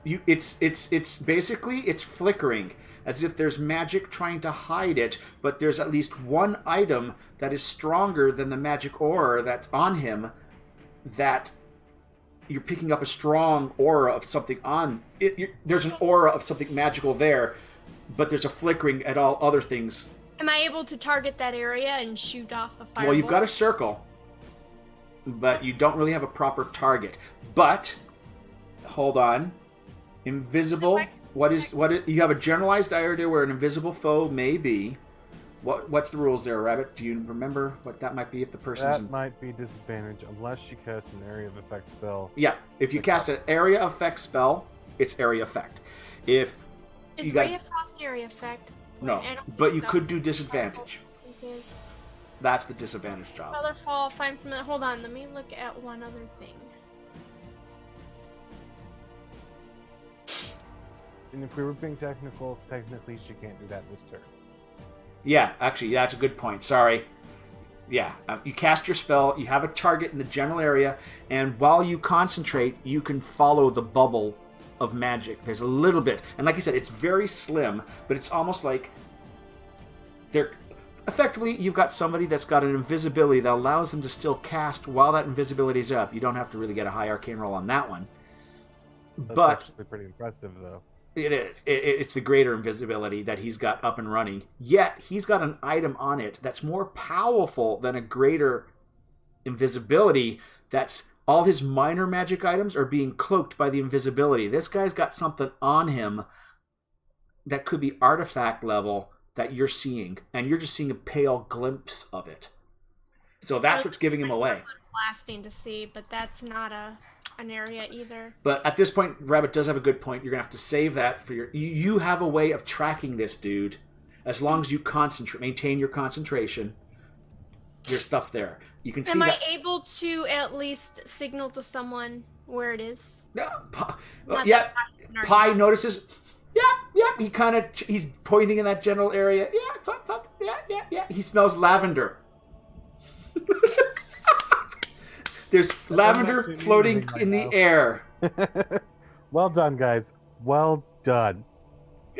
It's basically it's flickering as if there's magic trying to hide it, but there's at least one item that is stronger than the magic aura that's on him, that you're picking up a strong aura of something on it. There's an aura of something magical there, but there's a flickering at all other things. Am I able to target that area and shoot off a fireball? Well, you've got a circle, but you don't really have a proper target. But hold on. Invisible. What is you have a generalized idea where an invisible foe may be. What's the rules there, Rabbit? Do you remember what that might be if the person's... That might be disadvantage unless you cast an area of effect spell. Yeah, if you cast an area effect spell, it's area effect. If Is you got... Ray of Frost area effect? No, I don't but think you so. could do disadvantage. That's the disadvantage job. Feather fall, fine from the... Hold on, let me look at one other thing. And if we were being technical, technically she can't do that this turn. Yeah, actually, that's a good point. Sorry. Yeah, you cast your spell, you have a target in the general area, and while you concentrate, you can follow the bubble of magic. There's a little bit, and like I said, it's very slim, but it's almost like they're... Effectively, you've got somebody that's got an invisibility that allows them to still cast while that invisibility is up. You don't have to really get a high arcane roll on that one. That's But actually pretty impressive, though. it is. It's the greater invisibility that he's got up and running. Yet, he's got an item on it that's more powerful than a greater invisibility. That's all his minor magic items are being cloaked by the invisibility. This guy's got something on him that could be artifact level that you're seeing, and you're just seeing a pale glimpse of it. So that's what's giving him away. Blasting to see, but that's not an area either. But at this point, Rabbit does have a good point. You're going to have to save that for your... You have a way of tracking this dude. As long as you maintain your concentration, your stuff there. You can see Am that... I able to at least signal to someone where it is? Yeah, Not yeah. that I can already Pi know. notices... Yep. He's pointing in that general area. Yeah, something. Yeah. He smells lavender. There's lavender floating in the air. Well done, guys. Well done.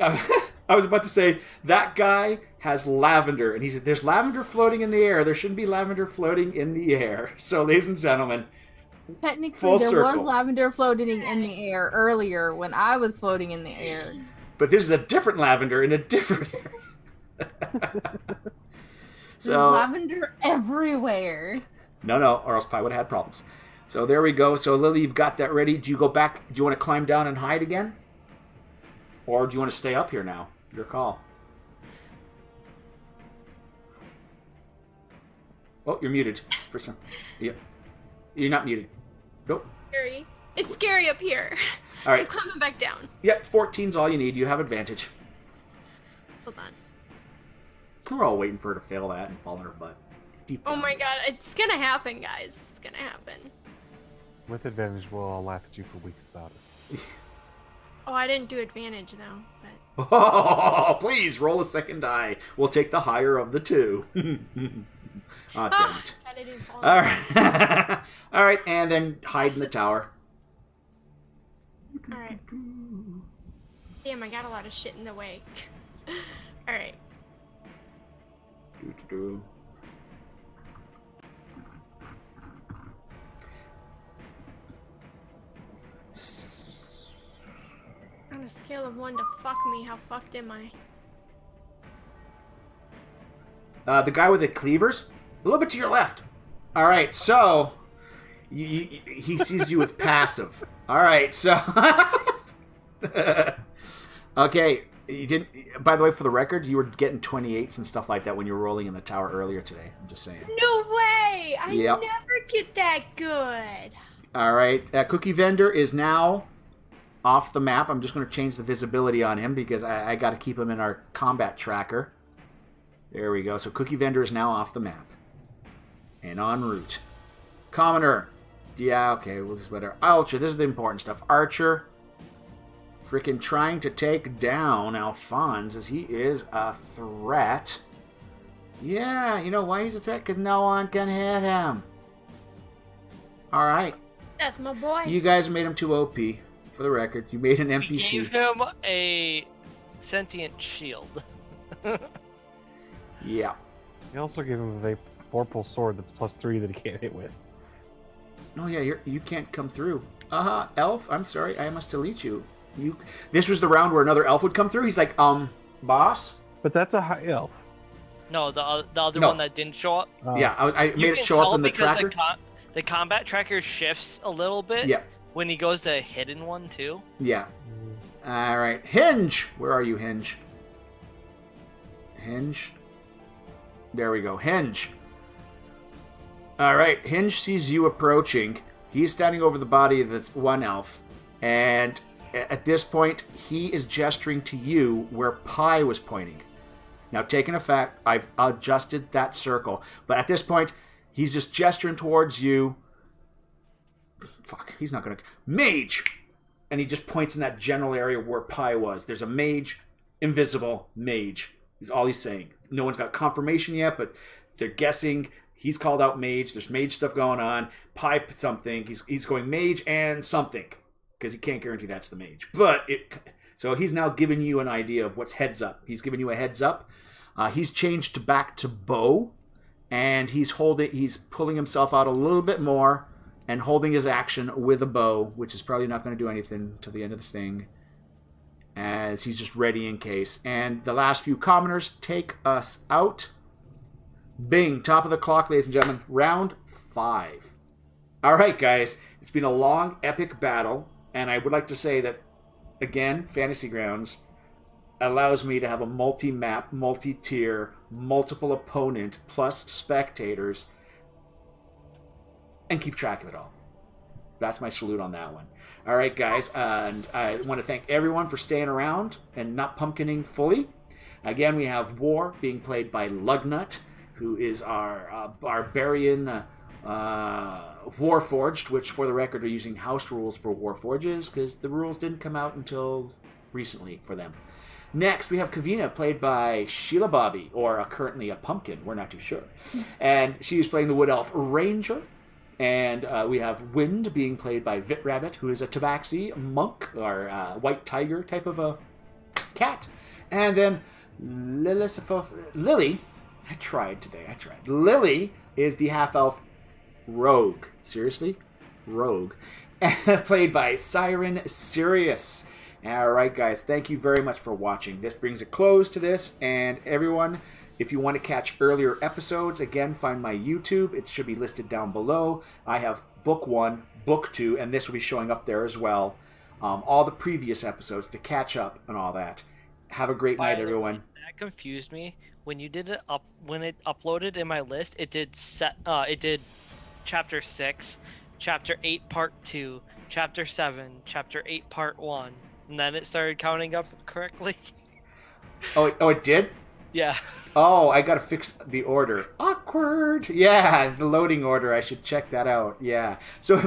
I was about to say, that guy has lavender. And he said, there's lavender floating in the air. There shouldn't be lavender floating in the air. So, ladies and gentlemen, Technically, Full there circle. was lavender floating in the air earlier when I was floating in the air. but this is a different lavender in a different area. There's So, lavender everywhere. no, or else Pi would have had problems. So there we go. So Lily, you've got that ready. Do you go back? Do you want to climb down and hide again? Or do you want to stay up here now? Your call. Oh, you're muted for some... Yeah. You're not muted. Nope. Scary. It's scary up here. All I'm right. climbing back down. Yep, 14's all you need. You have advantage. Hold on. We're all waiting for her to fail that and fall in her butt. Deep Oh down. my god, it's gonna happen, guys. It's gonna happen. With advantage, we'll all laugh at you for weeks about it. Oh, I didn't do advantage though, but Oh, please roll a second die. We'll take the higher of the two. Damn it. I didn't fall. All right. All right, and then hide in the tower. Alright. Damn, I got a lot of shit in the way. Alright. Doo-doo-doo. On a scale of 1 to fuck me, how fucked am I? The guy with the cleavers, a little bit to your left. All right, so he sees you with passive. All right, so okay. You didn't. By the way, for the record, you were getting 28s and stuff like that when you were rolling in the tower earlier today. I'm just saying. No way! I Yep. never get that good. All right, Cookie Vendor is now off the map. I'm just going to change the visibility on him because I got to keep him in our combat tracker. There we go. So Cookie Vendor is now off the map and en route. Commoner. Yeah, okay. Well, this is better. Archer. This is the important stuff. Archer. Freaking trying to take down Alphonse as he is a threat. Yeah, you know why he's a threat? Because no one can hit him. Alright. That's my boy. You guys made him too OP. For the record, you made an We NPC. gave him a sentient shield. Yeah. You also gave him a purple sword that's +3 that he can't hit with. Oh yeah, you can't come through. Elf, I'm sorry, I must delete you. This was the round where another elf would come through. He's like, boss? But that's a high elf. No, the other No. one that didn't show up. Yeah, I made You it can show up tell in the because tracker. The combat tracker shifts a little bit. Yeah. When he goes to a hidden one too. Yeah. Alright, Hinge! Where are you, Hinge? Hinge? There we go, Hinge. Alright, Hinge sees you approaching. He's standing over the body of this one elf. And at this point, he is gesturing to you where Pi was pointing. Now, taking effect, I've adjusted that circle. But at this point, he's just gesturing towards you. Fuck, he's not going to... Mage! And he just points in that general area where Pi was. There's a mage, invisible mage. Is all he's saying. No one's got confirmation yet, but they're guessing. He's called out mage. There's mage stuff going on. Pi something. He's going mage and something. Because he can't guarantee that's the mage. So he's now giving you an idea of what's heads up. He's giving you a heads up. He's changed back to bow. And he's pulling himself out a little bit more. And holding his action with a bow, which is probably not going to do anything till the end of this thing, as he's just ready in case. And the last few commoners take us out. Bing, top of the clock, ladies and gentlemen. Round 5. All right, guys. It's been a long, epic battle, and I would like to say that, again, Fantasy Grounds allows me to have a multi-map, multi-tier, multiple opponent, plus spectators, and keep track of it all. That's my salute on that one. All right, guys, and I want to thank everyone for staying around and not pumpkining fully. Again, we have War being played by Lugnut, who is our barbarian Warforged, which, for the record, are using house rules for Warforges because the rules didn't come out until recently for them. Next, we have Kavina, played by Sheila Bobby, or currently a pumpkin. We're not too sure. And she's playing the Wood Elf Ranger. And we have Wind being played by Vit Rabbit, who is a Tabaxi monk, or white tiger type of a cat. And then Lily, I tried. Lily is the half-elf rogue. Seriously? Rogue. Played by Siren Sirius. All right, guys, thank you very much for watching. This brings a close to this, and everyone... If you want to catch earlier episodes, again, find my YouTube. It should be listed down below. I have Book 1, Book 2, and this will be showing up there as well. All the previous episodes to catch up and all that. Have a great night, everyone. That confused me. When you did it when it uploaded in my list, it did Chapter 6, Chapter 8, Part 2, Chapter 7, Chapter 8, Part 1, and then it started counting up correctly. Oh, it did? Yeah. Oh, I gotta fix the order. Awkward. Yeah, the loading order. I should check that out. Yeah. So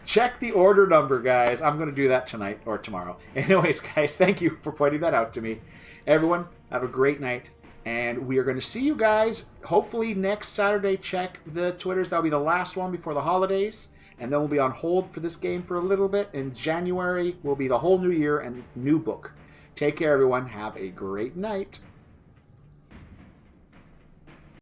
check the order number, guys. I'm gonna do that tonight or tomorrow. Anyways, guys, thank you for pointing that out to me. Everyone, have a great night. And we are going to see you guys, hopefully next Saturday. Check the Twitters. That'll be the last one before the holidays. And then we'll be on hold for this game for a little bit. In January will be the whole new year and new book. Take care, everyone. Have a great night.